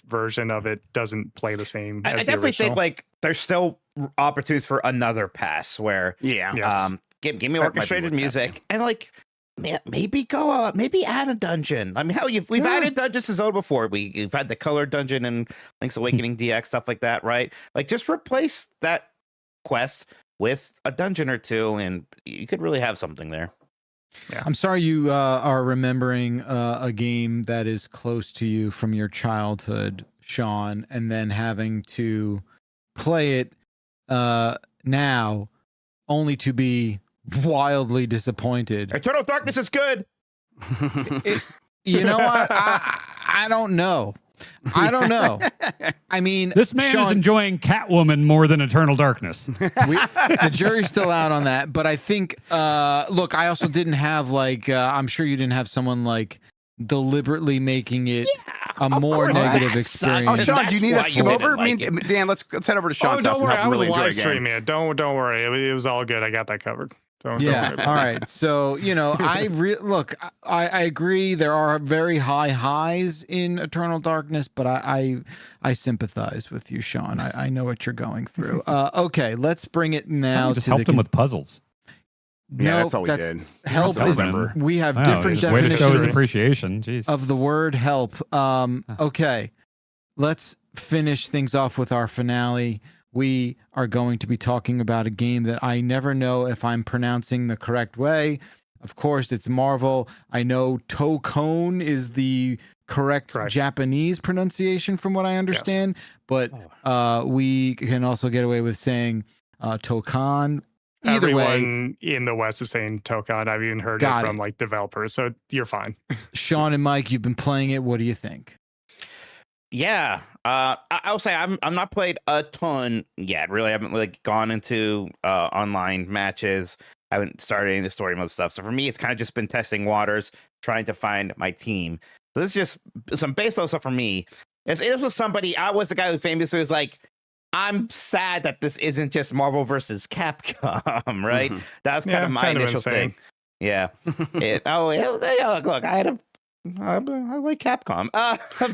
version of it doesn't play the same as
I
the
definitely
original.
think like there's still opportunities for another pass where
Yes.
give me
That might be
orchestrated
what's
music
happening.
and like maybe add a dungeon. I mean, hell, we've added dungeons to Zelda before. We've had the color dungeon and Link's Awakening DX stuff like that, right? Like just replace that quest with a dungeon or two, and you could really have something there.
Yeah.
I'm sorry you are remembering a game that is close to you from your childhood, Sean, and then having to play it now only to be wildly disappointed.
Eternal Darkness is good.
You know what? I don't know. I mean,
This man is
Sean,
enjoying Catwoman more than Eternal Darkness.
the jury's still out on that, but I think look, I also didn't have like I'm sure you didn't have someone like deliberately making it a more
course.
negative
That
experience.
Oh,
sucked.
Sean, do you need
That's
us
why
to come
you
over?
didn't like it.
Dan, let's head over to Sean's
Oh,
house
don't
and
worry.
help
I
him
was
really enjoy
live
a game.
streaming it. Don't worry. It was all good. I got that covered. Don't worry
Yeah.
about
All
that.
right. So, look, I agree. There are very high highs in Eternal Darkness, but I sympathize with you, Sean. I know what you're going through. Okay. Let's bring it now
Just
to
helped him with puzzles.
Yeah, that's all we did.
Help
Help
is,
him.
we have
Wow,
different
just way to show his
definitions
appreciation. Jeez.
of the word help. Okay. Let's finish things off with our finale. We are going to be talking about a game that I never know if I'm pronouncing the correct way. Of course, it's Marvel. I know Tokon is the correct Japanese pronunciation from what I understand, but we can also get away with saying Tokon. Either
Everyone in the West is saying Tokon. I've even heard it from like developers, so you're fine.
Sean and Mike, you've been playing it. What do you think?
Yeah, I'll say I'm not played a ton yet. Really, I haven't like gone into online matches. I haven't started any of the story mode stuff. So for me, it's kind of just been testing waters, trying to find my team. So this is just some base level stuff for me. If it was somebody, I was the guy who famously was like, I'm sad that this isn't just Marvel versus Capcom, right? That's kind of my initial thing. Yeah. Look, I like Capcom,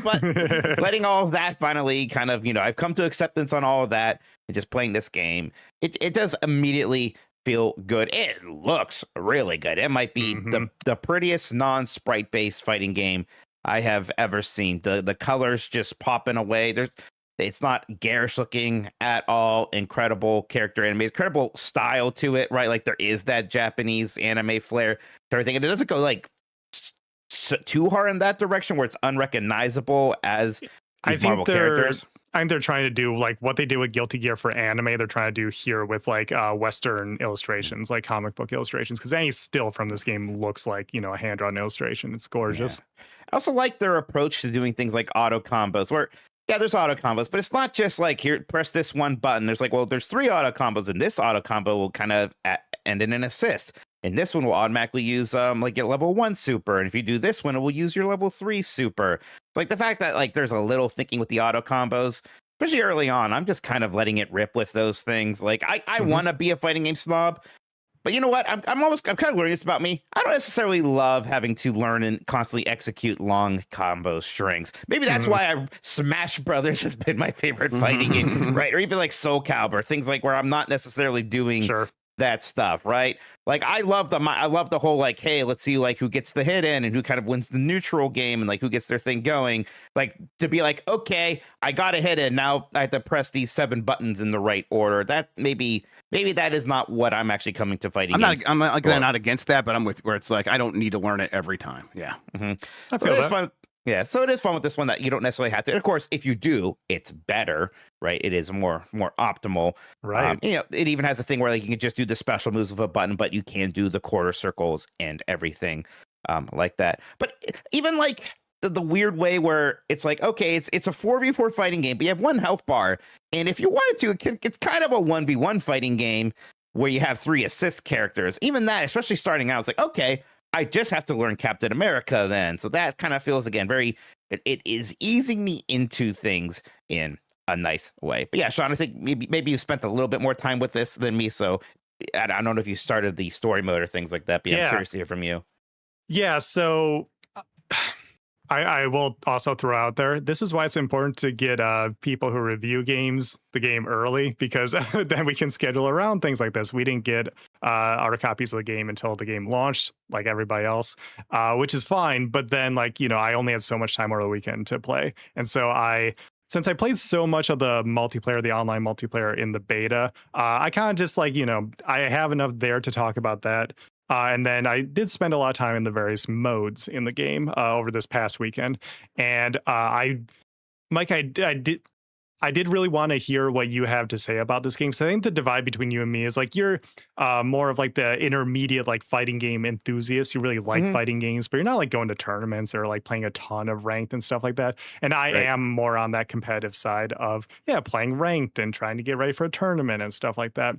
but letting all of that finally kind of, I've come to acceptance on all of that and just playing this game. It does immediately feel good. It looks really good. It might be the prettiest non-sprite based fighting game I have ever seen. The colors just popping away. It's not garish looking at all. Incredible character anime, incredible style to it, right? Like there is that Japanese anime flair to everything, and it doesn't go like too hard in that direction where it's unrecognizable as these Marvel characters.
I think they're trying to do like what they did with Guilty Gear for anime. They're trying to do here with like Western illustrations, like comic book illustrations, because any still from this game looks like, a hand-drawn illustration. It's gorgeous.
Yeah. I also like their approach to doing things like auto combos where, there's auto combos, but it's not just like, here, press this one button. There's like, well, there's 3 auto combos, and this auto combo will kind of end in an assist. And this one will automatically use like your level 1 super. And if you do this one, it will use your level 3 super. Like the fact that like there's a little thinking with the auto combos, especially early on, I'm just kind of letting it rip with those things. Like I want to be a fighting game snob, but you know what? I'm kind of learning this about me. I don't necessarily love having to learn and constantly execute long combo strings. Maybe that's why Smash Brothers has been my favorite fighting game, right? Or even like Soul Calibur, things like where I'm not necessarily doing that stuff, right? Like I love the whole like, hey, let's see like who gets the hit in and who kind of wins the neutral game and like who gets their thing going. Like to be like, okay, I got a hit in, now I have to press these 7 buttons in the right order. That maybe that is not what I'm actually coming to fighting games.
I'm not against that, but I'm with where it's like I don't need to learn it every time. Yeah.
I feel that.
Fun. Yeah, so it is fun with this one that you don't necessarily have to. And of course, if you do, it's better, right? It is more optimal.
Right.
It even has a thing where like you can just do the special moves with a button, but you can do the quarter circles and everything like that. But even like the weird way where it's like, okay, it's a 4v4 fighting game, but you have 1 health bar. And if you wanted to, it's kind of a 1v1 fighting game where you have 3 assist characters. Even that, especially starting out, it's like, okay, I just have to learn Captain America then. So that kind of feels, again, it is easing me into things in a nice way. But yeah, Sean, I think maybe you spent a little bit more time with this than me. So I don't know if you started the story mode or things like that, but yeah, I'm curious to hear from you.
Yeah, so I will also throw out there, this is why it's important to get people who review the game early, because then we can schedule around things like this. We didn't get our copies of the game until the game launched, like everybody else, which is fine. But then, like, I only had so much time over the weekend to play. And so since I played so much of the multiplayer, the online multiplayer in the beta, I kind of just like, I have enough there to talk about that. And then I did spend a lot of time in the various modes in the game over this past weekend. And Mike, I did really want to hear what you have to say about this game. So I think the divide between you and me is like you're more of like the intermediate like fighting game enthusiast. You really like fighting games, but you're not like going to tournaments or like playing a ton of ranked and stuff like that. And I am more on that competitive side of playing ranked and trying to get ready for a tournament and stuff like that.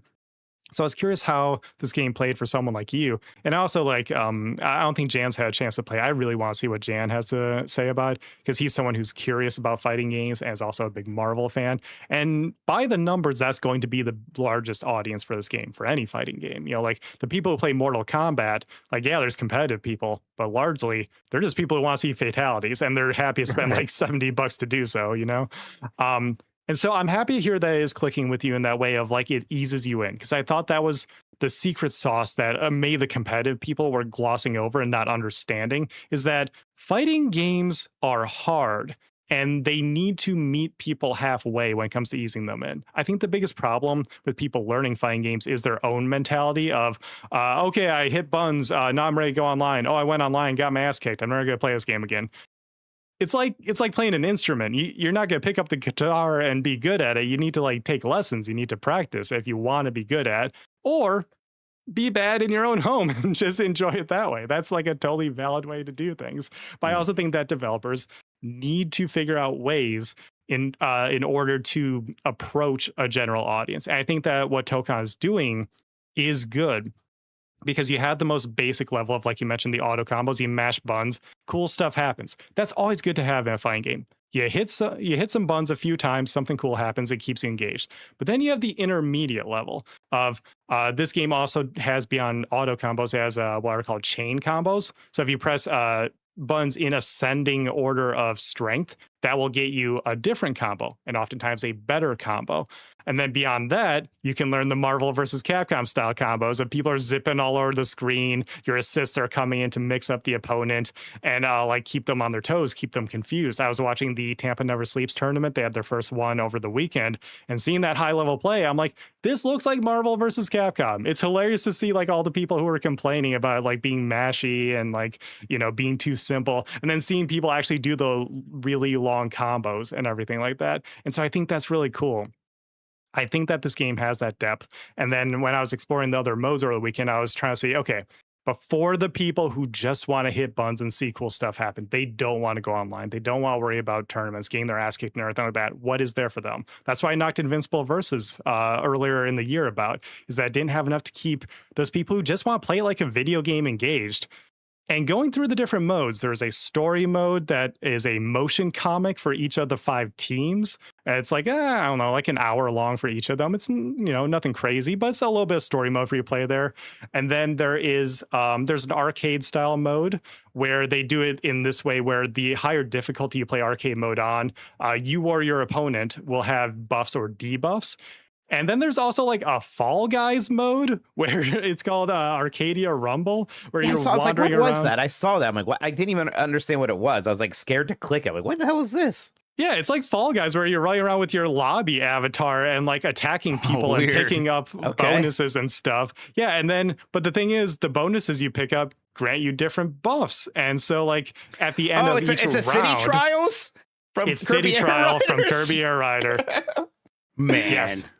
So I was curious how this game played for someone like you. And also, like, I don't think Jan's had a chance to play. I really want to see what Jan has to say about it, because he's someone who's curious about fighting games and is also a big Marvel fan. And by the numbers, that's going to be the largest audience for this game, for any fighting game. Like the people who play Mortal Kombat, like, yeah, there's competitive people, but largely they're just people who want to see fatalities, and they're happy to spend like $70 to do so, And so I'm happy to hear that it is clicking with you in that way of like it eases you in, because I thought that was the secret sauce that maybe the competitive people were glossing over and not understanding, is that fighting games are hard and they need to meet people halfway when it comes to easing them in. I think the biggest problem with people learning fighting games is their own mentality of, okay, I hit buttons, now I'm ready to go online. Oh, I went online, got my ass kicked. I'm never going to play this game again. It's like playing an instrument. You're not going to pick up the guitar and be good at it. You need to like take lessons. You need to practice if you want to be good at, or be bad in your own home and just enjoy it that way. That's like a totally valid way to do things. But I also think that developers need to figure out ways in order to approach a general audience. And I think that what Tokon is doing is good, because you had the most basic level of, like you mentioned, the auto combos. You mash buttons, cool stuff happens. That's always good to have in a fighting game. You hit some buttons a few times, something cool happens, it keeps you engaged. But then you have the intermediate level of this game also has, beyond auto combos, it has what are called chain combos. So if you press buttons in ascending order of strength, that will get you a different combo, and oftentimes a better combo. And then beyond that, you can learn the Marvel versus Capcom style combos of people are zipping all over the screen. Your assists are coming in to mix up the opponent and like keep them on their toes, keep them confused. I was watching the Tampa Never Sleeps tournament. They had their first one over the weekend, and seeing that high level play, I'm like, this looks like Marvel versus Capcom. It's hilarious to see like all the people who are complaining about like being mashy and like, being too simple, and then seeing people actually do the really long combos and everything like that. And so I think that's really cool. I think that this game has that depth. And then when I was exploring the other modes over the weekend, I was trying to see, okay, but for the people who just want to hit buttons and see cool stuff happen, they don't want to go online. They don't want to worry about tournaments, getting their ass kicked and everything like that. What is there for them? That's why I knocked Invincible Versus earlier in the year about, is that I didn't have enough to keep those people who just want to play it like a video game engaged. And going through the different modes, there's a story mode that is a motion comic for each of the 5 teams. And it's like, I don't know, like an hour long for each of them. It's, nothing crazy, but it's a little bit of story mode for you to play there. And then there is, there's an arcade style mode where they do it in this way, where the higher difficulty you play arcade mode on, you or your opponent will have buffs or debuffs. And then there's also like a Fall Guys mode where it's called Arcadia Rumble, where
Yeah,
you're
so I was like,
wandering
what was
around.
that? I saw that. I'm like, what? I didn't even understand what it was. I was like scared to click it. I'm like, what the hell is this?
Yeah, it's like Fall Guys where you're running around with your lobby avatar and like attacking people and
weird.
picking up bonuses and stuff. Yeah, and then but the thing is, the bonuses you pick up grant you different buffs, and so like at the end of each
it's a
round,
City Trials from
it's
Kirby
City
Air
Trial from
Riders.
Kirby Air Rider.
Man.
Yes.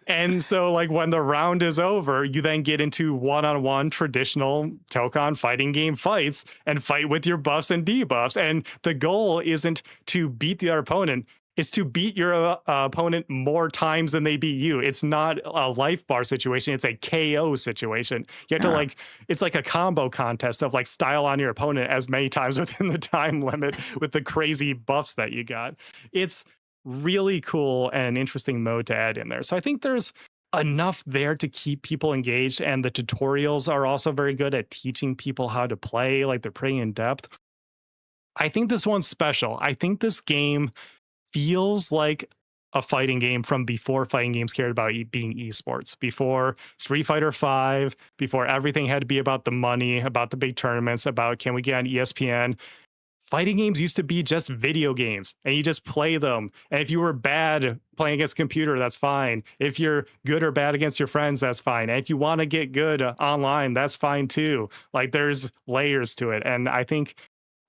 And so, like, when the round is over, you then get into one-on-one traditional Tokon fighting game fights and fight with your buffs and debuffs. And the goal isn't to beat the other opponent, it's to beat your opponent more times than they beat you. It's not a life bar situation, it's a KO situation. You have to, like, it's like a combo contest of, like, style on your opponent as many times within the time limit with the crazy buffs that you got. It's really cool and interesting mode to add in there. So I think there's enough there to keep people engaged, and the tutorials are also very good at teaching people how to play. Like, they're pretty in depth. I think this one's special. I think this game feels like a fighting game from before fighting games cared about being esports, before Street Fighter V, before everything had to be about the money, about the big tournaments, about can we get on ESPN. Fighting games used to be just video games and you just play them. And if you were bad playing against a computer, that's fine. If you're good or bad against your friends, that's fine. And if you want to get good online, that's fine too. Like, there's layers to it. And I think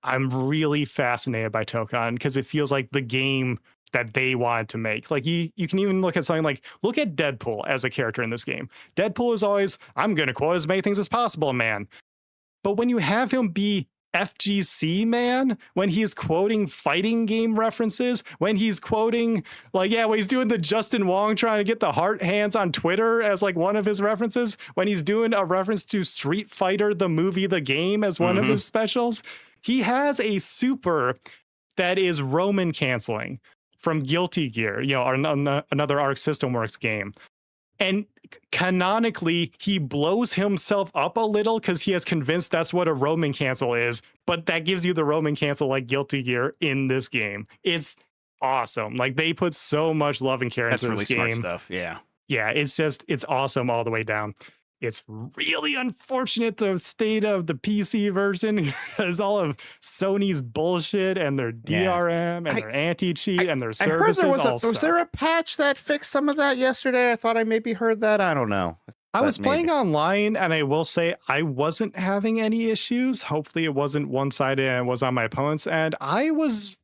I'm really fascinated by Tokon because it feels like the game that they wanted to make. Like, you can even look at something like, look at Deadpool as a character in this game. Deadpool is always, I'm going to quote as many things as possible, man. But when you have him be FGC man, when he's quoting fighting game references, when he's quoting, like, yeah, when he's doing the Justin Wong trying to get the heart hands on Twitter as like one of his references, when he's doing a reference to Street Fighter the movie the game as one of his specials, he has a super that is Roman canceling from Guilty Gear, you know, another Arc System Works game. And canonically, he blows himself up a little because he has convinced that's what a Roman cancel is. But that gives you the Roman cancel like Guilty Gear in this game. It's awesome. Like, they put so much love and care into this game.
Smart stuff. Yeah.
Yeah, it's awesome all the way down. It's really unfortunate the state of the PC version because all of Sony's bullshit and their DRM and their anti-cheat and their services.
I heard was there a patch that fixed some of that yesterday? I thought I maybe heard that. I don't know.
I was playing online, and I will say I wasn't having any issues. Hopefully it wasn't one-sided and it was on my opponent's end. I was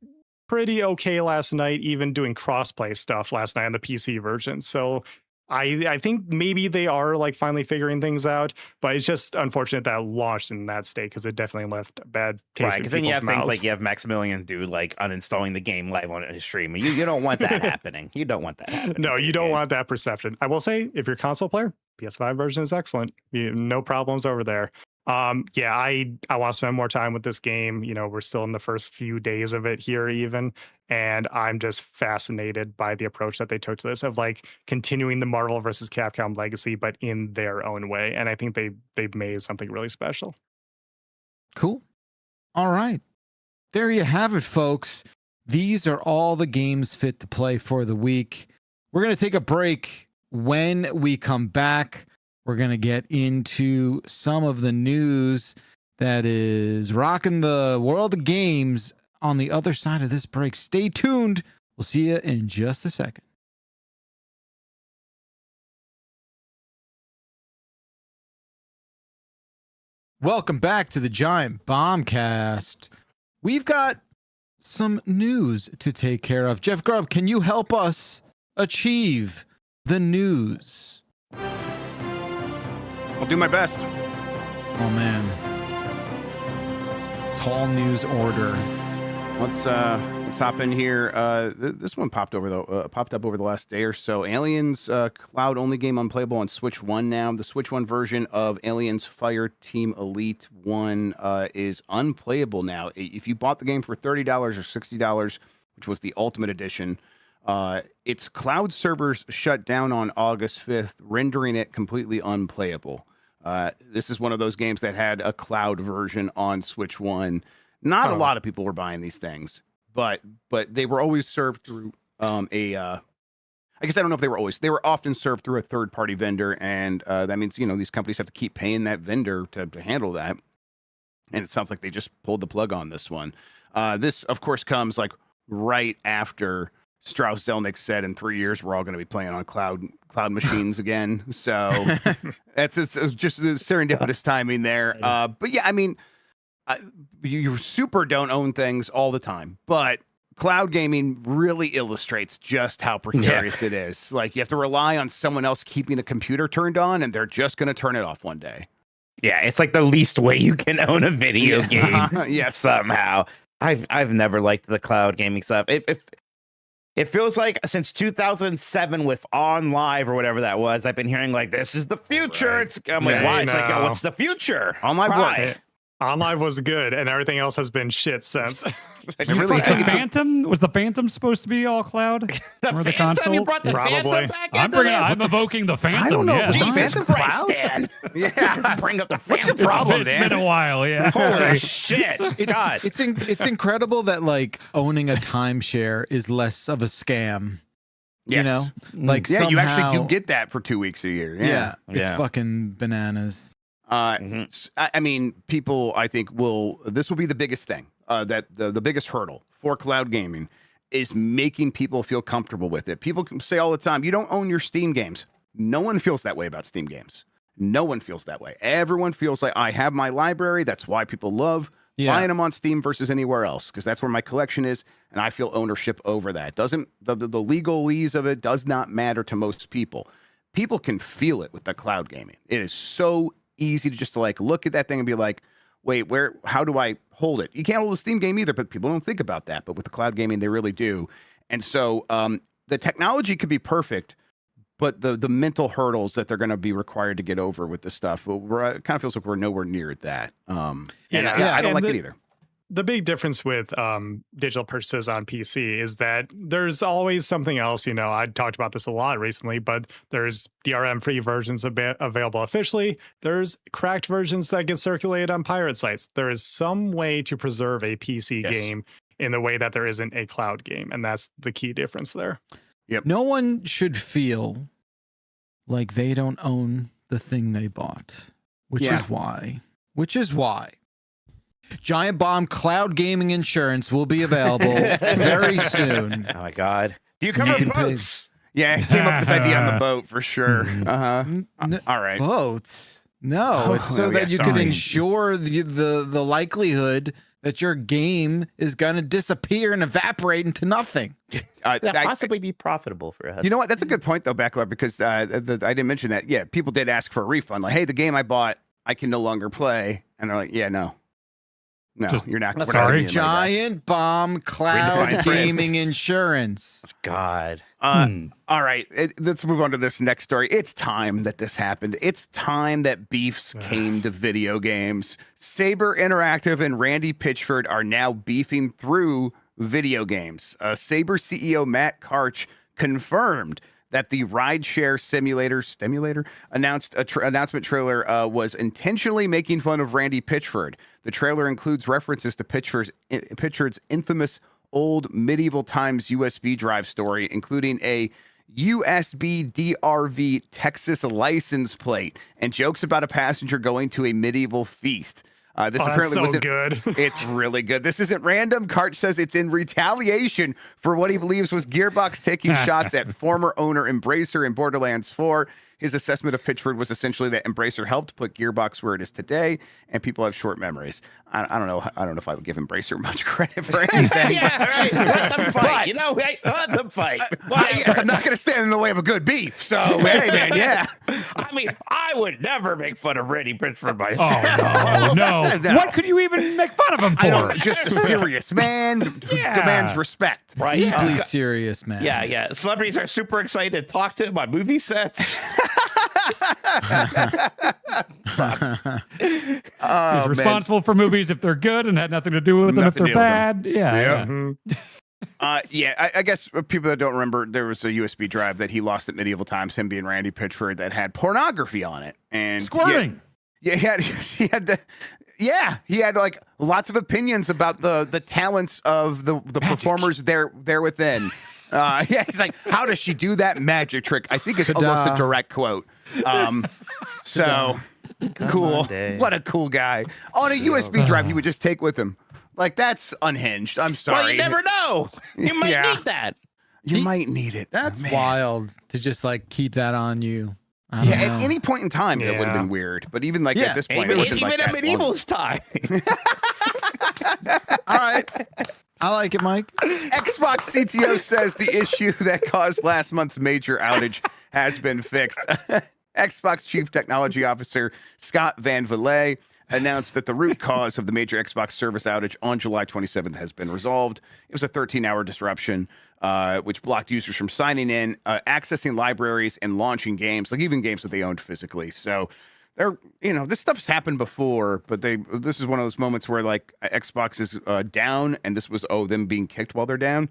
pretty okay last night, even doing crossplay stuff last night on the PC version. So I think maybe they are like finally figuring things out, but it's just unfortunate that it launched in that state because it definitely left a bad taste. Right, because
then you have
mouths.
things like you have Maximilian dude like uninstalling the game live on his stream. You don't want that happening. You don't want that happening.
No, you don't want that perception. I will say, if you're a console player, PS5 version is excellent. No problems over there. Yeah, I want to spend more time with this game. You know, we're still in the first few days of it here even, and I'm just fascinated by the approach that they took to this of like continuing the Marvel versus Capcom legacy, but in their own way. And I think they've made something really special.
Cool. All right. There you have it, folks. These are all the games fit to play for the week. We're going to take a break. When we come back, we're going to get into some of the news that is rocking the world of games on the other side of this break. Stay tuned. We'll see you in just a second. Welcome back to the Giant Bombcast. We've got some news to take care of. Jeff Grubb, can you help us achieve the news?
I'll do my best.
Oh man. Tall news order.
Let's hop in here. This one popped up over the last day or so. Aliens cloud only game unplayable on Switch 1 now. The Switch 1 version of Aliens Fire Team Elite 1 is unplayable now. If you bought the game for $30 or $60, which was the Ultimate Edition, its cloud servers shut down on August 5th, rendering it completely unplayable. This is one of those games that had a cloud version on Switch 1. Not a lot of people were buying these things, but they were always served through a I guess I don't know if they were often served through a third-party vendor, and that means these companies have to keep paying that vendor to handle that. And it sounds like they just pulled the plug on this one. This, of course, comes like right after Strauss Zelnick said in 3 years we're all going to be playing on cloud machines again. So it's just serendipitous timing there. But yeah, I mean, you super don't own things all the time, but cloud gaming really illustrates just how precarious it is. Like you have to rely on someone else keeping a computer turned on, and they're just going to turn it off one day.
Yeah, it's like the least way you can own a video game.
Yeah,
somehow. I've never liked the cloud gaming stuff. It feels like since 2007 with On Live or whatever that was, I've been hearing like this is the future.
Right.
I'm like, why? It's like, what's the future?
On Live worked.
OnLive was good, and everything else has been shit since.
Was the Phantom supposed to be all cloud?
The
or the
Phantom?
console?
You brought the
Probably.
Phantom back
I'm evoking the Phantom.
I don't know.
Yeah.
Jesus
Phantom
Christ,
cloud?
Dan.
Yeah.
Just bring up the
What's
Phantom.
your problem,
It's
Dan?
been a while, yeah.
Holy shit. God.
It's incredible that like owning a timeshare is less of a scam.
Yes.
You know, like
Yeah, you actually do
somehow-
get that for 2 weeks a year.
Yeah, it's
Yeah.
fucking bananas.
I mean, people, I think this will be the biggest thing, that the biggest hurdle for cloud gaming is making people feel comfortable with it. People can say all the time, you don't own your Steam games. No one feels that way about Steam games. No one feels that way. Everyone feels like I have my library. That's why people love buying them on Steam versus anywhere else, because that's where my collection is, and I feel ownership over that. The legalese of it does not matter to most people. People can feel it with the cloud gaming. It is so easy to just like look at that thing and be like, wait, how do I hold it? You can't hold a Steam game either, but people don't think about that. But with the cloud gaming, they really do. And so the technology could be perfect, but the mental hurdles that they're going to be required to get over with this stuff, it kind of feels like we're nowhere near that. I don't like it either.
The big difference with digital purchases on PC is that there's always something else. I talked about this a lot recently, but there's DRM-free versions available officially. There's cracked versions that get circulated on pirate sites. There is some way to preserve a PC game in the way that there isn't a cloud game, and that's the key difference there.
Yep.
No one should feel like they don't own the thing they bought, which is why Giant Bomb Cloud Gaming Insurance will be available very soon.
Oh my God. Do you cover boats?
Yeah, he came up with this idea on the boat for sure. All right.
Boats? No, it's so that you can ensure the likelihood that your game is going to disappear and evaporate into nothing.
That possibly be profitable for us.
You know what? That's a good point, though, Backlog, because I didn't mention that. Yeah, people did ask for a refund. Like, hey, the game I bought, I can no longer play. And they're like, yeah, no. No, you're not.
Sorry, Giant Bomb Cloud Gaming Insurance.
God.
All right, let's move on to this next story. It's time that this happened. It's time that beefs came to video games. Saber Interactive and Randy Pitchford are now beefing through video games. Saber CEO Matt Karch confirmed that the rideshare stimulator announcement trailer was intentionally making fun of Randy Pitchford. The trailer includes references to Pitchford's infamous old medieval times USB drive story, including a USB DRV Texas license plate and jokes about a passenger going to a medieval feast. This apparently wasn't good. It's really good. This isn't random. Karch says it's in retaliation for what he believes was Gearbox taking shots at former owner Embracer in Borderlands 4. His assessment of Pitchford was essentially that Embracer helped put Gearbox where it is today, and people have short memories. I don't know. I don't know if I would give Embracer much credit for anything.
Yeah, right. Let them fight. Let them fight.
Yes, I'm not going to stand in the way of a good beef. So, hey, man, yeah.
I mean, I would never make fun of Randy Pitchford myself.
Oh, no. What could you even make fun of him for?
I don't know, just a serious man who demands respect.
Right.
Deeply serious, man.
Yeah. Celebrities are super excited to talk to him on movie sets.
He's responsible for movies if they're good and had nothing to do with them if they're bad.
I guess people that don't remember, there was a USB drive that he lost at Medieval Times, him being Randy Pitchford, that had pornography on it and
squirting.
He had like lots of opinions about the talents of the performers there within. Yeah, he's like, how does she do that magic trick? I think it's
Ta-da.
almost a direct quote. So cool. What a cool guy. On a USB drive he would just take with him. Like, that's unhinged. I'm sorry.
Well, you never know. You might
Yeah.
need that.
You might need it.
That's
Man.
wild to just like keep that on you. I don't
Yeah,
know.
at any point in time, that would have
Yeah.
been weird. But even like
Yeah.
at this point, it
Even,
wasn't
even
like
at
that
medieval's time.
All right. I like it, Mike.
Xbox CTO says the issue that caused last month's major outage has been fixed. Xbox Chief Technology Officer Scott Van Villay announced that the root cause of the major Xbox service outage on July 27th has been resolved. It was a 13-hour disruption, which blocked users from signing in, accessing libraries, and launching games, like even games that they owned physically. So they're, this stuff's happened before, but this is one of those moments where like Xbox is down, and this was them being kicked while they're down,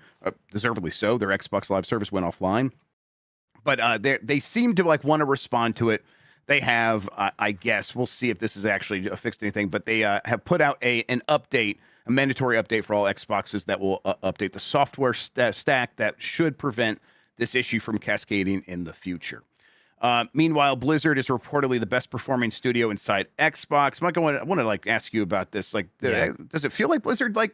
deservedly so. Their Xbox Live service went offline, but they seem to like want to respond to it. They have, I guess, we'll see if this is actually fixed anything, but they have put out an update, a mandatory update for all Xboxes that will update the software stack that should prevent this issue from cascading in the future. Meanwhile, Blizzard is reportedly the best performing studio inside Xbox. Mike, I want to like ask you about this. Like, does it feel like Blizzard like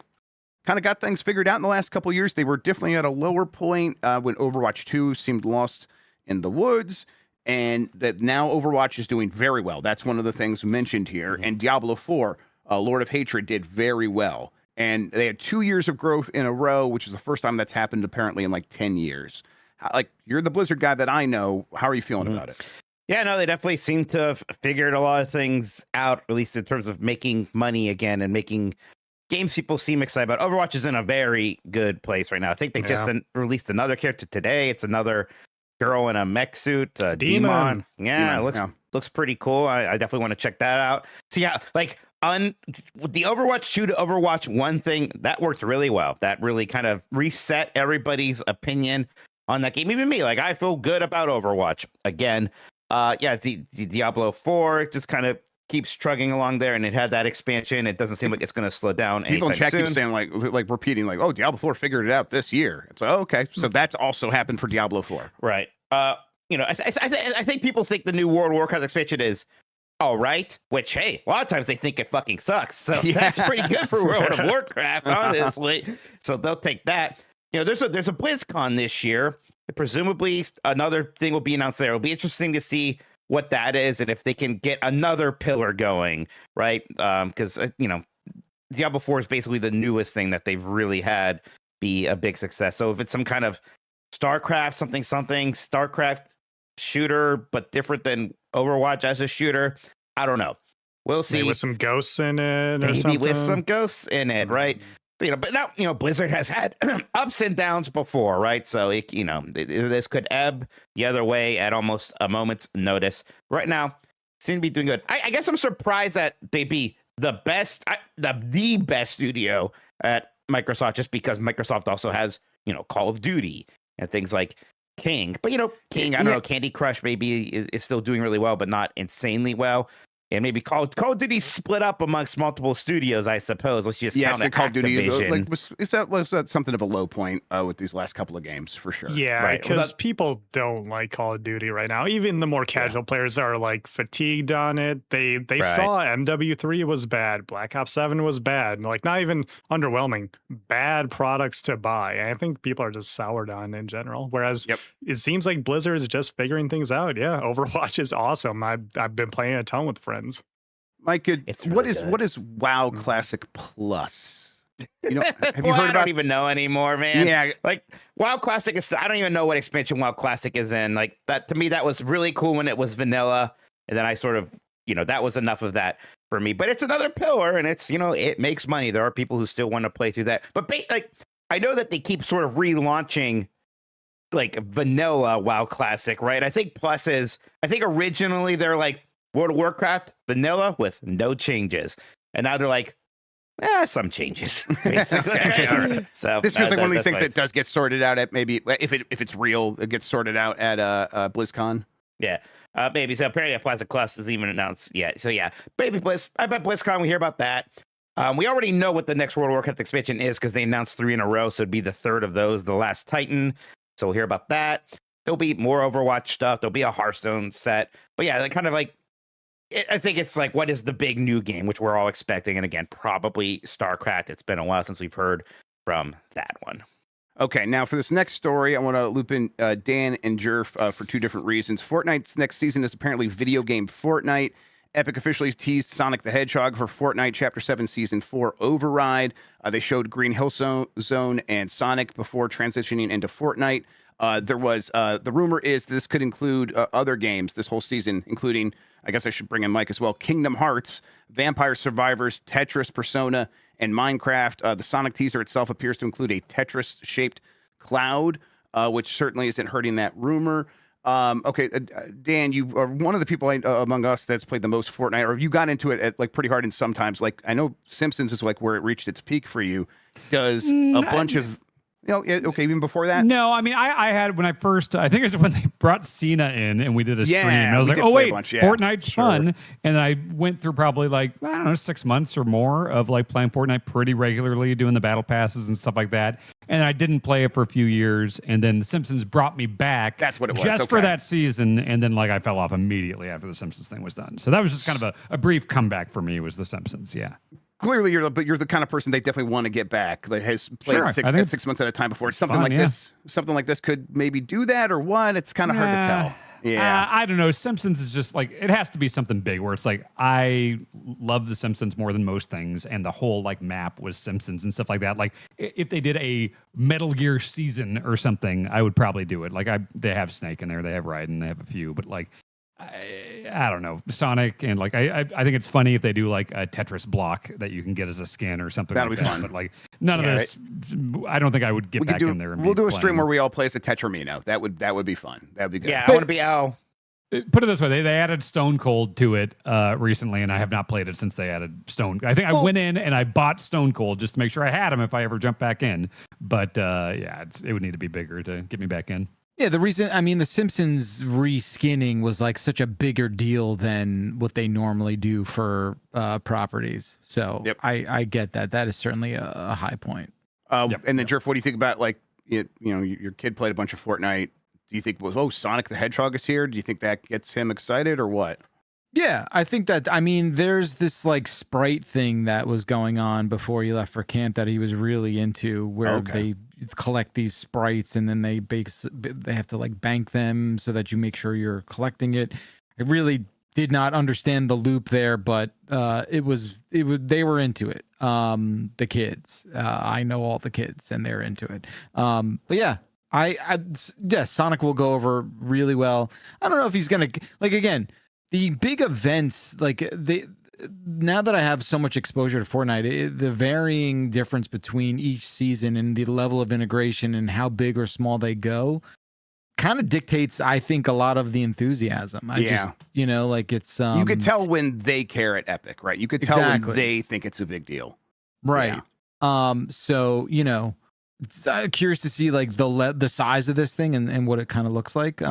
kind of got things figured out in the last couple of years? They were definitely at a lower point when Overwatch 2 seemed lost in the woods, and that now Overwatch is doing very well. That's one of the things mentioned here. And Diablo 4, Lord of Hatred, did very well. And they had 2 years of growth in a row, which is the first time that's happened apparently in like 10 years. Like, you're the Blizzard guy that I know. How are you feeling about it?
Yeah, no, they definitely seem to have figured a lot of things out, at least in terms of making money again and making games people seem excited about. Overwatch is in a very good place right now. I think they just released another character today. It's another girl in a mech suit, Demon. Yeah,
Demon,
it looks pretty cool. I definitely want to check that out. So yeah, like on the Overwatch 2 to Overwatch 1 thing, that worked really well. That really kind of reset everybody's opinion on that game. Even me, like, I feel good about Overwatch again. The Diablo 4 just kind of keeps trugging along there, and it had that expansion. It doesn't seem like it's going to slow down.
People in chat keep saying like repeating like, "Oh, Diablo 4 figured it out this year." It's like, oh, okay, so that's also happened for Diablo 4,
right? I think people think the new World of Warcraft expansion is all right, which, hey, a lot of times they think it fucking sucks. So that's pretty good for World of Warcraft, honestly. So they'll take that. There's a BlizzCon this year. Presumably another thing will be announced there. It'll be interesting to see what that is and if they can get another pillar going, right? Because Diablo 4 is basically the newest thing that they've really had be a big success. So if it's some kind of StarCraft StarCraft shooter, but different than Overwatch as a shooter, I don't know. We'll see.
Maybe with some ghosts in it,
maybe
or something.
with some ghosts in it, right? But now, Blizzard has had ups and downs before, right? So, this could ebb the other way at almost a moment's notice. Right now, seem to be doing good. I guess I'm surprised that they be the best studio at Microsoft, just because Microsoft also has, Call of Duty and things like King. But, King, I don't know, Candy Crush maybe is still doing really well, but not insanely well. And maybe Call of Duty split up amongst multiple studios, I suppose. Let's just count
Call of Duty.
Activision.
Was that something of a low point with these last couple of games for sure?
Yeah, because people don't like Call of Duty right now. Even the more casual players are like fatigued on it. They saw MW3 was bad, Black Ops 7 was bad, like not even underwhelming, bad products to buy. And I think people are just soured on in general. Whereas it seems like Blizzard is just figuring things out. Yeah, Overwatch is awesome. I've been playing a ton with friends.
Mike, what is WoW Classic Plus? Have you heard about?
I don't even know anymore, man.
Yeah,
like WoW Classic is. I don't even know what expansion WoW Classic is in. Like that to me, that was really cool when it was vanilla, and then I sort of, that was enough of that for me. But it's another pillar, and it's it makes money. There are people who still want to play through that. But I know that they keep sort of relaunching like vanilla WoW Classic, right? I think Plus is. I think originally they're like World of Warcraft vanilla with no changes, and now they're like, some changes, basically.
Okay,
So
this feels like one of these things that does get sorted out at maybe if it's real, it gets sorted out at BlizzCon.
Yeah, maybe. So apparently, Plaza Plus isn't even announced yet. So yeah, maybe I bet BlizzCon we hear about that. We already know what the next World of Warcraft expansion is because they announced 3 in a row, so it'd be the third of those, The Last Titan. So we'll hear about that. There'll be more Overwatch stuff. There'll be a Hearthstone set. But yeah, kind of like, I think it's like, what is the big new game, which we're all expecting? And again, probably StarCraft. It's been a while since we've heard from that one.
Okay, now for this next story, I want to loop in Dan and Jerf for 2 different reasons. Fortnite's next season is apparently video game Fortnite. Epic officially teased Sonic the Hedgehog for Fortnite Chapter 7 Season 4 Override. They showed Green Hill Zone and Sonic before transitioning into Fortnite. There was the rumor is this could include other games this whole season, including, I guess I should bring in Mike as well, Kingdom Hearts, Vampire Survivors, Tetris, Persona, and Minecraft. The Sonic teaser itself appears to include a Tetris-shaped cloud, which certainly isn't hurting that rumor. Okay, Dan, you are one of the people among us that's played the most Fortnite, or you got into it at, like, pretty hard, and sometimes, like, I know Simpsons is like where it reached its peak for you. Does a bunch of okay, even before that?
No, I mean, I had when I first, I think it was when they brought Cena in and we did a stream. I was like, oh, wait, Fortnite's fun. And I went through probably like, I don't know, 6 months or more of like playing Fortnite pretty regularly, doing the battle passes and stuff like that. And I didn't play it for a few years. And then The Simpsons brought me back.
That's what it was.
Just for that season. And then like I fell off immediately after The Simpsons thing was done. So that was just kind of a brief comeback for me, was The Simpsons. Yeah.
Clearly, you're the kind of person they definitely want to get back. That has played 6 months at a time before. Something like this. Something like this could maybe do that, or what? It's kind of hard to tell. Yeah,
I don't know. Simpsons is just like, it has to be something big where it's like, I love The Simpsons more than most things, and the whole like map was Simpsons and stuff like that. Like if they did a Metal Gear season or something, I would probably do it. Like they have Snake in there, they have Raiden, they have a few, but like I don't know, Sonic, and like I think it's funny if they do like a Tetris block that you can get as a skin or something.
That'll
like
be
that.
Fun.
But like none of this, I don't think I would get back in there.
We'll do a stream where we all play as a Tetramino. That would be fun. That'd be good.
Yeah, I want to be Al.
Put it this way, they added Stone Cold to it recently, and I have not played it since they added Stone. I think I went in and I bought Stone Cold just to make sure I had him if I ever jump back in. But yeah, it would need to be bigger to get me back in.
Yeah, the reason, I mean, the Simpsons reskinning was like such a bigger deal than what they normally do for properties. So I get that. That is certainly a high point.
And then, Jerf, what do you think about, like, your kid played a bunch of Fortnite. Do you think, Sonic the Hedgehog is here? Do you think that gets him excited, or what?
Yeah, I think that, I mean, there's this like sprite thing that was going on before he left for camp that he was really into, where they collect these sprites and then they have to like bank them so that you make sure you're collecting it. I really did not understand the loop there, but they were into it. The kids, I know all the kids and they're into it. But yeah, Sonic will go over really well. I don't know if he's gonna, like, again, the big events, like now that I have so much exposure to Fortnite, the varying difference between each season and the level of integration and how big or small they go kind of dictates, I think, a lot of the enthusiasm. Like it's
you could tell when they care at Epic, right? You could tell when they think it's a big deal,
right? Yeah. So it's curious to see like the size of this thing and what it kind of looks like.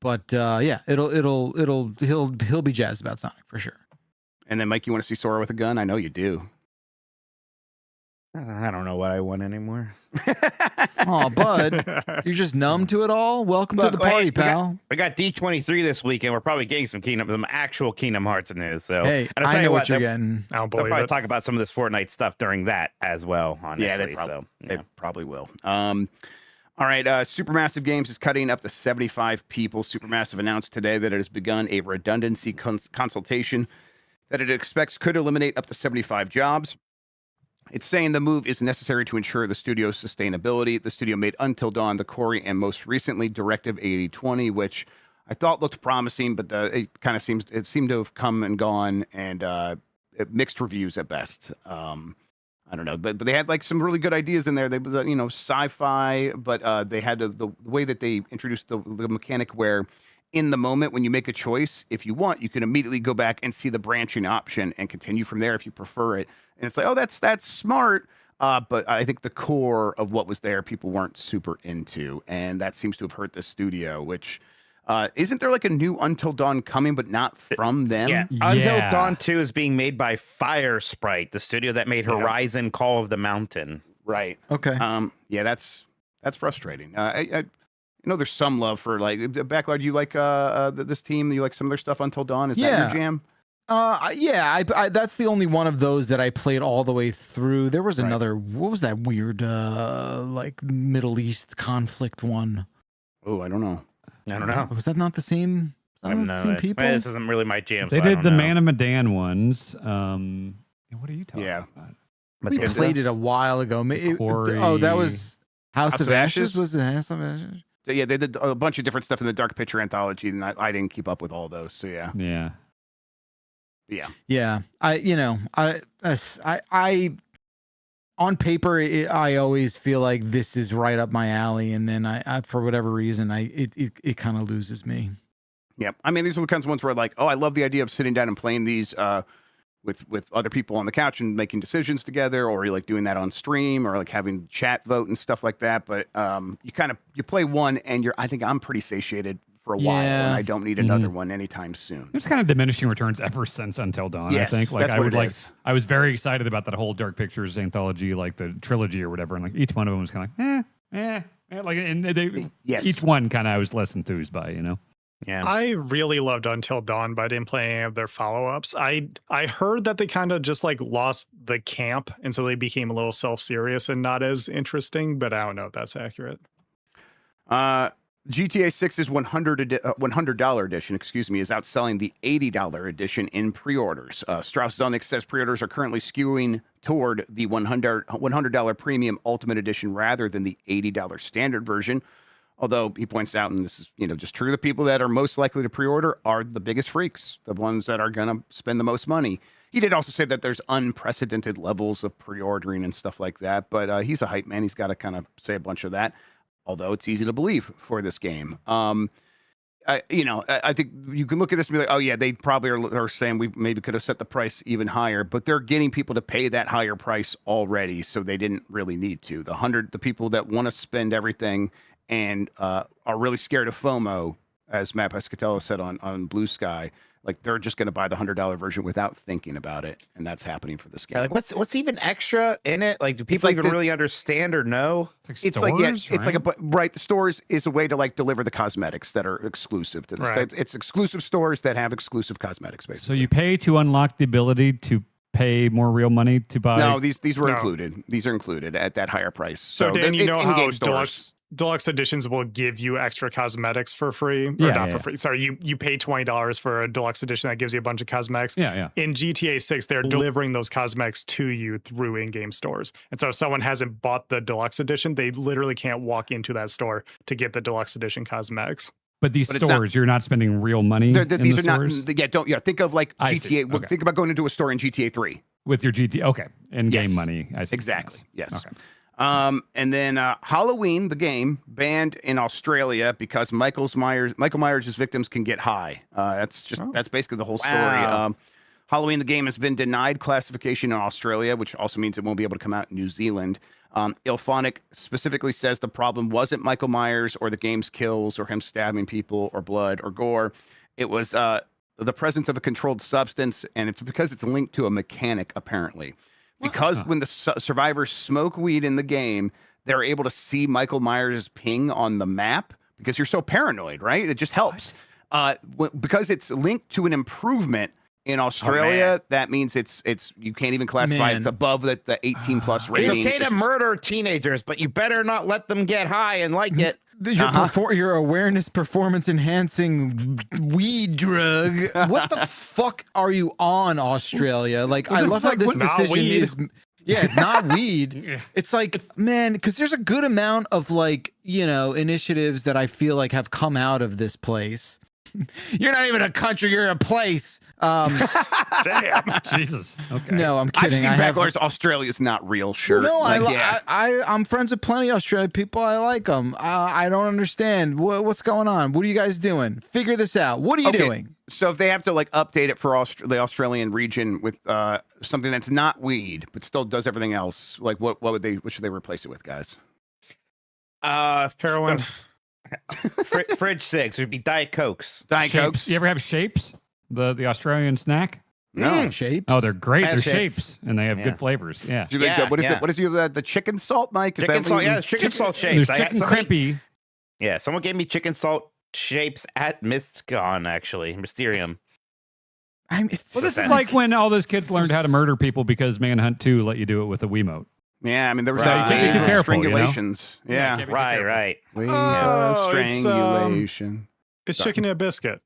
But yeah, he'll be jazzed about Sonic for sure.
And then, Mike, you want to see Sora with a gun? I know you do.
I don't know what I want anymore.
Oh, bud, you're just numb to it all. Welcome to the party, pal.
We got D23 this weekend. We're probably getting some actual Kingdom Hearts news. So
hey, I know what you're getting.
They'll probably talk about some of this Fortnite stuff during that as well. Honestly,
they probably will. All right, Supermassive Games is cutting up to 75 people. Supermassive announced today that it has begun a redundancy consultation that it expects could eliminate up to 75 jobs. It's saying the move is necessary to ensure the studio's sustainability. The studio made Until Dawn, The Quarry, and most recently Directive 8020, which I thought looked promising, but it kind of seemed to have come and gone, and mixed reviews at best. I don't know, but they had like some really good ideas in there. They was sci-fi, but they had the way that they introduced the mechanic where, in the moment when you make a choice, if you want, you can immediately go back and see the branching option and continue from there if you prefer it. And it's like, oh, that's smart. But I think the core of what was there, people weren't super into, and that seems to have hurt the studio, which Isn't there like a new Until Dawn coming, but not from them?
Yeah. Until Dawn 2 is being made by Fire Sprite, the studio that made Horizon Call of the Mountain.
Right.
Okay.
Yeah, that's frustrating. I know there's some love for like Backlard. You like this team? You like some of their stuff? Until Dawn, is that your jam?
Yeah, I that's the only one of those that I played all the way through. There was
Right.
another. What was that weird like Middle East conflict one?
Oh, I don't know.
I don't know.
Was that not the same?
I have no idea.
People?
This isn't really my jam.
They
so I
did
don't
the
know.
Man of Medan ones. What are you talking
Yeah.
about?
We played it a while ago.
Corey.
Oh, that was House of Ashes.
Ashes?
Was it House of Ashes?
So, yeah, they did a bunch of different stuff in the Dark Picture anthology, and I didn't keep up with all those. So yeah,
Yeah.
Yeah, I on paper, I always feel like this is right up my alley, and then I for whatever reason, it kind of loses me.
yeah. I mean, these are the kinds of ones where like, oh, I love the idea of sitting down and playing these with other people on the couch and making decisions together, or you're like doing that on stream, or like having chat vote and stuff like that. But you play one, and I think I'm pretty satiated for a while, and I don't need another one anytime soon.
It's kind of diminishing returns ever since Until Dawn.
Yes,
I think like
that's
I
what
would
it
like.
is.
I was very excited about that whole Dark Pictures anthology, like the trilogy or whatever, and like each one of them was kind of like like and they
Yes.
each one kind of I was less enthused by, you know.
Yeah.
I really loved Until Dawn, but I didn't play any of their follow-ups. I heard that they kind of just like lost the camp, and so they became a little self-serious and not as interesting, but I don't know if that's accurate.
GTA 6's $100 edition, is outselling the $80 edition in pre-orders. Strauss Zelnick says pre-orders are currently skewing toward the $100 premium Ultimate Edition rather than the $80 standard version. Although he points out, and this is just true, the people that are most likely to pre-order are the biggest freaks, the ones that are going to spend the most money. He did also say that there's unprecedented levels of pre-ordering and stuff like that, but he's a hype man. He's got to kind of say a bunch of that. Although it's easy to believe for this game. I think you can look at this and be like, oh yeah, they probably are saying we maybe could have set the price even higher, but they're getting people to pay that higher price already, so they didn't really need to. The people that want to spend everything and are really scared of FOMO, as Matt Pescatello said on Blue Sky, like they're just going to buy the $100 version without thinking about it, and that's happening for this game.
Yeah, like what's even extra in it? Like, do people
like
even really understand or know?
It's like the stores is a way to like deliver the cosmetics that are exclusive to this.
Right.
It's exclusive stores that have exclusive cosmetics, basically.
So you pay to unlock the ability to pay more real money to buy.
No, these were included. These are included at that higher price.
So Dan, you know
it's
how
in-game stores.
deluxe editions will give you extra cosmetics for free, or
Yeah,
not
yeah,
for free. Sorry, you pay $20 for a deluxe edition that gives you a bunch of cosmetics.
Yeah.
In GTA 6, they're delivering those cosmetics to you through in-game stores. And so if someone hasn't bought the deluxe edition, they literally can't walk into that store to get the deluxe edition cosmetics.
But these stores, you're not spending real money.
These are
stores?
not. Think of like
I see.
GTA.
Okay.
Think about going into a store in GTA 3.
With your GTA. Okay. In-game
Yes.
money. I see.
Exactly. Yes.
Okay.
And then Halloween, the game, banned in Australia because Michael Myers' victims can get high. That's basically the whole story.
Wow.
Halloween, the game, has been denied classification in Australia, which also means it won't be able to come out in New Zealand. Ilphonic specifically says the problem wasn't Michael Myers or the game's kills or him stabbing people or blood or gore. It was the presence of a controlled substance, and it's because it's linked to a mechanic, apparently. Because when the survivors smoke weed in the game, they're able to see Michael Myers' ping on the map because you're so paranoid, right? It just helps. Because it's linked to an improvement in Australia, that means it's you can't even classify it. It's above the 18 plus rating.
It's okay to murder teenagers, but you better not let them get high and like it.
Your awareness performance enhancing weed drug. What the fuck are you on, Australia? Like, I love how this decision is. Yeah, it's not weed. It's like, man, because there's a good amount of like, initiatives that I feel like have come out of this place. You're not even a country, you're a place.
Damn.
Jesus. Okay.
No, I'm kidding.
I've seen Backlars. Australia's not real, sure.
No, I'm friends with plenty of Australian people. I like them. I don't understand what's going on. What are you guys doing? Figure this out. What are you doing?
So if they have to like update it for the Australian region with something that's not weed but still does everything else, like what should they replace it with, guys?
Heroin.
Fridge 6 would be Diet Cokes.
Diet
Shapes.
Cokes.
You ever have Shapes? The Australian snack?
No.
Shapes.
Oh, they're great.
Yeah,
They're
Shapes.
shapes, and they have
Yeah.
good flavors. Yeah.
Do you make
Yeah,
what is
yeah.
it? What is the chicken salt, Mike? Is
Chicken
that what
salt.
you-
Yeah, it's chicken salt shapes.
There's
I had
chicken
somebody-
crimpy.
Yeah, someone gave me chicken salt shapes at Mysticon, actually. Mysterium.
Well,
Well, this is
That's-
like when all those kids learned how to murder people because Manhunt 2 let you do it with a Wiimote.
Yeah, I mean there was
Right.
that
You can't be
too careful, you know?
strangulations. Yeah.
can't be too
Right,
careful.
right.
We
Oh,
love
it's,
strangulation.
It's chicken and a biscuit.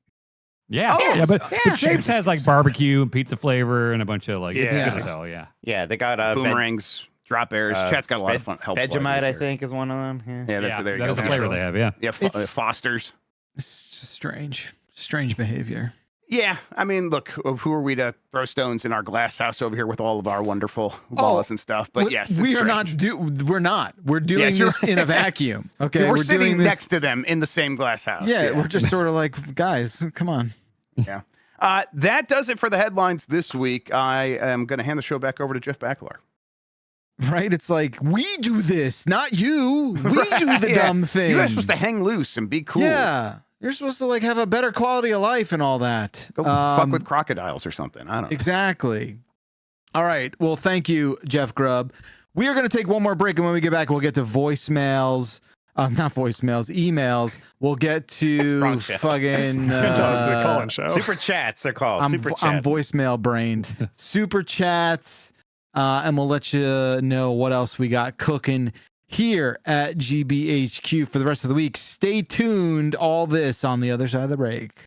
Yeah,
Oh,
yeah, but
yeah.
Shapes has like barbecue and pizza flavor and a bunch of like, it's
Yeah.
good as hell, yeah.
Yeah, they got
Boomerangs, drop airs. Chat's got a lot of fun. helpful
Vegemite,
ideas
I
here.
think, is one of them. Yeah.
Yeah, that's there you
that
go.
is the flavor they have, yeah.
Yeah,
It's-
Foster's.
It's just strange behavior.
Yeah, I mean, look, who are we to throw stones in our glass house over here with all of our wonderful laws and stuff? But yes, it's
we are
strange.
We're not. We're doing
sure.
this in a vacuum. Okay,
Yeah, we're
doing
sitting
this-
next to them in the same glass house.
Yeah, we're just sort of like, guys, come on.
That does it for the headlines this week. I am going to hand the show back over to Jeff Backler.
Right? It's like we do this, not you. We do the
Yeah.
dumb thing.
You guys are supposed to hang loose and be cool.
Yeah, you're supposed to like have a better quality of life and all that.
Go fuck with crocodiles or something. I don't know.
Exactly. All right. Well, thank you, Jeff Grubb. We are going to take one more break, and when we get back, we'll get to voicemails. Not voicemails, emails. We'll get to
Wrong show.
fucking.
Fantastic call-in show.
Super chats, they're called.
I'm
Super chats.
I'm voicemail brained. Super chats, and we'll let you know what else we got cooking here at GBHQ for the rest of the week. Stay tuned. All this on the other side of the break.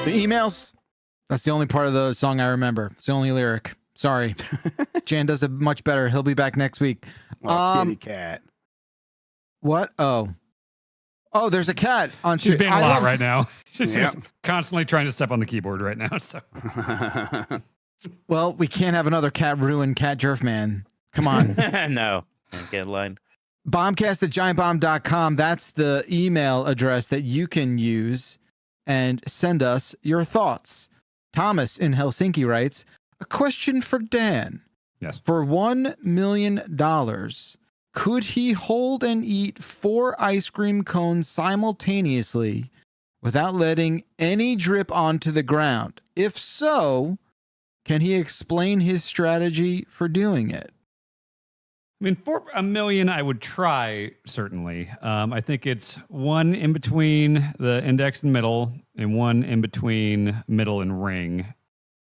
The emails. That's the only part of the song I remember. It's the only lyric. Sorry. Jan does it much better. He'll be back next week.
Oh, kitty cat.
What? Oh, there's a cat on.
She's being a
I
lot
love-
right now. She's
Yeah.
just constantly trying to step on the keyboard right now. So
Well, we can't have another cat ruin Cat Jerf Man. Come on.
No. Get line.
Bombcast at giantbomb.com. That's the email address that you can use and send us your thoughts. Thomas in Helsinki writes, a question for Dan.
Yes.
For $1 million, could he hold and eat 4 ice cream cones simultaneously without letting any drip onto the ground? If so, can he explain his strategy for doing it?
I mean, for $1 million, I would try, certainly. I think it's one in between the index and middle, and one in between middle and ring,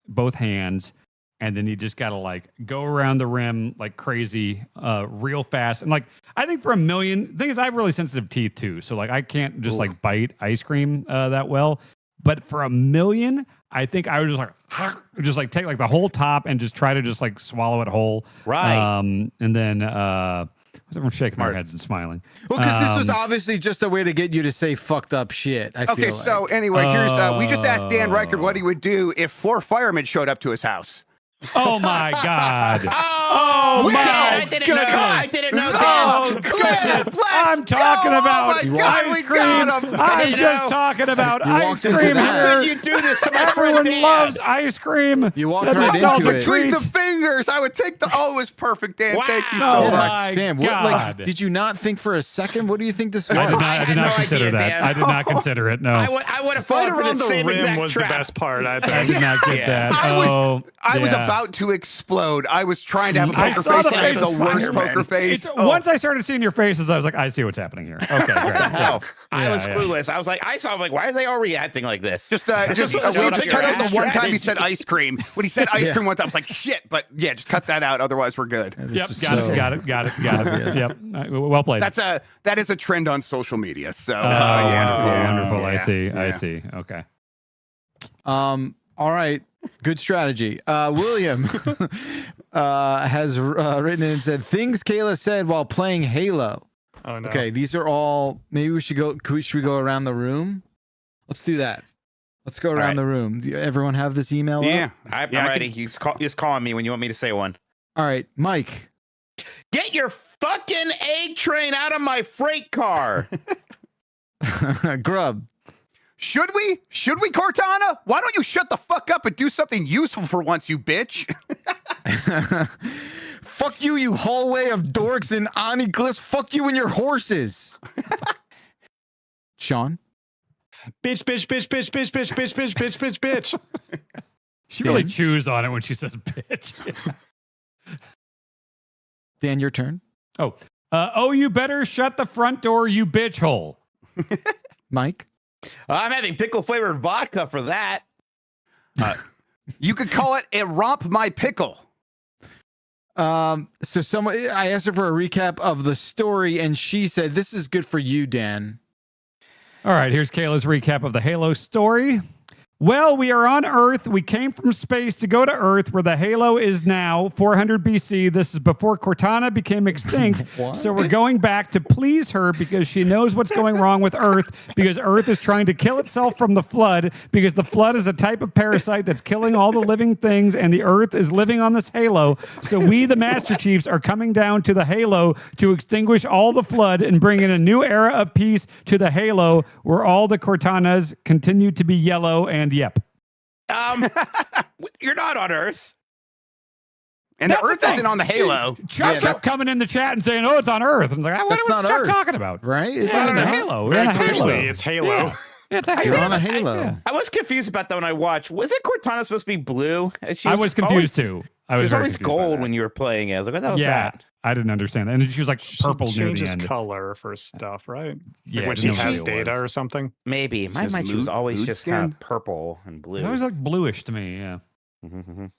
both hands. And then you just got to like go around the rim like crazy, real fast. And like, I think for $1 million, the thing is, I have really sensitive teeth too. So like, I can't just like bite ice cream that well. But for $1 million, I think I would just like take like the whole top and just try to just like swallow it whole.
Right.
And then everyone's shaking their heads and smiling.
Well, because this was obviously just a way to get you to say fucked up shit. I
Okay,
feel
so
like.
anyway, here's we just asked Dan Reichert what he would do if 4 firemen showed up to his house.
Oh my God. Oh
Wow.
my
I didn't know.
goodness.
I didn't know.
Oh,
Dan.
goodness.
Let's
I'm talking
go.
about
Oh my God, we
ice
got
cream.
him.
I'm
You
just
know.
talking about
You
ice
walked into
cream
that.
How
here.
could you do this to my
Everyone
friend Dan?
loves ice cream.
You walked
That
right
nostalgic
into it.
Between the
treat.
fingers, I would take the. Oh, it was perfect, Dan.
Wow.
Thank you so
Oh
much.
my
Damn, what, like,
God.
did you not think for a second? What do you think this was?
I did
I
not
had no
consider
idea,
that.
Dan.
I did not consider it. No.
I would have
Right
fallen for
around
the
the
same
rim
exact
was
trap.
the best part, I
I
think.
did not get
Yeah.
that.
I was
yeah.
about to explode. I was trying to have a
I
poker
saw
face,
the
and I had
face
the
of
worst
Spider-Man.
poker face.
It's,
Oh.
Once I started seeing your faces, I was like, I see what's happening here. Okay, great.
No, I
Yeah,
was
yeah.
clueless. I was like, I saw him like, why are they all reacting like this?
Just
This is
we'll
what
just
figure
cut out
out
the one time he
strategy.
said ice cream. When he said ice
Yeah.
cream one time, I was like, shit. But yeah, just cut that out. Otherwise, we're good.
Yep, got it.
obvious.
Yep, well played.
That is a trend on social media. So
Oh,
yeah.
wonderful. I
Yeah.
see. I
Yeah.
see. Okay.
All right. Good strategy. William has written in and said things Kayla said while playing Halo.
Oh no.
Okay, these are all. Maybe we should go. Should we go around the room? Let's do that. Let's go around
right.
the room. Do everyone have this email?
Yeah.
Up?
I'm
Yeah, I
ready. He's calling me when you want me to say one.
All right, Mike.
Get your fucking egg train out of my freight car.
Grub.
Should we? Should we, Cortana? Why don't you shut the fuck up and do something useful for once, you bitch?
Fuck you, you hallway of dorks and Oniglyphs. Fuck you and your horses. Sean?
Bitch, bitch, bitch, bitch, bitch, bitch, bitch, bitch, bitch, bitch, bitch.
She really
Dan?
chews on it when she says bitch.
Dan, your turn.
Oh, you better shut the front door, you bitch hole.
Mike?
I'm having pickle flavored vodka for that.
You could call it a romp my pickle.
So I asked her for a recap of the story, and she said, "This is good for you, Dan."
All right, here's Kayla's recap of the Halo story. Well, we are on Earth. We came from space to go to Earth, where the Halo is now 400 BC. This is before Cortana became extinct.
What?
So we're going back to please her because she knows what's going wrong with Earth, because Earth is trying to kill itself from the flood, because the flood is a type of parasite that's killing all the living things, and the Earth is living on this Halo. So we, the Master Chiefs, are coming down to the Halo to extinguish all the flood and bring in a new era of peace to the Halo, where all the Cortanas continue to be yellow and yep.
You're not on Earth.
And
That's
the
the
Earth
thing.
isn't on the Halo.
Chuck kept coming in the chat and saying, "Oh, it's on Earth." I'm like, "What
That's
are
not
Chuck
Earth.
talking about?"
Right?
Yeah,
Isn't
it's
it
a
not?
Halo. We're
Very
on a
clearly,
Halo.
it's Halo.
Yeah. It's a
You're
Halo.
on a Halo.
Yeah.
I was confused about that when I watched. Was it Cortana supposed to be blue?
I was confused too. I was
There's
very
always
confused by
gold
that.
when you were playing it. I was like, what the hell is
Yeah,
that?
I didn't understand that. And she was like purple
She
near the
changes
end.
color for stuff, right?
Yeah,
Like when
I
she
didn't know
has
what it
data
was.
or something.
Maybe. My
Just
mind she was
mood-
always
mood
just
skin?
kind of purple and blue.
It was like bluish to me. Yeah.
Mhm.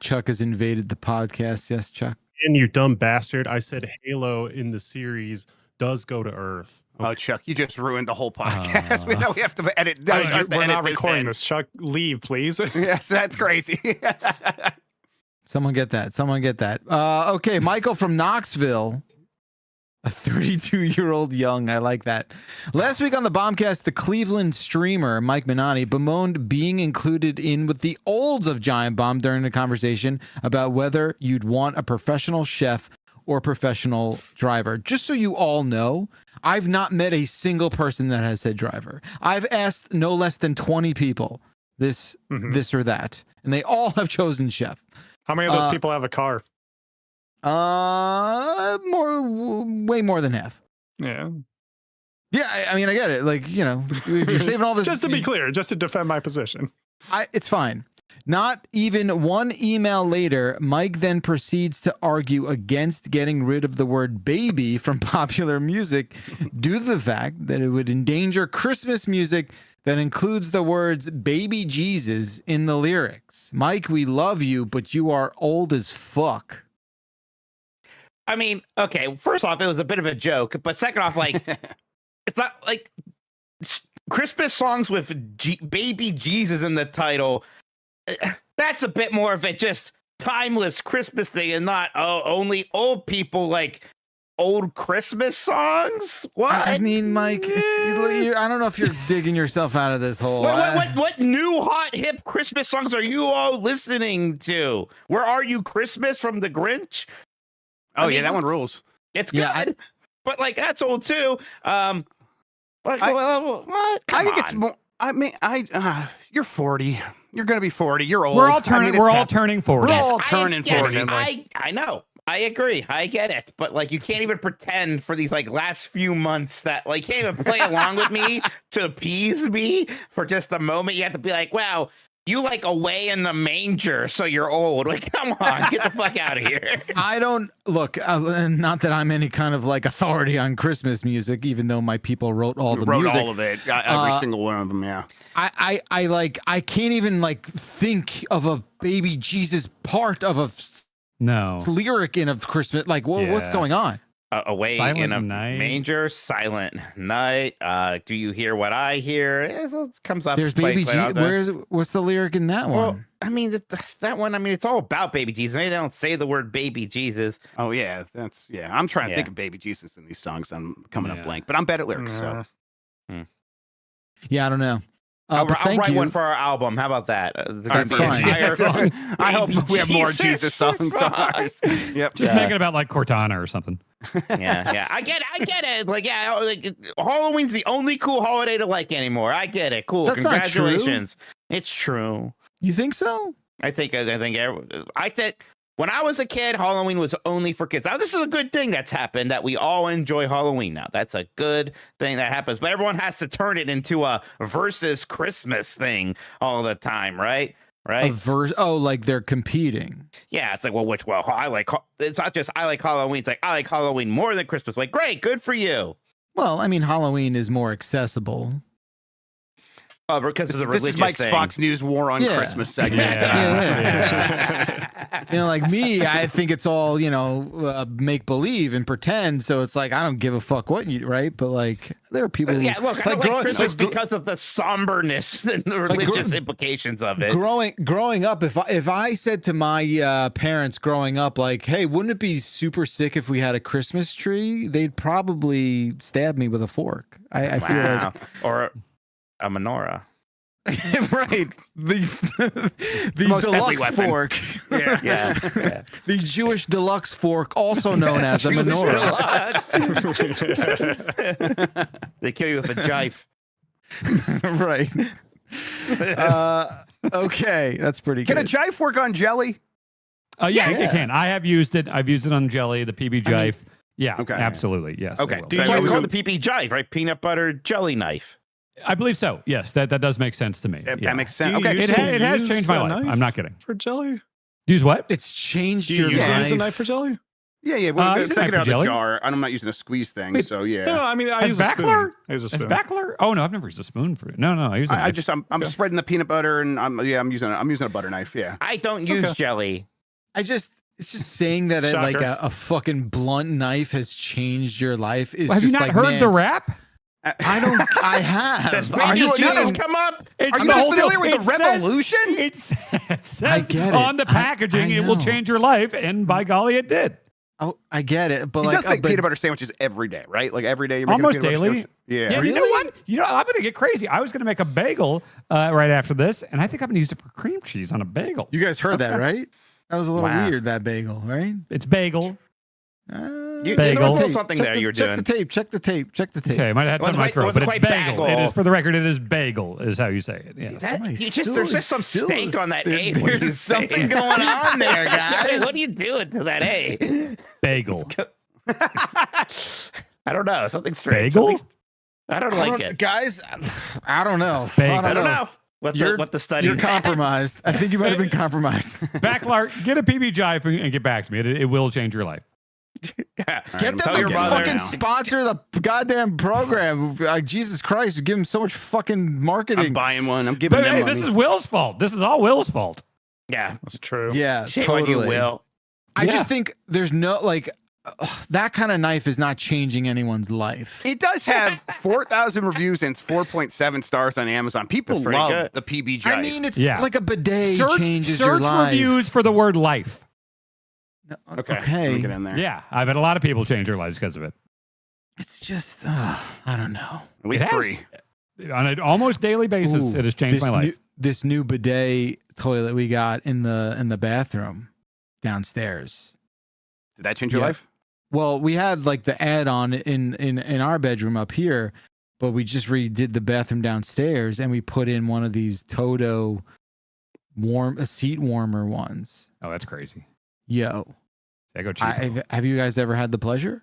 Chuck has invaded the podcast. Yes, Chuck.
And you dumb bastard, I said Halo in the series does go to Earth.
Oh, Chuck, you just ruined the whole podcast. We know we have to edit.
Oh,
us to
we're
edit
not recording
in.
this. Chuck, leave, please.
Yes, that's crazy.
Someone get that. Someone get that. Okay, Michael from Knoxville. A 32-year-old young. I like that. Last week on the Bombcast, the Cleveland streamer, Mike Minani, bemoaned being included in with the olds of Giant Bomb during a conversation about whether you'd want a professional chef or professional driver. Just so you all know, I've not met a single person that has said driver. I've asked no less than 20 people this or that, and they all have chosen chef.
How many of those people have a car?
Way more than half.
Yeah.
Yeah, I mean, I get it. Like, you know, if you're saving all this,
Just to be clear, just to defend my position.
it's fine. Not even one email later, Mike then proceeds to argue against getting rid of the word baby from popular music due to the fact that it would endanger Christmas music that includes the words baby Jesus in the lyrics. Mike, we love you, but you are old as fuck.
I mean, okay, first off, it was a bit of a joke, but second off, like, it's not like Christmas songs with baby Jesus in the title. That's a bit more of a just timeless Christmas thing and not only old people like old Christmas songs. What?
I mean, Mike, I don't know if you're digging yourself out of this hole.
What new hot hip Christmas songs are you all listening to? Where Are You Christmas from the Grinch?
Oh, yeah, that one rules.
It's good,
Yeah,
but like that's old too. What?
I think it's more. I mean, you're 40. You're gonna be 40. You're old.
We're all turning. We're all turning 40.
We're all turning 40.
I know. I agree. I get it. But like, you can't even pretend for these like last few months that like, you can't even play along with me to appease me for just a moment. You have to be like, wow, you like away in the manger, so you're old. Like, come on, get the fuck out of here.
I don't look. Not that I'm any kind of like authority on Christmas music, even though my people wrote all the music.
all of it. Every single one of them. Yeah.
I can't even like think of a baby Jesus part of a lyric in a Christmas. Like, what's going on?
Away
Silent
in a
night.
manger, silent night. Do you hear what I hear? It comes up.
There's baby Jesus. What's the lyric in that one?
Well, I mean, that one. I mean, it's all about baby Jesus. Maybe they don't say the word baby Jesus.
Oh yeah, I'm trying to think of baby Jesus in these songs. I'm coming up blank, but I'm bad at lyrics. So
yeah, I don't know.
I'll
but thank
write
you.
one for our album. How about that?
That's fine.
Jesus song. I hope
Baby
we have more
Jesus
Jesus songs on ours. Yep.
Just make it about like Cortana or something.
Yeah. I get it. It's like, Halloween's the only cool holiday to like anymore. I get it. Cool.
That's not true.
Congratulations. It's true.
You think so?
I think when I was a kid, Halloween was only for kids. Now, this is a good thing that's happened, that we all enjoy Halloween now. That's a good thing that happens. But everyone has to turn it into a versus Christmas thing all the time, right? Right?
Like they're competing.
Yeah, it's like, it's not just I like Halloween. It's like, I like Halloween more than Christmas. Like, great, good for you.
Well, I mean, Halloween is more accessible.
Oh, because it's a religious
This is Mike's
thing.
Fox News War on
Yeah.
Christmas segment.
You know, like me, I think it's all, make believe and pretend. So it's like, I don't give a fuck what you, right? But like, there are people.
Yeah, look, I don't like Christmas because of the somberness and the religious implications of it.
Growing up, if I said to my parents growing up, like, hey, wouldn't it be super sick if we had a Christmas tree? They'd probably stab me with a fork. I feel like.
Or a menorah.
Right. The
Most deadly
deluxe
weapon.
fork.
Yeah.
The Jewish deluxe fork, also known as a menorah.
They kill you with a jive.
Right. Okay, that's pretty good.
Can a jive work on jelly?
Yeah, it can. I have used it. I've used it on jelly, the PB Jive. Yeah,
Okay.
absolutely. Yes.
Okay.
I will.
Do
So
you
it's
use
called the PP jive, right? Peanut butter jelly knife.
I believe so. Yes, that does make sense to me.
That
Yeah.
makes sense.
Do you
Okay.
use
It has
use
changed my
a
life.
knife?
I'm not kidding.
For jelly?
Use what?
It's changed
Do you
your
use
life.
a knife for jelly?
Yeah. Well,
use a
take
knife
it
for
out of the
jelly?
jar. I'm not using a squeeze thing,
Wait,
so yeah.
No, I mean, I
As
use a spoon.
Backler?
I use a
As
spoon.
Backler? Oh no, I've never used a spoon for it. No, I use a knife.
I'm spreading the peanut butter, and I'm using a butter knife. Yeah.
I don't use jelly.
It's just saying that like
Shocker.
a fucking blunt knife has changed your life is
Have you
just
not
like,
heard
man,
the rap?
I have.
Does
Are you-
Jesus come up?
It's
Are you
the whole
familiar
deal.
with the
It says-
revolution?
It says
get it.
on the packaging,
I
it will
know.
change your life, and by golly, it did.
Oh, I get it, but
He
like
does make peanut butter sandwiches every day, right? Like every day you're making
Almost
a peanut butter
daily.
sandwich? Yeah.
Yeah, you know what? I'm going to get crazy. I was going to make a bagel right after this, and I think I'm going to use it for cream cheese on a bagel.
You guys heard that, right? That was a little
Wow.
weird, that bagel, right?
It's bagel.
There
Bagel.
was a little something there you were
check
doing.
the tape. Check the tape.
Okay, I might have had something in my throat,
wasn't
but it's
quite
bagel.
bagel.
It is, for the record, it is bagel, is how you say it. Yes.
There's just some steak on that A. when you
There's
say
something
it.
going on there, guys.
What are you doing to that A?
Bagel.
I don't know. Something strange.
Bagel?
Something- I don't like it.
Guys, I don't know.
Bagel.
I don't know what the study.
You're compromised. I think you might have been compromised.
Backlar, get a PB Jive and get back to me. It will change your life.
Yeah.
Get them
Tell
to
your mother
fucking
now.
sponsor the goddamn program. Jesus Christ, give them so much fucking marketing.
I'm buying one. I'm giving
But
them
hey,
money.
this is Will's fault. This is all Will's fault.
Yeah.
That's true.
Yeah,
Shame
totally.
on you, Will.
I
Yeah.
just think there's no that kind of knife is not changing anyone's life.
It does have 4,000 reviews and it's 4.7 stars on Amazon. People
That's pretty
love
good.
the PB Jive.
I mean, it's
Yeah.
like a bidet changes
search
your life.
reviews for the word life.
okay. Let me get in there.
Yeah, I've had a lot of people change their lives because of it.
It's just, I don't know.
At least
It has.
3.
On an almost daily basis,
Ooh,
it has changed my life.
This new bidet toilet we got in the bathroom downstairs.
Did that change your
Yeah.
life?
Well, we had like the add-on in our bedroom up here, but we just redid the bathroom downstairs and we put in one of these Toto seat warmer ones.
Oh, that's crazy.
Yo,
I go cheap.
have you guys ever had the pleasure?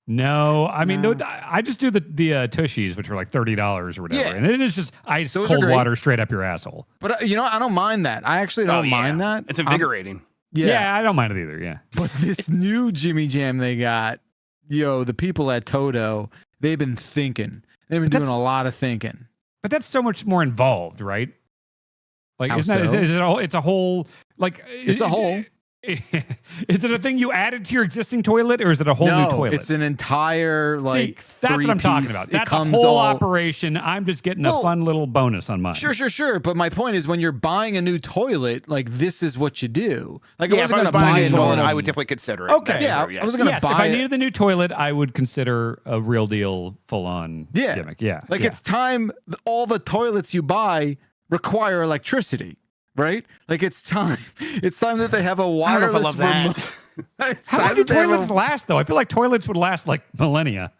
No, I mean,
No.
I just do the tushies, which are like $30 or whatever,
Yeah.
and it is just ice
Those are
cold
great.
water straight up your asshole.
But I don't mind that. I actually
Oh,
don't mind
yeah.
that.
It's invigorating.
Yeah. I don't mind it either. Yeah,
But this new Jimmy Jam they got, the people at Toto, they've been thinking. They've been
But
doing a lot of thinking.
but that's so much more involved, right? Like,
How
isn't that,
so?
is it a whole? It's a whole like
It's a whole.
Is it a thing you added to your existing toilet, or is it a whole new toilet?
It's an entire
See, that's what I'm talking about. That's a whole operation. I'm just getting a fun little bonus on mine.
Sure. But my point is, when you're buying a new toilet, like this is what you do. Like I
Yeah,
wasn't
if I was
going to buy
buying
a
a toilet,
normal.
I would definitely consider it.
Okay.
That's
Yeah,
true,
I was gonna
Yes,
buy
if I
it.
needed the new toilet, I would consider a real deal, full on gimmick. Yeah,
Like
yeah.
it's time. All the toilets you buy require electricity, right? Like it's time. It's time that they have a wireless
love that.
remote. It's
How
time
long do
that they have
toilets
a-
last, though? I feel like toilets would last like millennia.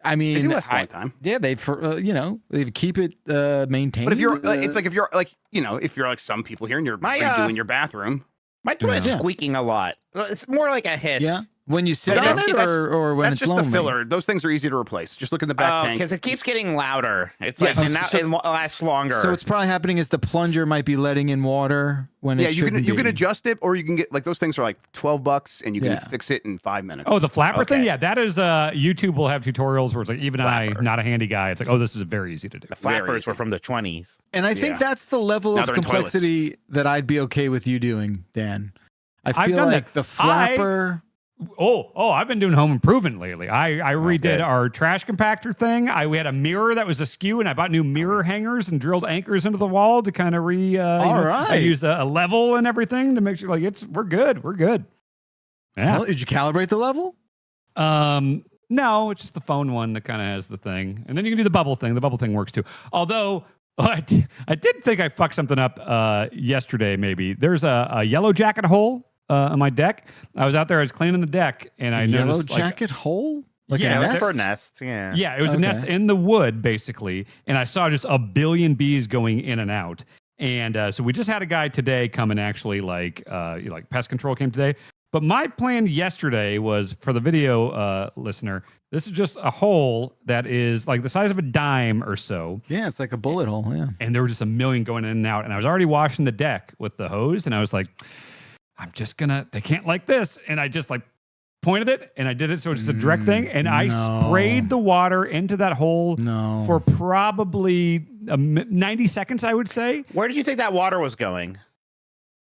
I
They
mean,
do last a long time.
yeah, they they keep it maintained.
But if you're, it's like if you're like, if you're like some people here and you're redoing your bathroom.
My toilet's
Yeah.
squeaking a lot. Well, it's more like a hiss.
yeah, when you sit
Okay,
on it,
that's-
or when
That's
it's
just
lonely.
the filler. Those things are easy to replace. Just look in the back tank.
Because it keeps getting louder. It's
Yes.
like, and now
So-
it lasts longer.
So what's probably happening is the plunger might be letting in water when
Yeah,
it
you can
shouldn't
you can
be.
adjust it, or you can get like those things are like $12, and you can
Yeah.
fix it in 5 minutes.
Oh, the flapper thing?
Okay.
Yeah, that is YouTube will have tutorials where it's like, even
Flapper.
I, not a handy guy, it's like, oh, this is very easy to do.
the
very
flappers were
easy.
from the 20s.
And I think
Yeah.
that's the level
Now
of
they're in toilets.
complexity that I'd be okay with you doing, Dan. I
I've
feel
done
like
that.
the flapper.
Oh, I've been doing home improvement lately. I redid
good.
our trash compactor thing. We had a mirror that was askew, and I bought new mirror hangers and drilled anchors into the wall to kind of I
right.
used a level and everything to make sure we're good. Yeah.
Hell, did you calibrate the level?
No, it's just the phone one that kind of has the thing, and then you can do the bubble thing. The bubble thing works too. Although I did think I fucked something up yesterday. Maybe there's a yellow jacket hole on my deck. I was out there. I was cleaning the deck, and I
Yellow
noticed
jacket hole? Like
Yeah,
a
like
nest?
For nests, yeah.
Yeah, it was a
Okay.
nest in the wood, basically. And I saw just a billion bees going in and out. And so we just had a guy today come and actually like pest control came today. But my plan yesterday was for the video listener, this is just a hole that is like the size of a dime or so.
Yeah, it's like a bullet hole. Yeah.
And there were just a million going in and out. And I was already washing the deck with the hose. And I was like, they can't like this. And I just like pointed it and I did it. So it's just a direct thing. And I sprayed the water into that hole for probably 90 seconds, I would say.
Where did you think that water was going?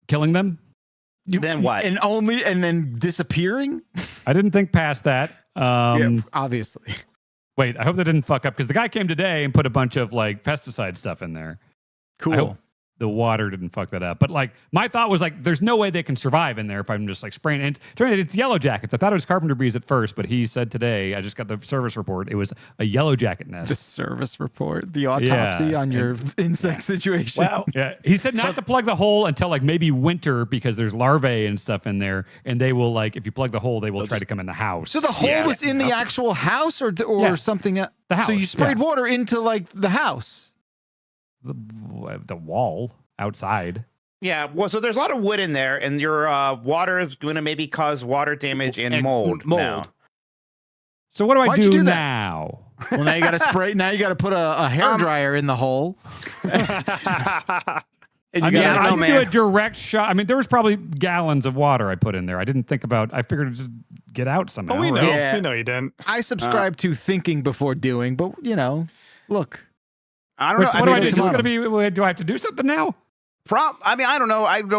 Killing them.
Then what?
And then disappearing?
I didn't think past that.
Yeah, obviously.
Wait, I hope that didn't fuck up because the guy came today and put a bunch of like pesticide stuff in there.
Cool.
I hope the water didn't fuck that up. But like my thought was like, there's no way they can survive in there if I'm just like spraying it. Turns out it's yellow jackets. I thought it was carpenter bees at first, but he said today, I just got the service report. It was a yellow jacket
The
nest.
service report, the autopsy on your insect situation.
Well,
Yeah, he said not to plug the hole until like maybe winter because there's larvae and stuff in there, and they will like if you plug the hole, they will try to come in the house.
So the hole was in the actual house or
Yeah.
something?
The
So you
house,
sprayed
yeah.
water into like the house.
the wall outside.
yeah. Well, so there's a lot of wood in there, and your water is going to maybe cause water damage and mold. now.
So what do I
Why'd you
do
do that?
now?
Well, now you got to spray. Now you got to put a hair dryer in the hole. And
I
you
mean,
got
I
know,
can do a
man.
direct shot. I mean, there was probably gallons of water I put in there. I didn't think about. I figured it'd just get out somehow.
Oh, we know.
right?
Yeah.
We know you didn't.
I subscribe to thinking before doing, but look.
I don't
Wait,
know.
so what do I do?
mean,
Is this
come
going to be? Do I have to do something now?
I mean, I don't know. I'd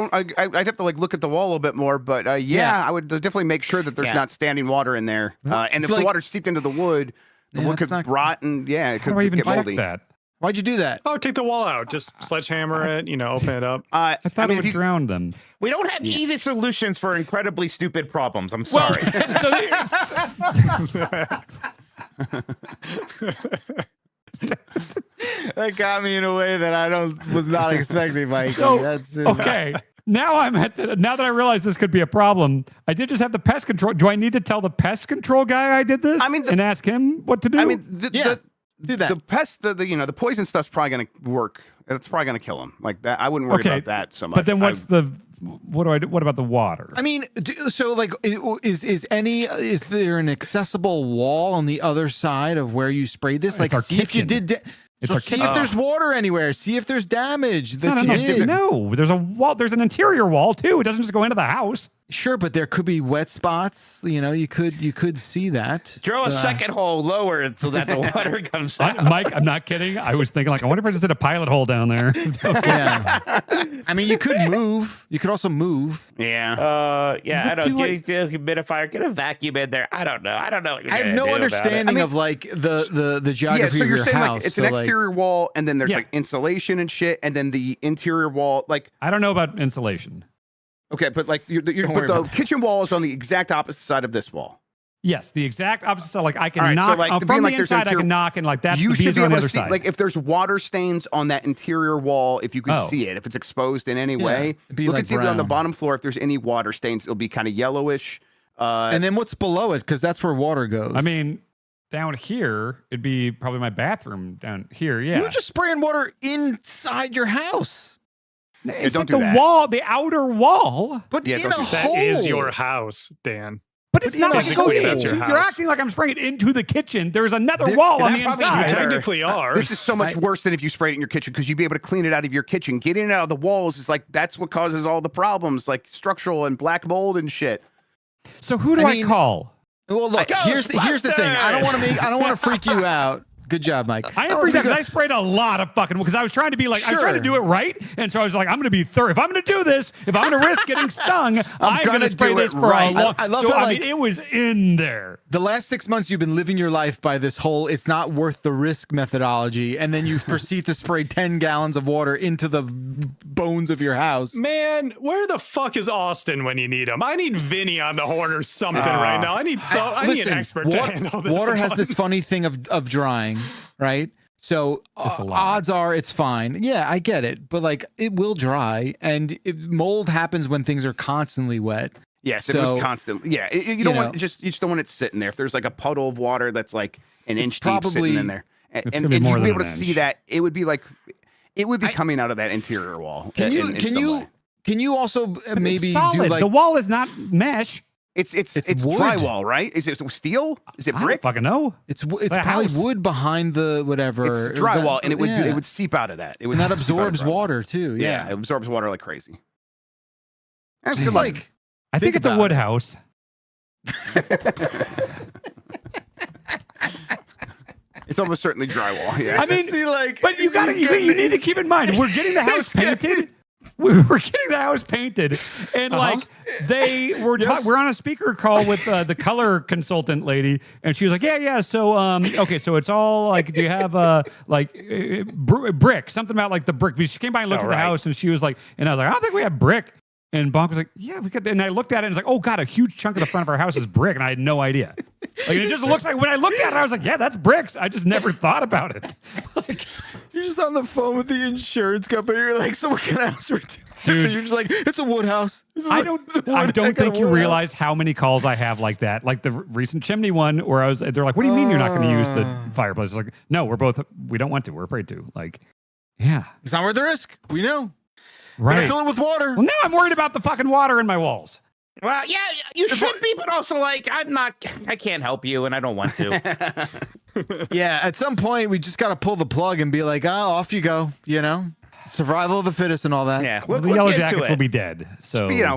have to like look at the wall a little bit more, but
Yeah.
I would definitely make sure that there's
Yeah.
not standing water in there. And if
Like-
the water seeped into the wood, the
Yeah,
wood
that's
could
not-
rot and it
How
could
do I even
get
check
moldy.
that?
Why'd you do that?
Oh, take the wall out. Just sledgehammer it. Open it up.
I thought
mean,
it
if
would
you-
drown them.
We don't have easy solutions for incredibly stupid problems. I'm sorry.
So
That got me in a way that I was not expecting, Mike.
So,
That's
okay. Now now that I realize this could be a problem, I did just have the pest control. Do I need to tell the pest control guy I did this?
I mean,
and ask him what to do?
I mean,
Yeah, do that.
the pest, the poison stuff's probably going to work. It's probably going to kill him. Like that, I wouldn't worry
Okay,
about that so much.
but then what do I do? What about the water?
I mean, so like, is there an accessible wall on the other side of where you sprayed this? Like,
our
see if you
kitchen.
did.
It's
So
our
see
kitchen.
if there's water anywhere. See if there's damage
It's
that
not
you
enough.
did.
No, there's a wall. There's an interior wall too. It doesn't just go into the house.
Sure, but there could be wet spots. You know, you could see that.
Drill a second hole lower so that the water comes out.
Mike, I'm not kidding. I was thinking, like, I wonder if I just did a pilot hole down there.
Yeah. I mean, you could move. You could also move.
Yeah.
Yeah, I
What
don't
do
get a humidifier, get a vacuum in there. I don't know. What you're
I have
gonna
no
do about it.
understanding of like the
Yeah,
geography
so
of
you're
your
saying
house.
like it's
so,
an exterior wall, and then there's
Yeah.
like insulation and shit, and then the interior wall, like
I don't know about insulation.
okay, but like
Don't
but
worry
the
about it.
kitchen wall is on the exact opposite side of this wall.
Yes, the exact opposite side. Like I can
All right, so,
knock
like, to be
from
like
the
there's
inside. I
interior-
can knock and like that's
You
the
should
bees
be
are on the
able to
other
see,
side.
like if there's water stains on that interior wall, if you could
Oh.
see it, if it's exposed in any
Yeah,
way.
it'd be
Look
like
and see if on the
brown.
bottom floor if there's any water stains. It'll be kind of yellowish.
And then what's below it? Because that's where water goes.
I mean, down here it'd be probably my bathroom down here. Yeah,
you're just spraying water inside your house,
it's
don't
like
do
the
that.
wall, the outer wall.
but
Yeah,
in
don't
a
do
That
hole.
is your house, Dan.
But it's
But
not like it goes
physically, that's
into.
your
You're
house.
acting like I'm spraying it into the kitchen. There's another
There-
wall on
that
the
probably
You
inside.
better.
technically are.
This is so much worse than if you sprayed it in your kitchen because you'd be able to clean it out of your kitchen. Getting it out of the walls is like that's what causes all the problems, like structural and black mold and shit.
So who do
I
I
mean-
call?
Well, look, here's the thing. I don't want to freak you out. Good job, Mike.
I am freaked out because I sprayed a lot of fucking because I was trying to be like I was trying to
Sure.
do it right, and so I was like I'm going to be thorough. If I'm going to do this, if I'm going to risk getting stung, I'm going
gonna
to spray
do
this
it
for
right.
a long.
I love
so
how,
I
like-
mean, it was in there.
The last 6 months you've been living your life by this whole it's not worth the risk methodology, and then you proceed to spray 10 gallons of water into the bones of your house.
Man, where the fuck is Austin when you need him? I need Vinny on the horn or something right now. I need I need
Listen,
an expert to handle this.
water has
one.
this funny thing of drying, right? So
It's a lot.
odds are it's fine. Yeah, I get it, but like it will dry, and mold happens when things are constantly wet.
Yes, it
So,
was constant. Yeah, you don't want
know.
you just don't want it sitting there. If there's like a puddle of water that's like an
It's
inch deep
probably-
sitting in there,
It's
and
gonna be
you'd
more
be
than
able to
an
see
inch.
that it would be like it would be coming out of that interior wall.
Can you
in some way.
can you also
But
maybe
it's solid.
do like
the wall is not mesh.
It's
It's wood.
drywall, right? Is it steel? Is it
I don't
brick?
fucking know.
it's
The
probably
house.
wood behind the whatever.
It's drywall, and it would
yeah.
it would seep out of that. It would
and that
seep out of
absorbs
drywall.
water too.
Yeah,
Yeah,
it absorbs water like crazy. That's
Just
good luck.
like
I think
Think
it's a
about
wood
it.
house.
It's almost certainly drywall. Yeah.
I mean,
see, like,
but you need to keep in mind we're getting the house painted. We're getting the house painted, and like they were we're on a speaker call with the color consultant lady, and she was like, yeah. So okay, so it's all like, do you have brick? Something about like the brick. She came by and looked at the house, and she was like, and I was like, I don't think we have brick. And Bonk was like, yeah, we got that. And I looked at it and it's like, oh God, a huge chunk of the front of our house is brick. And I had no idea. Like, it just looks like, when I looked at it, I was like, yeah, that's bricks. I just never thought about it. Like,
you're just on the phone with the insurance company. You're like, so what kind of house we're doing?
Dude.
You're just like, it's a wood house.
I don't think you realize how many calls I have like that. Like the recent chimney one where they're like, what do you mean you're not going to use the fireplace? It's like, no, we don't want to. We're afraid to. Like, yeah.
It's not worth the risk. We know.
Right.
Fill it with water.
Well, now I'm worried about the fucking water in my walls.
Well, yeah, you should be, but also like I can't help you, and I don't want to.
Yeah, at some point we just got to pull the plug and be like, oh, off you go. You know, survival of the fittest and all that.
Yeah,
Well,
look,
the Yellow
into
Jackets
it.
will be dead. So
You know,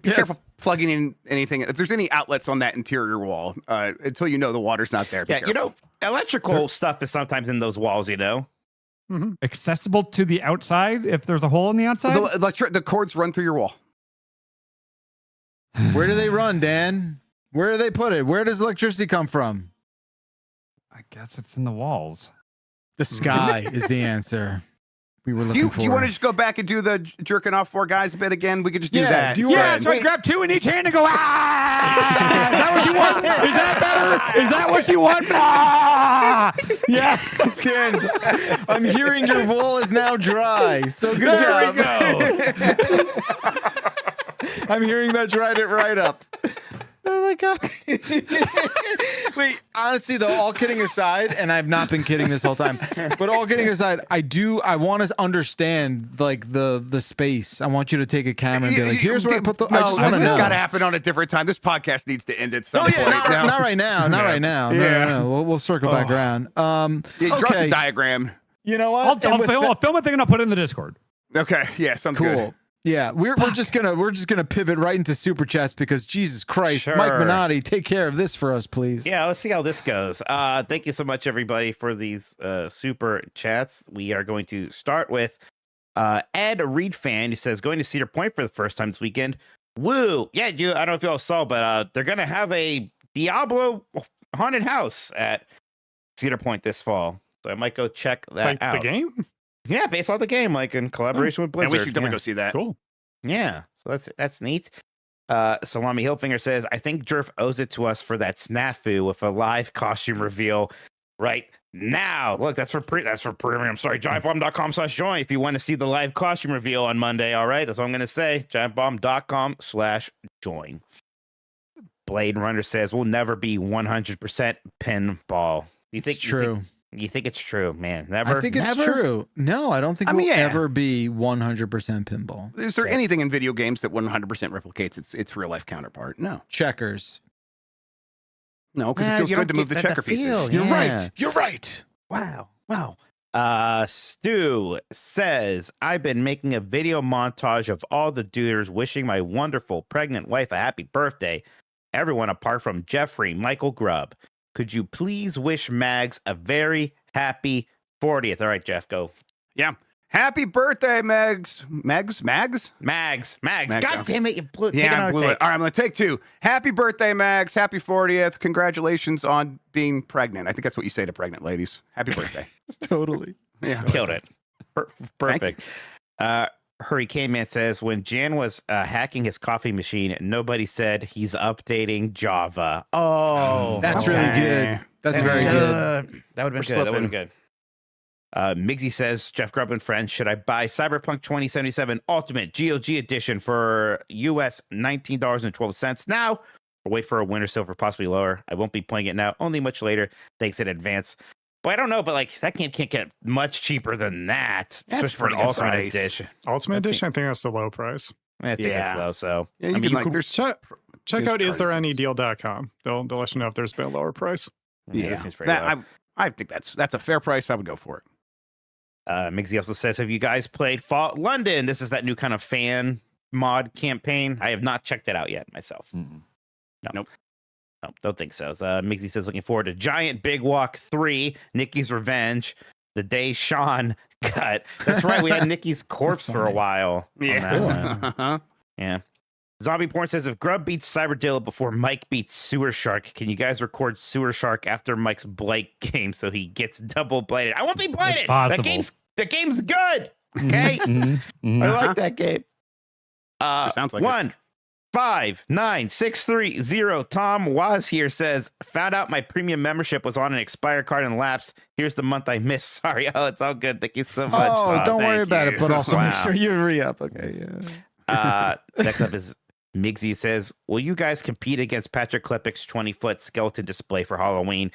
be
Yes.
careful plugging in anything. If there's any outlets on that interior wall, until you know the water's not there. Be
Yeah, you
careful.
know, electrical stuff is sometimes in those walls. You know.
accessible to the outside if there's a hole in the outside.
The cords run through your wall.
Where do they run, Dan? Where do they put it? Where does electricity come from?
I guess it's in the walls.
The sky is the answer. We were looking for.
Do you want to just go back and do the jerking off four guys bit again? We could just do
Yeah,
that.
do you
Yeah,
want-
so I grab two in each hand and go, ah! Is that what you want? Is that better? Is that what you want? Ah! Yeah.
Ken, I'm hearing your wall is now dry. So good
There
job.
we go.
I'm hearing that dried it right up.
Oh my god.
Wait, honestly though, all kidding aside, and I've not been kidding this whole time, but all kidding aside, I want to understand like the space. I want you to take a camera and be like, here's where I put the. I
No,
just
this
want to
has
know.
got to happen on a different time. This podcast needs to end at some
Oh
point.
yeah,
No.
not right now. Not right now. No,
Yeah.
no, no. We'll circle back around.
Yeah, draw us a
Okay.
diagram.
You know what? And
I'll
with
film a thing and I'll put it in the Discord.
Okay. Yeah, sounds
Cool.
good.
Yeah, we're just gonna pivot right into super chats because Jesus Christ, Mike
Sure.
Minotti, take care of this for us, please.
Yeah, let's see how this goes. Thank you so much, everybody, for these super chats. We are going to start with Ed Reed fan, who says going to Cedar Point for the first time this weekend. Woo! Yeah, I don't know if you all saw, but they're gonna have a Diablo haunted house at Cedar Point this fall. So I might go check that
Like
out.
the game?
Yeah, based on the game, like in collaboration with Blizzard.
And we should definitely
yeah.
go see that.
Cool.
Yeah, so that's neat. Salami Hillfinger says, I think Jerf owes it to us for that snafu with a live costume reveal right now. Look, that's for premium. Sorry, giantbomb.com/join if you want to see the live costume reveal on Monday. All right, that's what I'm gonna say. Giantbomb.com/join. Blade Runner says we'll never be 100% pinball. You think
It's true.
You think it's true, man? Never.
I think it's
Never?
true. No, I don't think
I mean,
we'll
yeah.
ever be 100% pinball.
Is there
Yeah.
anything in video games that 100% replicates its real life counterpart? No,
Checkers.
no, because
Yeah,
it feels
you
good to
don't
move the
get the
checker pieces.
feel,
You're
yeah.
right. You're right.
Wow. Stu says, I've been making a video montage of all the duders wishing my wonderful pregnant wife a happy birthday. Everyone apart from Jeffrey Michael Grubb. Could you please wish Mags a very happy 40th? All right, Jeff, go.
Yeah. Happy birthday, Mags. Mags?
Mags.
Mags,
God
okay.
damn it. You blew, take
Yeah, I
another
blew it.
take.
All right, I'm going to take two. Happy birthday, Mags. Happy 40th. Congratulations on being pregnant. I think that's what you say to pregnant ladies. Happy birthday.
Totally.
Yeah.
Killed it. Perfect. Hurricane Man says, when Jan was hacking his coffee machine, nobody said he's updating Java. Oh,
That's
Okay.
really good. That's very good.
That would have been
We're
good. That would have been
slipping.
good. Migsy says, Jeff Grubb and friends, should I buy Cyberpunk 2077 Ultimate GOG Edition for US $19.12 now, or wait for a winter sale for possibly lower? I won't be playing it now, only much later. Thanks in advance. But I don't know, but like that game can't get much cheaper than that,
That's
especially for an
pretty good
Ultimate
price.
Edition.
Ultimate
I think-
Edition, I think that's the low price.
I think
Yeah.
it's low, so
Yeah, you
I mean,
can
you
like,
could-
there's
Check
There's
out
charges.
istthereanydeal.com. They'll let you know if there's been a lower price.
yeah, that seems pretty low.
I think that's a fair price. I would go for it.
Migsy also says, have you guys played Fallout London? This is that new kind of fan mod campaign. I have not checked it out yet myself. No, don't think so. Migsy says, looking forward to Giant Big Walk 3, Nikki's Revenge, the day Sean got. That's right, we had Nikki's corpse for a
funny.
while. on that one.
Uh-huh.
Yeah. Zombie Porn says, if Grub beats Cyberdilla before Mike beats Sewer Shark, can you guys record Sewer Shark after Mike's Blake game so he gets double bladed? I won't be bladed.
possible.
The game's good. Okay.
Mhm, mhm.
I like that game.
Sounds like it.
15963 Tom was here says, found out my premium membership was on an expired card and lapsed. Here's the month I missed. Sorry. Oh, it's all good. Thank you so much.
Oh, don't worry
thank
about
you.
it, but also make
Wow.
sure you re-up. Okay, yeah.
Next up is Migsy says, will you guys compete against Patrick Klepek's 20-foot skeleton display for Halloween?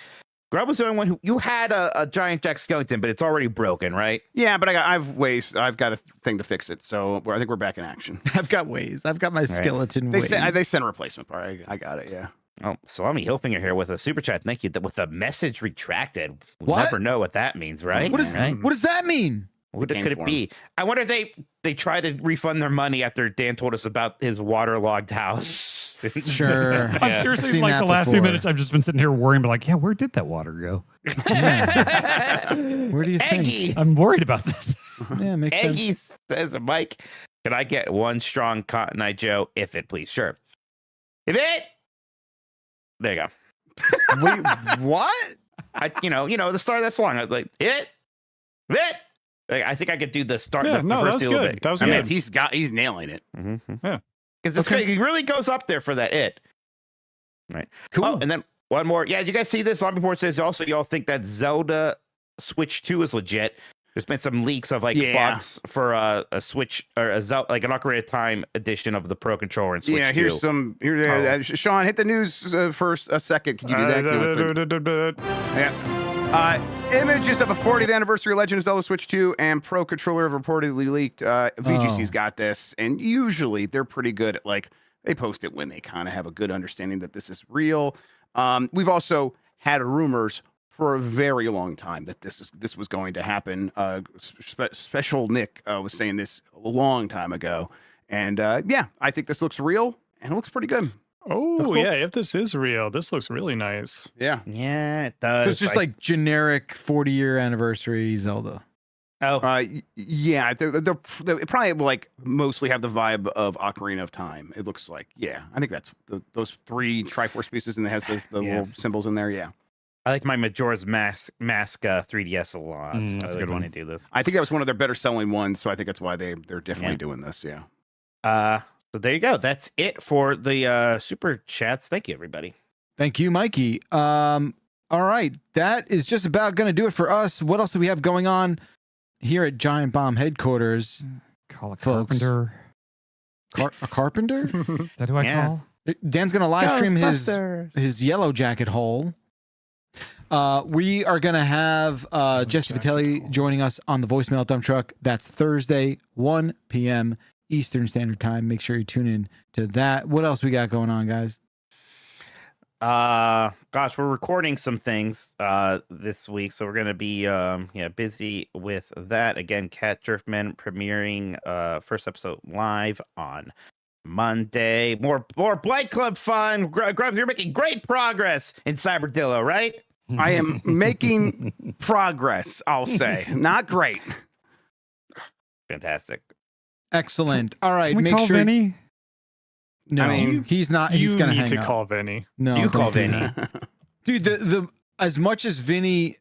Grub was the only one who you had a giant Jack skeleton, but it's already broken, right?
Yeah, but I've got a thing to fix it, so I think we're back in action.
I've got ways. I've got my skeleton
They
ways.
sent a replacement part. I got it. Yeah.
Oh, Salami Hillfinger here with a super chat. Thank you. With a message retracted. We'll
What?
never know what that means, right?
What is
Right?
what does that mean?
What
Game
could it
form.
be? I wonder if they try to refund their money after Dan told us about his waterlogged house.
Sure.
I'm
Yeah.
seriously
Seen
like
that
the last few
before.
minutes I've just been sitting here worrying, but like, yeah, where did that water go?
Where do you think?
Eggy,
I'm worried about this.
Yeah, makes sense.
Eggy says, Mike, can I get one strong Cotton Eye Joe? If it, please. Sure. If it. There you go.
Wait, what?
You know the start of that song. I was like, it. Like, I think I could do the start.
Yeah,
the
no, that
first
was
little
good.
bit.
That was
I mean,
good.
he's nailing it.
Yeah.
Because this
Okay.
he really goes up there for that it. Right.
Cool.
Oh, and then one more. Yeah, you guys see this? Zombie Report says also y'all think that Zelda Switch 2 is legit. There's been some leaks of like
Yeah.
bugs for a Switch or a Zelda, like an Ocarina of Time edition of the Pro Controller and Switch 2.
Here's some. Sean, hit the news for a second. Can you do that? Can you click- Yeah. Images of a 40th anniversary Legend of Zelda Switch 2 and Pro Controller have reportedly leaked. VGC's got this, and usually they're pretty good at like they post it when they kind of have a good understanding that this is real. We've also had rumors for a very long time that this was going to happen. Special Nick was saying this a long time ago, And yeah, I think this looks real and it looks pretty good.
Oh,
That's cool.
yeah. If this is real, this looks really nice.
Yeah.
Yeah, it does.
It's just like generic 40-year anniversary Zelda.
Yeah, they're probably will like mostly have the vibe of Ocarina of Time. It looks like, yeah. I think that's those 3 Triforce pieces, and it has the little symbols in there. Yeah,
I like my Majora's Mask 3DS a lot.
That's a good one
to do this.
I think that was one of their better selling ones, so I think that's why they're definitely doing this. Yeah.
So there you go. That's it for the super chats. Thank you, everybody.
Thank you, Mikey. All right, that is just about going to do it for us. What else do we have going on here at Giant Bomb headquarters?
Call a
folks?
carpenter.
A carpenter?
Is that who I
Yeah.
call?
Dan's going to live stream his Yellow Jacket haul. We are going to have Jesse Vitelli joining us on the voicemail dump truck. That's Thursday, 1 p.m. Eastern Standard Time. Make sure you tune in to that. What else we got going on, guys?
Gosh, we're recording some things this week, so we're gonna be busy with that. Again, Cat Jerfman premiering first episode live on Monday. More Blight Club fun. Grubs, you're making great progress in Cyberdillo, right?
I am making progress, I'll say. Not great.
Fantastic.
Excellent. All right,
Can we
make
call
sure.
Vinny?
No,
I mean,
he's not. He's
You
going
need
hang
to
up.
call Vinny.
No,
You
don't
call
do
Vinny.
that. Dude. The as much as Vinny,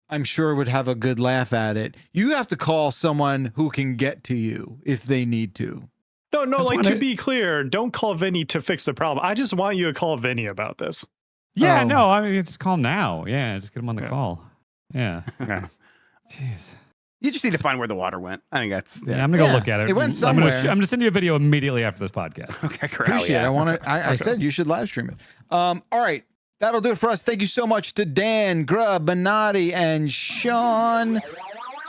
I'm sure would have a good laugh at it. You have to call someone who can get to you if they need to.
No,
Just
like
wanna-
to be clear, don't call Vinny to fix the problem. I just want you to call Vinny about this.
Yeah,
Oh.
no, I mean, just call him now. Yeah, just get him on the
Yeah.
call. Yeah.
Yeah.
Jeez.
You just need to find where the water went. I think that's
Yeah, I'm gonna go look at it.
It went
I'm
somewhere.
gonna send you a video immediately after this podcast.
okay. Great.
Appreciate it.
yeah.
I want to. I said you should live stream it. All right, that'll do it for us. Thank you so much to Dan, Grub, Benatti, and Sean.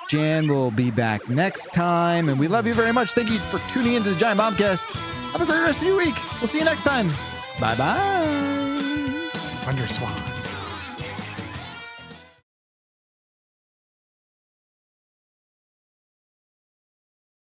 Jan will be back next time, and we love you very much. Thank you for tuning into the Giant Bombcast. Have a great rest of your week. We'll see you next time. Bye bye.
Wonder Swan.